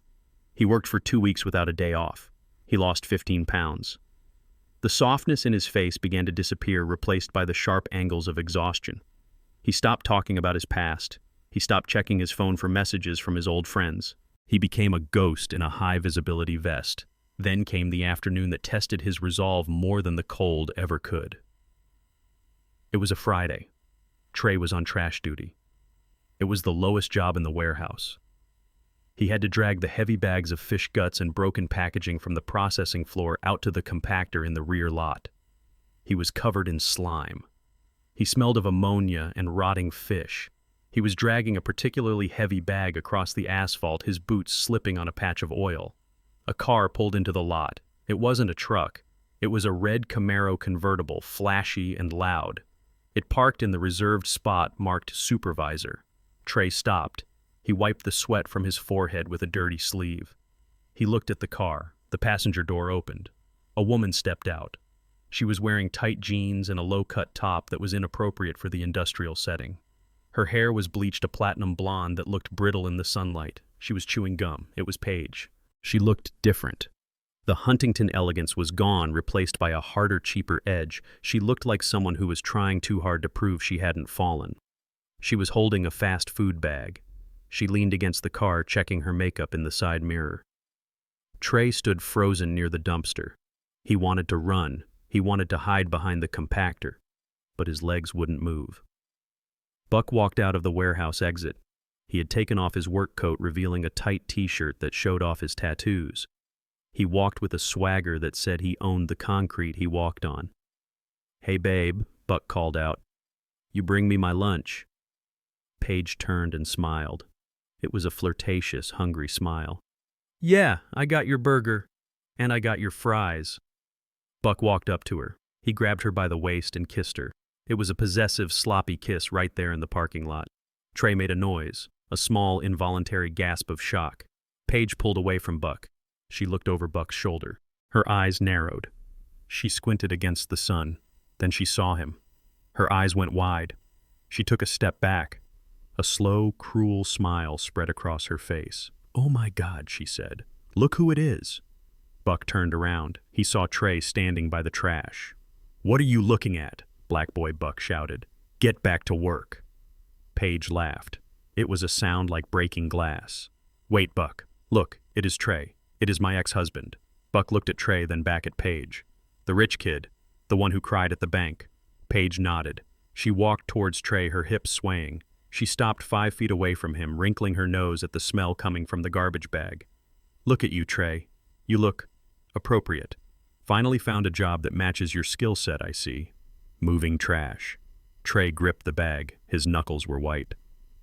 He worked for 2 weeks without a day off. He lost 15 pounds. The softness in his face began to disappear, replaced by the sharp angles of exhaustion. He stopped talking about his past. He stopped checking his phone for messages from his old friends. He became a ghost in a high-visibility vest. Then came the afternoon that tested his resolve more than the cold ever could. It was a Friday. Trey was on trash duty. It was the lowest job in the warehouse. He had to drag the heavy bags of fish guts and broken packaging from the processing floor out to the compactor in the rear lot. He was covered in slime. He smelled of ammonia and rotting fish. He was dragging a particularly heavy bag across the asphalt, his boots slipping on a patch of oil. A car pulled into the lot. It wasn't a truck. It was a red Camaro convertible, flashy and loud. It parked in the reserved spot marked Supervisor. Trey stopped. He wiped the sweat from his forehead with a dirty sleeve. He looked at the car. The passenger door opened. A woman stepped out. She was wearing tight jeans and a low-cut top that was inappropriate for the industrial setting. Her hair was bleached a platinum blonde that looked brittle in the sunlight. She was chewing gum. It was Paige. She looked different. The Huntington elegance was gone, replaced by a harder, cheaper edge. She looked like someone who was trying too hard to prove she hadn't fallen. She was holding a fast food bag. She leaned against the car, checking her makeup in the side mirror. Trey stood frozen near the dumpster. He wanted to run. He wanted to hide behind the compactor, but his legs wouldn't move. Buck walked out of the warehouse exit. He had taken off his work coat, revealing a tight t-shirt that showed off his tattoos. He walked with a swagger that said he owned the concrete he walked on. "Hey, babe," Buck called out. "You bring me my lunch." Paige turned and smiled. It was a flirtatious, hungry smile. "Yeah, I got your burger. And I got your fries." Buck walked up to her. He grabbed her by the waist and kissed her. It was a possessive, sloppy kiss right there in the parking lot. Trey made a noise, a small, involuntary gasp of shock. Paige pulled away from Buck. She looked over Buck's shoulder. Her eyes narrowed. She squinted against the sun. Then she saw him. Her eyes went wide. She took a step back. A slow, cruel smile spread across her face. "Oh my God," she said. "Look who it is." Buck turned around. He saw Trey standing by the trash. "What are you looking at?" Black Boy Buck shouted. "Get back to work." Paige laughed. It was a sound like breaking glass. "Wait, Buck. Look, it is Trey. It is my ex-husband." Buck looked at Trey, then back at Paige. "The rich kid, the one who cried at the bank." Paige nodded. She walked towards Trey, her hips swaying. She stopped 5 feet away from him, wrinkling her nose at the smell coming from the garbage bag. "Look at you, Trey. You look appropriate. Finally found a job that matches your skill set, I see. Moving trash." Trey gripped the bag. His knuckles were white.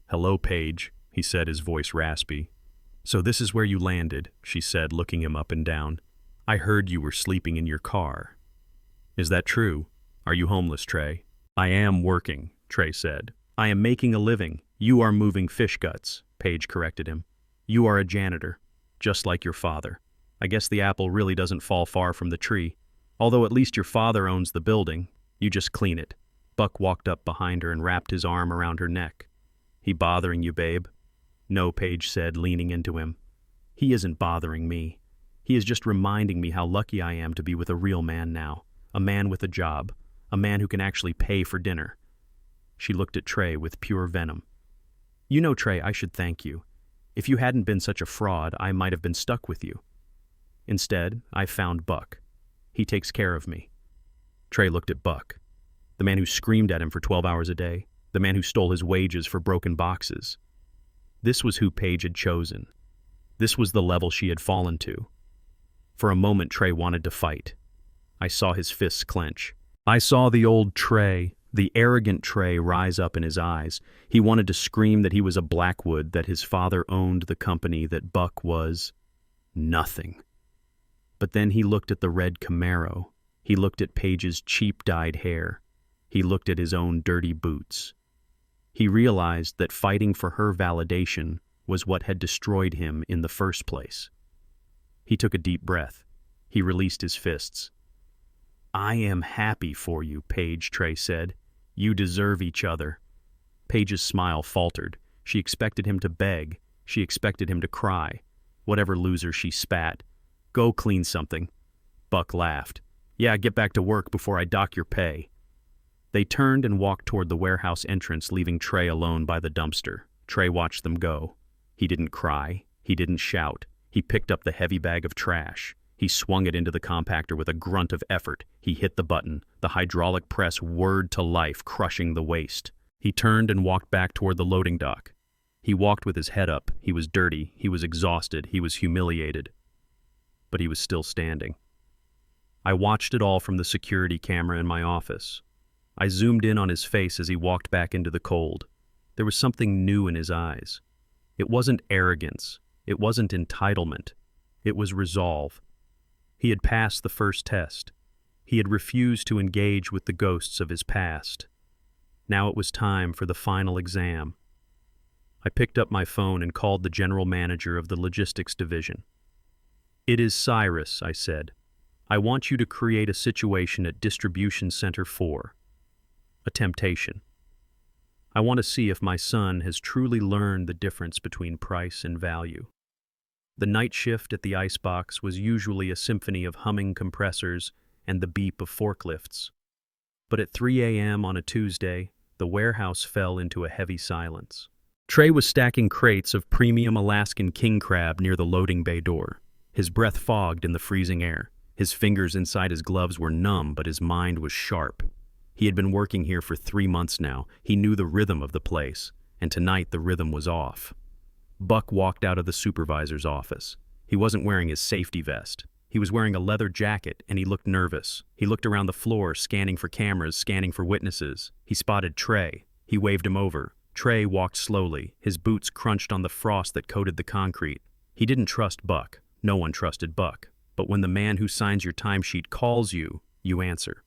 "Hello, Paige," he said, his voice raspy. "So this is where you landed," she said, looking him up and down. "I heard you were sleeping in your car." "Is that true? Are you homeless, Trey?" "I am working," Trey said. "I am making a living. You are moving fish guts," Paige corrected him. "You are a janitor, just like your father. I guess the apple really doesn't fall far from the tree. Although at least your father owns the building. You just clean it." Buck walked up behind her and wrapped his arm around her neck. "He bothering you, babe?" "No," Paige said, leaning into him. "He isn't bothering me. He is just reminding me how lucky I am to be with a real man now. A man with a job. A man who can actually pay for dinner." She looked at Trey with pure venom. "You know, Trey, I should thank you. If you hadn't been such a fraud, I might have been stuck with you. Instead, I found Buck. He takes care of me." Trey looked at Buck. The man who screamed at him for 12 hours a day. The man who stole his wages for broken boxes. This was who Paige had chosen. This was the level she had fallen to. For a moment, Trey wanted to fight. I saw his fists clench. I saw the old Trey, the arrogant Trey, rise up in his eyes. He wanted to scream that he was a Blackwood, that his father owned the company, that Buck was nothing. But then he looked at the red Camaro. He looked at Paige's cheap dyed hair. He looked at his own dirty boots. He realized that fighting for her validation was what had destroyed him in the first place. He took a deep breath. He released his fists. "I am happy for you, Paige," Trey said. "You deserve each other." Paige's smile faltered. She expected him to beg. She expected him to cry. Whatever loser, she spat. "Go clean something." Buck laughed. "Yeah, get back to work before I dock your pay." They turned and walked toward the warehouse entrance, leaving Trey alone by the dumpster. Trey watched them go. He didn't cry. He didn't shout. He picked up the heavy bag of trash. He swung it into the compactor with a grunt of effort. He hit the button. The hydraulic press whirred to life, crushing the waste. He turned and walked back toward the loading dock. He walked with his head up. He was dirty. He was exhausted. He was humiliated. But he was still standing. I watched it all from the security camera in my office. I zoomed in on his face as he walked back into the cold. There was something new in his eyes. It wasn't arrogance. It wasn't entitlement. It was resolve. He had passed the first test. He had refused to engage with the ghosts of his past. Now it was time for the final exam. I picked up my phone and called the general manager of the logistics division. "It is Cyrus," I said. "I want you to create a situation at Distribution Center 4. A temptation. I want to see if my son has truly learned the difference between price and value." The night shift at the icebox was usually a symphony of humming compressors and the beep of forklifts. But at 3 a.m. on a Tuesday, the warehouse fell into a heavy silence. Trey was stacking crates of premium Alaskan king crab near the loading bay door. His breath fogged in the freezing air. His fingers inside his gloves were numb, but his mind was sharp. He had been working here for 3 months now. He knew the rhythm of the place, and tonight the rhythm was off. Buck walked out of the supervisor's office. He wasn't wearing his safety vest. He was wearing a leather jacket, and he looked nervous. He looked around the floor, scanning for cameras, scanning for witnesses. He spotted Trey. He waved him over. Trey walked slowly. His boots crunched on the frost that coated the concrete. He didn't trust Buck. No one trusted Buck. But when the man who signs your timesheet calls you, you answer.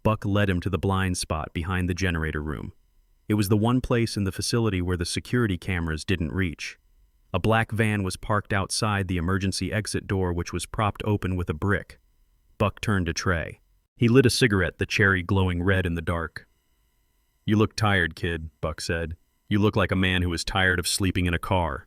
Buck led him to the blind spot behind the generator room. It was the one place in the facility where the security cameras didn't reach. A black van was parked outside the emergency exit door, which was propped open with a brick. Buck turned to Trey. He lit a cigarette, the cherry glowing red in the dark. "You look tired, kid," Buck said. "You look like a man who is tired of sleeping in a car."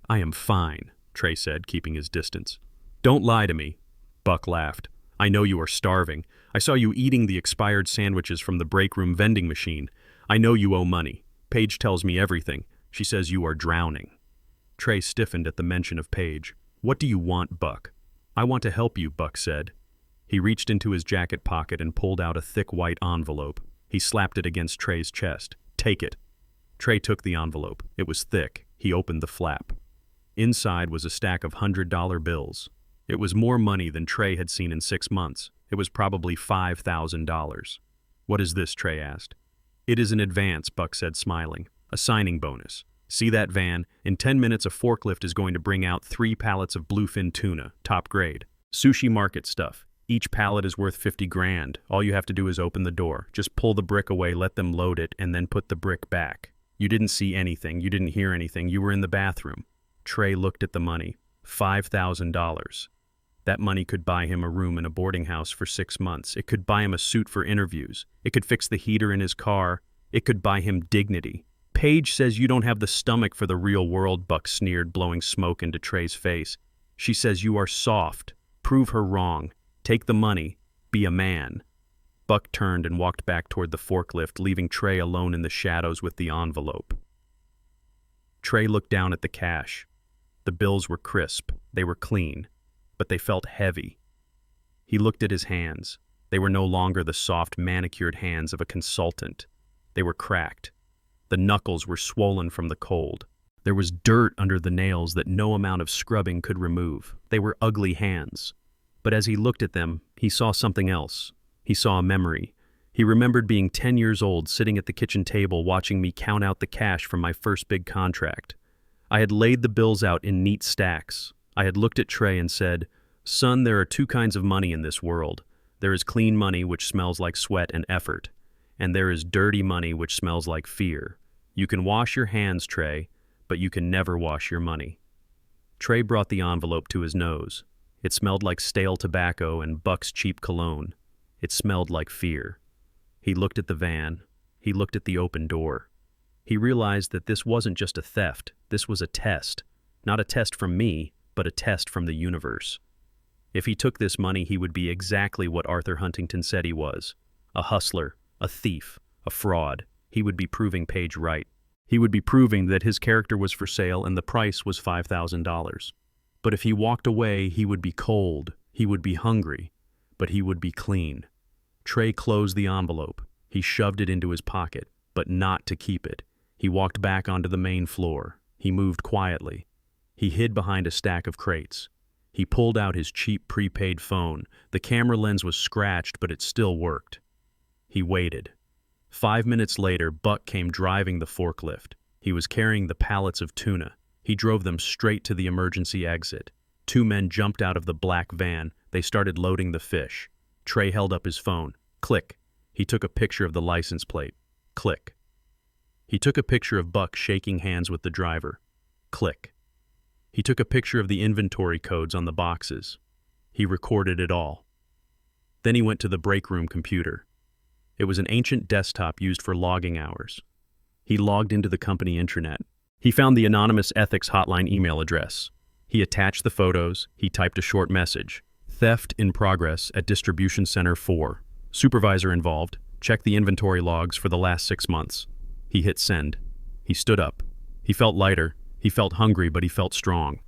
"I am fine," Trey said, keeping his distance. "Don't lie to me." Buck laughed. "I know you are starving. I saw you eating the expired sandwiches from the break room vending machine. I know you owe money. Paige tells me everything. She says you are drowning." Trey stiffened at the mention of Paige. "What do you want, Buck?" "I want to help you," Buck said. He reached into his jacket pocket and pulled out a thick white envelope. He slapped it against Trey's chest. "Take it." Trey took the envelope. It was thick. He opened the flap. Inside was a stack of $100 bills. It was more money than Trey had seen in 6 months. It was probably $5,000. "What is this?" Trey asked. "It is an advance," Buck said, smiling. "A signing bonus. See that van? In 10 minutes a forklift is going to bring out 3 pallets of bluefin tuna, top grade. Sushi market stuff. Each pallet is worth 50 grand. All you have to do is open the door. Just pull the brick away, let them load it, and then put the brick back. You didn't see anything. You didn't hear anything. You were in the bathroom." Trey looked at the money. $5,000. That money could buy him a room in a boarding house for 6 months. It could buy him a suit for interviews. It could fix the heater in his car. It could buy him dignity. "Paige says you don't have the stomach for the real world," Buck sneered, blowing smoke into Trey's face. "She says you are soft. Prove her wrong. Take the money. Be a man." Buck turned and walked back toward the forklift, leaving Trey alone in the shadows with the envelope. Trey looked down at the cash. The bills were crisp. They were clean. But they felt heavy. He looked at his hands. They were no longer the soft, manicured hands of a consultant. They were cracked. The knuckles were swollen from the cold. There was dirt under the nails that no amount of scrubbing could remove. They were ugly hands. But as he looked at them, he saw something else. He saw a memory. He remembered being 10 years old, sitting at the kitchen table, watching me count out the cash from my first big contract. I had laid the bills out in neat stacks. I had looked at Trey and said, "Son, there are 2 kinds of money in this world. There is clean money, which smells like sweat and effort. And there is dirty money, which smells like fear. You can wash your hands, Trey, but you can never wash your money." Trey brought the envelope to his nose. It smelled like stale tobacco and Buck's cheap cologne. It smelled like fear. He looked at the van. He looked at the open door. He realized that this wasn't just a theft. This was a test. Not a test from me, but a test from the universe. If he took this money, he would be exactly what Arthur Huntington said he was. A hustler, a thief, a fraud. He would be proving Paige right. He would be proving that his character was for sale and the price was $5,000. But if he walked away, he would be cold, he would be hungry, but he would be clean. Trey closed the envelope. He shoved it into his pocket, but not to keep it. He walked back onto the main floor. He moved quietly. He hid behind a stack of crates. He pulled out his cheap prepaid phone. The camera lens was scratched, but it still worked. He waited. 5 minutes later, Buck came driving the forklift. He was carrying the pallets of tuna. He drove them straight to the emergency exit. 2 men jumped out of the black van. They started loading the fish. Trey held up his phone. Click. He took a picture of the license plate. Click. He took a picture of Buck shaking hands with the driver. Click. He took a picture of the inventory codes on the boxes. He recorded it all. Then he went to the break room computer. It was an ancient desktop used for logging hours. He logged into the company intranet. He found the anonymous ethics hotline email address. He attached the photos. He typed a short message. Theft in progress at Distribution Center 4. Supervisor involved. Check the inventory logs for the last 6 months. He hit send. He stood up. He felt lighter. He felt hungry, but he felt strong.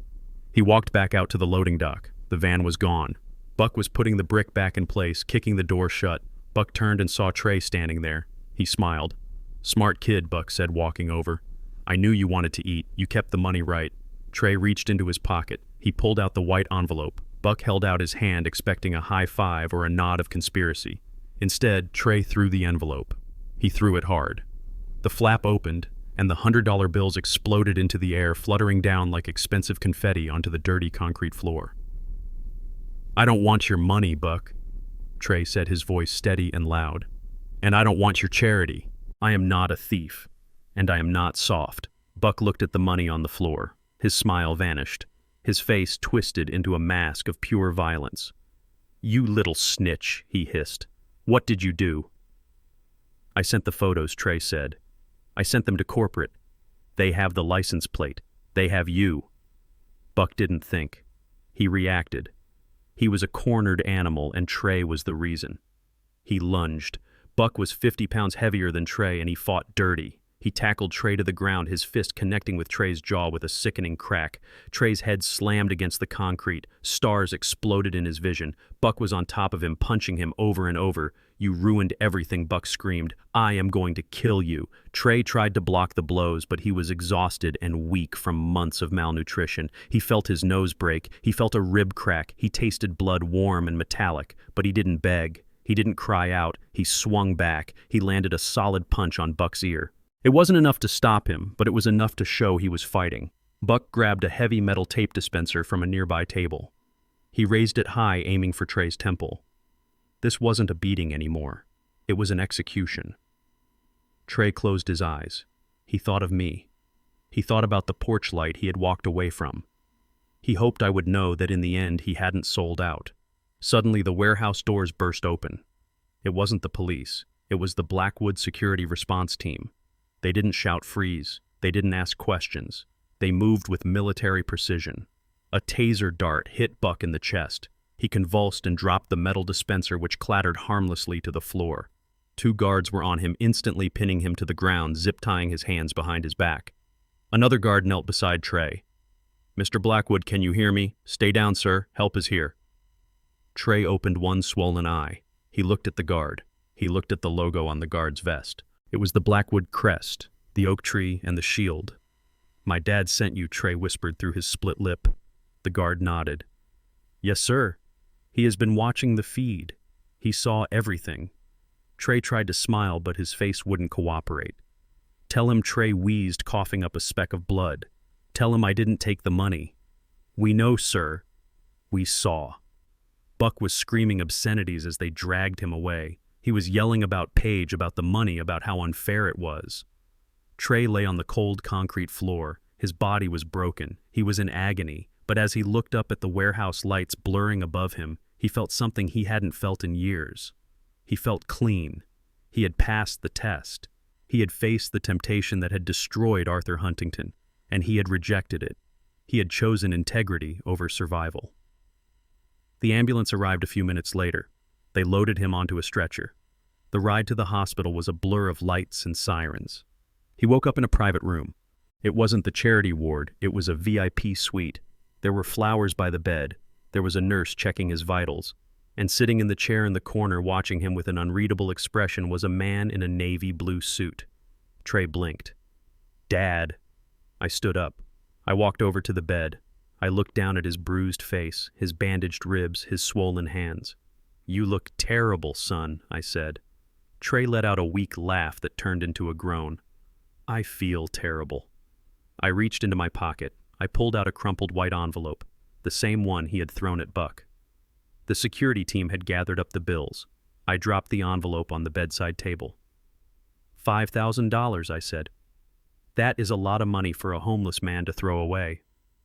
He walked back out to the loading dock. The van was gone. Buck was putting the brick back in place, kicking the door shut. Buck turned and saw Trey standing there. He smiled. "Smart kid," Buck said, walking over. "I knew you wanted to eat. You kept the money right." Trey reached into his pocket. He pulled out the white envelope. Buck held out his hand, expecting a high five or a nod of conspiracy. Instead, Trey threw the envelope. He threw it hard. The flap opened, and the $100 bills exploded into the air, fluttering down like expensive confetti onto the dirty concrete floor. "I don't want your money, Buck," Trey said, his voice steady and loud. "And I don't want your charity. I am not a thief, and I am not soft." Buck looked at the money on the floor. His smile vanished. His face twisted into a mask of pure violence. "You little snitch," he hissed. "What did you do?" "I sent the photos," Trey said. "I sent them to corporate. They have the license plate. They have you." Buck didn't think. He reacted. He was a cornered animal, and Trey was the reason. He lunged. Buck was 50 pounds heavier than Trey, and he fought dirty. He tackled Trey to the ground, his fist connecting with Trey's jaw with a sickening crack. Trey's head slammed against the concrete. Stars exploded in his vision. Buck was on top of him, punching him over and over. "You ruined everything," Buck screamed. "I am going to kill you." Trey tried to block the blows, but he was exhausted and weak from months of malnutrition. He felt his nose break. He felt a rib crack. He tasted blood warm and metallic, but he didn't beg. He didn't cry out. He swung back. He landed a solid punch on Buck's ear. It wasn't enough to stop him, but it was enough to show he was fighting. Buck grabbed a heavy metal tape dispenser from a nearby table. He raised it high, aiming for Trey's temple. This wasn't a beating anymore. It was an execution. Trey closed his eyes. He thought of me. He thought about the porch light he had walked away from. He hoped I would know that in the end he hadn't sold out. Suddenly the warehouse doors burst open. It wasn't the police. It was the Blackwood security response team. They didn't shout freeze. They didn't ask questions. They moved with military precision. A taser dart hit Buck in the chest. He convulsed and dropped the metal dispenser, which clattered harmlessly to the floor. 2 guards were on him, instantly pinning him to the ground, zip-tying his hands behind his back. Another guard knelt beside Trey. "Mr. Blackwood, can you hear me? Stay down, sir. Help is here." Trey opened one swollen eye. He looked at the guard. He looked at the logo on the guard's vest. It was the Blackwood crest, the oak tree, and the shield. "My dad sent you," Trey whispered through his split lip. The guard nodded. "Yes, sir. He has been watching the feed. He saw everything." Trey tried to smile, but his face wouldn't cooperate. "Tell him," Trey wheezed, coughing up a speck of blood. "Tell him I didn't take the money." "We know, sir." "We saw." Buck was screaming obscenities as they dragged him away. He was yelling about Paige, about the money, about how unfair it was. Trey lay on the cold concrete floor. His body was broken. He was in agony, but as he looked up at the warehouse lights blurring above him, he felt something he hadn't felt in years. He felt clean. He had passed the test. He had faced the temptation that had destroyed Arthur Huntington, and he had rejected it. He had chosen integrity over survival. The ambulance arrived a few minutes later. They loaded him onto a stretcher. The ride to the hospital was a blur of lights and sirens. He woke up in a private room. It wasn't the charity ward, it was a VIP suite. There were flowers by the bed. There was a nurse checking his vitals. And sitting in the chair in the corner watching him with an unreadable expression was a man in a navy blue suit. Trey blinked. "Dad." I stood up. I walked over to the bed. I looked down at his bruised face, his bandaged ribs, his swollen hands. "You look terrible, son," I said. Trey let out a weak laugh that turned into a groan. "I feel terrible." I reached into my pocket. I pulled out a crumpled white envelope, the same one he had thrown at Buck. The security team had gathered up the bills. I dropped the envelope on the bedside table. $5,000, I said. "That is a lot of money for a homeless man to throw away."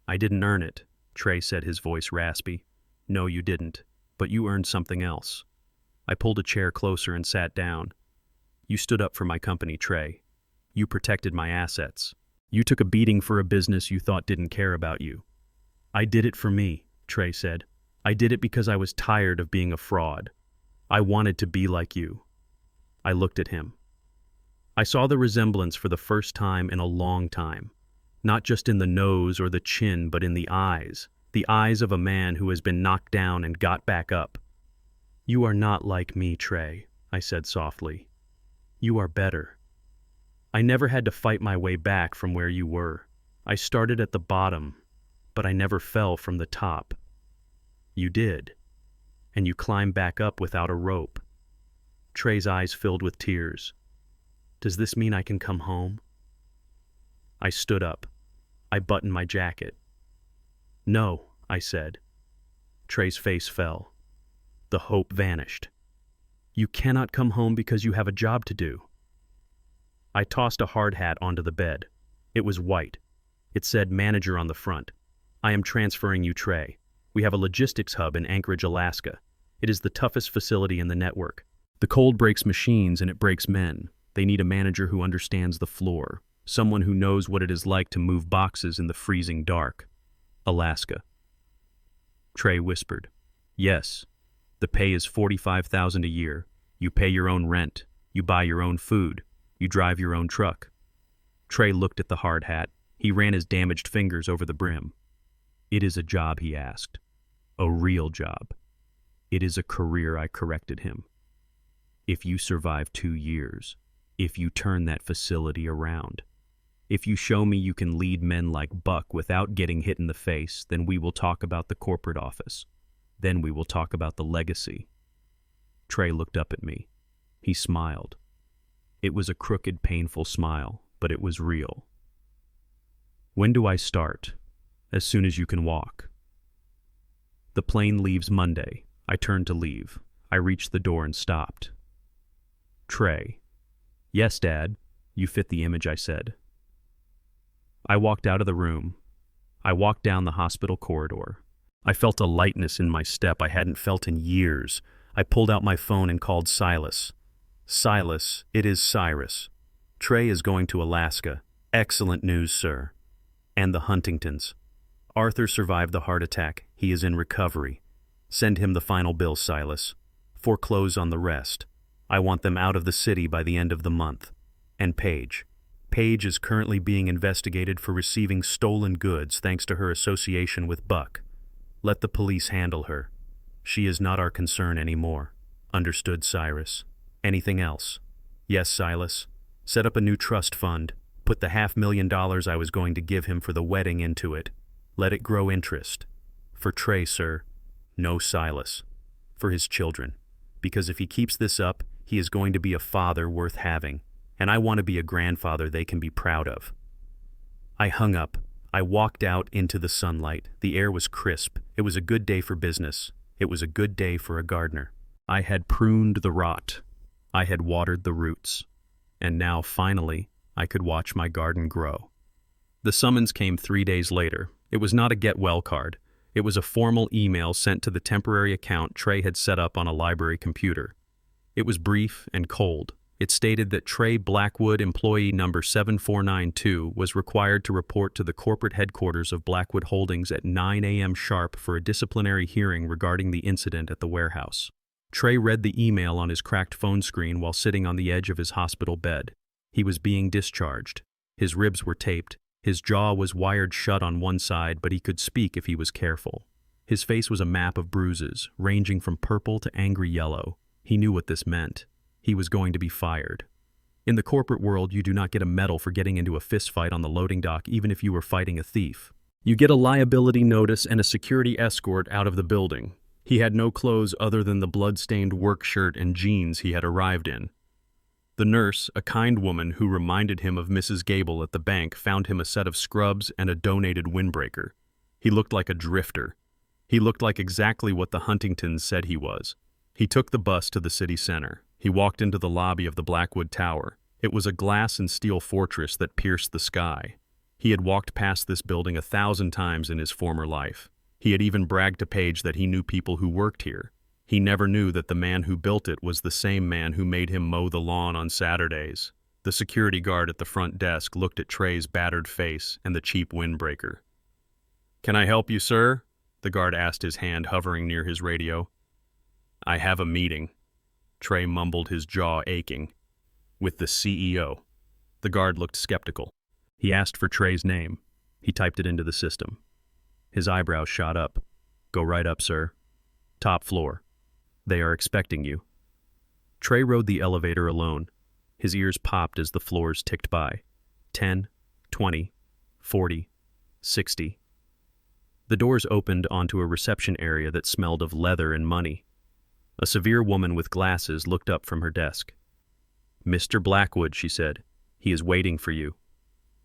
"I didn't earn it," Trey said, his voice raspy. "No, you didn't. But you earned something else." I pulled a chair closer and sat down. "You stood up for my company, Trey. You protected my assets. You took a beating for a business you thought didn't care about you." "I did it for me," Trey said. "I did it because I was tired of being a fraud. I wanted to be like you." I looked at him. I saw the resemblance for the first time in a long time. Not just in the nose or the chin, but in the eyes of a man who has been knocked down and got back up. "You are not like me, Trey," I said softly. "You are better. I never had to fight my way back from where you were. I started at the bottom, but I never fell from the top. You did, and you climbed back up without a rope." Trey's eyes filled with tears. "Does this mean I can come home?" I stood up. I buttoned my jacket. "No," I said. Trey's face fell. The hope vanished. "You cannot come home because you have a job to do." I tossed a hard hat onto the bed. It was white. It said manager on the front. I am transferring you, Trey. We have a logistics hub in Anchorage, Alaska. It is the toughest facility in the network. The cold breaks machines and it breaks men. They need a manager who understands the floor, someone who knows what it is like to move boxes in the freezing dark. Alaska. Trey whispered. Yes. The pay is $45,000 a year. You pay your own rent. You buy your own food. You drive your own truck. Trey looked at the hard hat. He ran his damaged fingers over the brim. It is a job, he asked. A real job. It is a career, I corrected him. If you survive 2 years, if you turn that facility around, if you show me you can lead men like Buck without getting hit in the face, then we will talk about the corporate office. Then we will talk about the legacy. Trey looked up at me. He smiled. It was a crooked, painful smile, but it was real. When do I start? As soon as you can walk. The plane leaves Monday. I turned to leave. I reached the door and stopped. Trey. Yes, Dad. You fit the image, I said. I walked out of the room. I walked down the hospital corridor. I felt a lightness in my step I hadn't felt in years. I pulled out my phone and called Silas. Silas, it is Cyrus. Trey is going to Alaska. Excellent news, sir. And the Huntingtons. Arthur survived the heart attack. He is in recovery. Send him the final bill, Silas. Foreclose on the rest. I want them out of the city by the end of the month. And Paige. Paige is currently being investigated for receiving stolen goods thanks to her association with Buck. Let the police handle her. She is not our concern anymore. Understood, Cyrus. Anything else? Yes, Silas. Set up a new trust fund. Put the $500,000 I was going to give him for the wedding into it. Let it grow interest. For Trey, sir. No, Silas. For his children. Because if he keeps this up, he is going to be a father worth having. And I want to be a grandfather they can be proud of. I hung up. I walked out into the sunlight. The air was crisp. It was a good day for business. It was a good day for a gardener. I had pruned the rot. I had watered the roots. And now, finally, I could watch my garden grow. The summons came 3 days later. It was not a get well card. It was a formal email sent to the temporary account Trey had set up on a library computer. It was brief and cold. It stated that Trey Blackwood, employee number 7492, was required to report to the corporate headquarters of Blackwood Holdings at 9 a.m. sharp for a disciplinary hearing regarding the incident at the warehouse. Trey read the email on his cracked phone screen while sitting on the edge of his hospital bed. He was being discharged. His ribs were taped. His jaw was wired shut on one side, but he could speak if he was careful. His face was a map of bruises, ranging from purple to angry yellow. He knew what this meant. He was going to be fired. In the corporate world, you do not get a medal for getting into a fistfight on the loading dock, even if you were fighting a thief. You get a liability notice and a security escort out of the building. He had no clothes other than the blood-stained work shirt and jeans he had arrived in. The nurse, a kind woman who reminded him of Mrs. Gable at the bank, found him a set of scrubs and a donated windbreaker. He looked like a drifter. He looked like exactly what the Huntingtons said he was. He took the bus to the city center. He walked into the lobby of the Blackwood Tower. It was a glass and steel fortress that pierced the sky. He had walked past this building 1,000 times in his former life. He had even bragged to Paige that he knew people who worked here. He never knew that the man who built it was the same man who made him mow the lawn on Saturdays. The security guard at the front desk looked at Trey's battered face and the cheap windbreaker. "Can I help you, sir?" the guard asked, his hand hovering near his radio. "I have a meeting." Trey mumbled, his jaw aching. "With the CEO." The guard looked skeptical. He asked for Trey's name. He typed it into the system. His eyebrows shot up. "Go right up, sir. Top floor. They are expecting you." Trey rode the elevator alone. His ears popped as the floors ticked by. 10, 20, 40, 60. The doors opened onto a reception area that smelled of leather and money. A severe woman with glasses looked up from her desk. "Mr. Blackwood," she said. "He is waiting for you."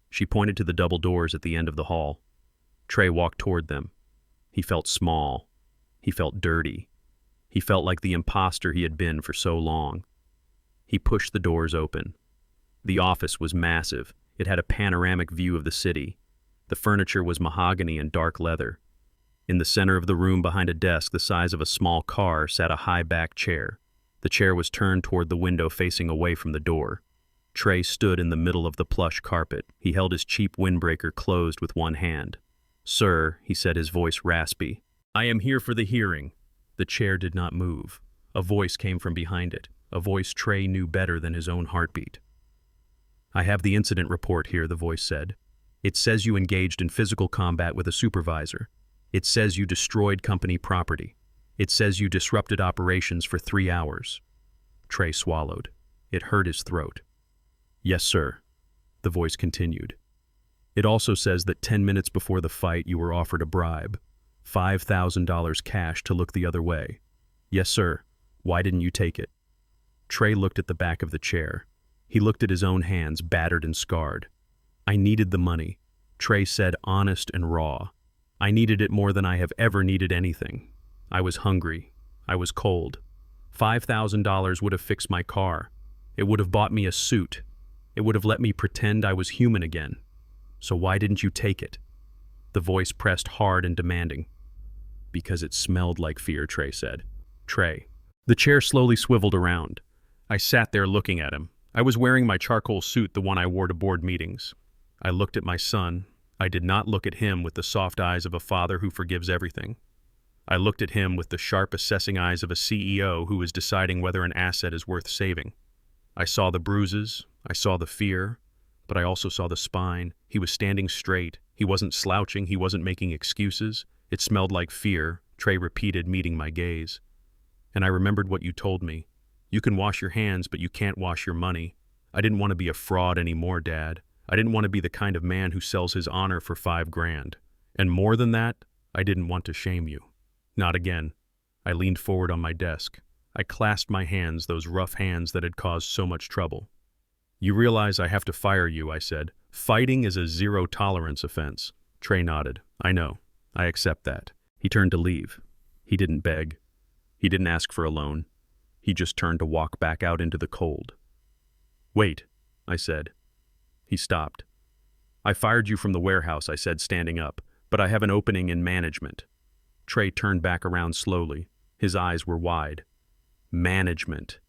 She pointed to the double doors at the end of the hall. Trey walked toward them. He felt small. He felt dirty. He felt like the imposter he had been for so long. He pushed the doors open. The office was massive. It had a panoramic view of the city. The furniture was mahogany and dark leather. In the center of the room, behind a desk the size of a small car, sat a high-backed chair. The chair was turned toward the window facing away from the door. Trey stood in the middle of the plush carpet. He held his cheap windbreaker closed with one hand. "Sir," he said, his voice raspy, "I am here for the hearing." The chair did not move. A voice came from behind it, a voice Trey knew better than his own heartbeat. "I have the incident report here," the voice said. "It says you engaged in physical combat with a supervisor. It says you destroyed company property. It says you disrupted operations for 3 hours." Trey swallowed. It hurt his throat. "Yes, sir," the voice continued. "It also says that 10 minutes before the fight you were offered a bribe, $5,000 cash to look the other way. Yes, sir. Why didn't you take it?" Trey looked at the back of the chair. He looked at his own hands, battered and scarred. "I needed the money," Trey said, honest and raw. "I needed it more than I have ever needed anything. I was hungry. I was cold. $5,000 would have fixed my car. It would have bought me a suit. It would have let me pretend I was human again. So why didn't you take it?" The voice pressed hard and demanding. "Because it smelled like fear," Trey said. "Trey." The chair slowly swiveled around. I sat there looking at him. I was wearing my charcoal suit, the one I wore to board meetings. I looked at my son. I did not look at him with the soft eyes of a father who forgives everything. I looked at him with the sharp, assessing eyes of a CEO who is deciding whether an asset is worth saving. I saw the bruises, I saw the fear, but I also saw the spine. He was standing straight. He wasn't slouching, he wasn't making excuses. It smelled like fear, Trey repeated, meeting my gaze. And I remembered what you told me. You can wash your hands, but you can't wash your money. I didn't want to be a fraud anymore, Dad. I didn't want to be the kind of man who sells his honor for $5,000. And more than that, I didn't want to shame you. Not again. I leaned forward on my desk. I clasped my hands, those rough hands that had caused so much trouble. "You realize I have to fire you," I said. "Fighting is a zero-tolerance offense." Trey nodded. "I know. I accept that." He turned to leave. He didn't beg. He didn't ask for a loan. He just turned to walk back out into the cold. "Wait," I said. He stopped. "I fired you from the warehouse," I said, standing up, "but I have an opening in management." Trey turned back around slowly. His eyes were wide. Management.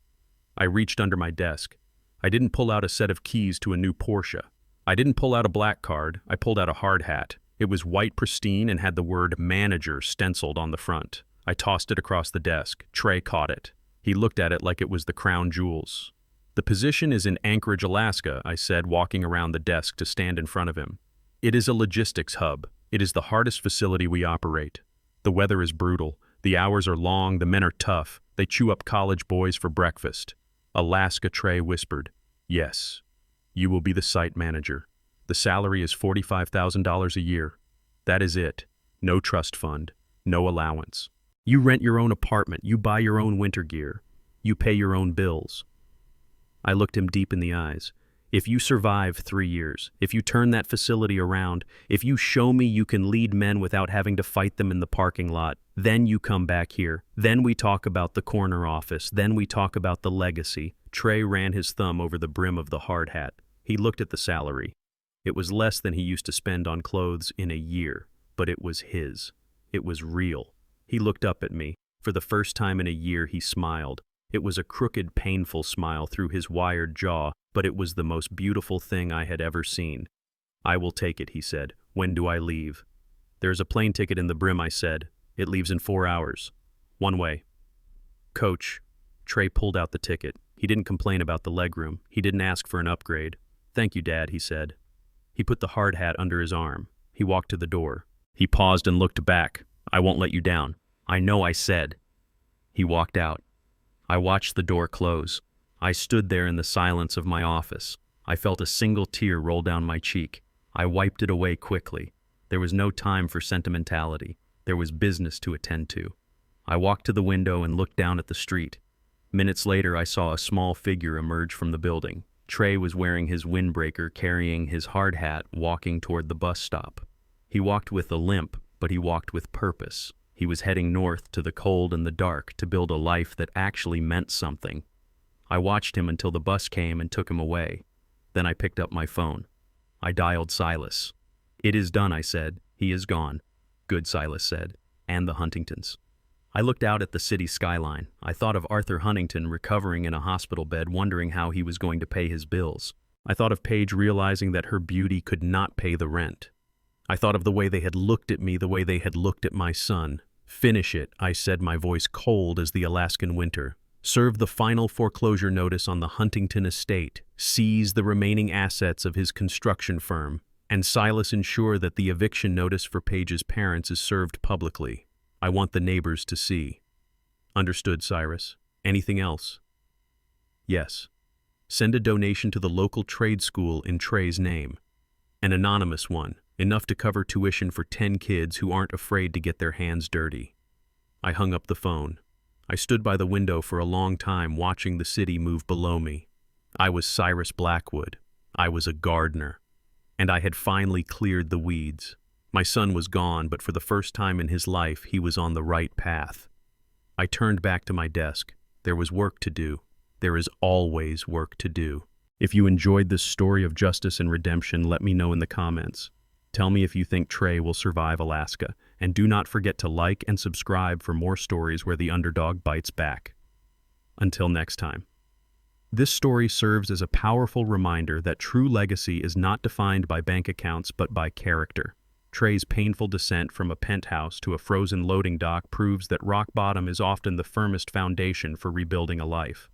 I reached under my desk. I didn't pull out a set of keys to a new Porsche. I didn't pull out a black card. I pulled out a hard hat. It was white pristine and had the word manager stenciled on the front. I tossed it across the desk. Trey caught it. He looked at it like it was the crown jewels. "The position is in Anchorage, Alaska," I said, walking around the desk to stand in front of him. "It is a logistics hub. It is the hardest facility we operate. The weather is brutal. The hours are long. The men are tough. They chew up college boys for breakfast." "Alaska," Trey whispered. "Yes. You will be the site manager. The salary is $45,000 a year. That is it. No trust fund. No allowance. You rent your own apartment. You buy your own winter gear. You pay your own bills." I looked him deep in the eyes. "If you survive 3 years, if you turn that facility around, if you show me you can lead men without having to fight them in the parking lot, then you come back here. Then we talk about the corner office. Then we talk about the legacy." Trey ran his thumb over the brim of the hard hat. He looked at the salary. It was less than he used to spend on clothes in a year, but it was his. It was real. He looked up at me. For the first time in a year, he smiled. It was a crooked, painful smile through his wired jaw, but it was the most beautiful thing I had ever seen. "I will take it," he said. "When do I leave?" "There's a plane ticket in the brim," I said. "It leaves in 4 hours. One way." "Coach." Trey pulled out the ticket. He didn't complain about the legroom. He didn't ask for an upgrade. "Thank you, Dad," he said. He put the hard hat under his arm. He walked to the door. He paused and looked back. "I won't let you down." "I know," I said. He walked out. I watched the door close. I stood there in the silence of my office. I felt a single tear roll down my cheek. I wiped it away quickly. There was no time for sentimentality. There was business to attend to. I walked to the window and looked down at the street. Minutes later, I saw a small figure emerge from the building. Trey was wearing his windbreaker, carrying his hard hat, walking toward the bus stop. He walked with a limp, but he walked with purpose. He was heading north to the cold and the dark to build a life that actually meant something. I watched him until the bus came and took him away. Then I picked up my phone. I dialed Silas. "It is done," I said. "He is gone." "Good," Silas said. "And the Huntingtons." I looked out at the city skyline. I thought of Arthur Huntington recovering in a hospital bed, wondering how he was going to pay his bills. I thought of Paige realizing that her beauty could not pay the rent. I thought of the way they had looked at me, the way they had looked at my son. "Finish it," I said, my voice cold as the Alaskan winter. "Serve the final foreclosure notice on the Huntington estate. Seize the remaining assets of his construction firm. And Silas, ensure that the eviction notice for Paige's parents is served publicly. I want the neighbors to see." "Understood, Cyrus. Anything else?" "Yes. Send a donation to the local trade school in Trey's name. An anonymous one, enough to cover tuition for 10 kids who aren't afraid to get their hands dirty." I hung up the phone. I stood by the window for a long time, watching the city move below me. I was Cyrus Blackwood. I was a gardener. And I had finally cleared the weeds. My son was gone, but for the first time in his life, he was on the right path. I turned back to my desk. There was work to do. There is always work to do. If you enjoyed this story of justice and redemption, let me know in the comments. Tell me if you think Trey will survive Alaska, and do not forget to like and subscribe for more stories where the underdog bites back. Until next time. This story serves as a powerful reminder that true legacy is not defined by bank accounts but by character. Trey's painful descent from a penthouse to a frozen loading dock proves that rock bottom is often the firmest foundation for rebuilding a life.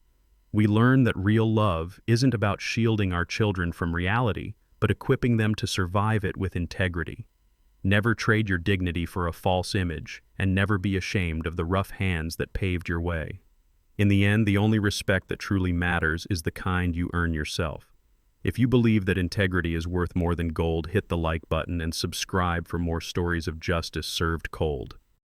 We learn that real love isn't about shielding our children from reality, but equipping them to survive it with integrity. Never trade your dignity for a false image, and never be ashamed of the rough hands that paved your way. In the end, the only respect that truly matters is the kind you earn yourself. If you believe that integrity is worth more than gold, hit the like button and subscribe for more stories of justice served cold.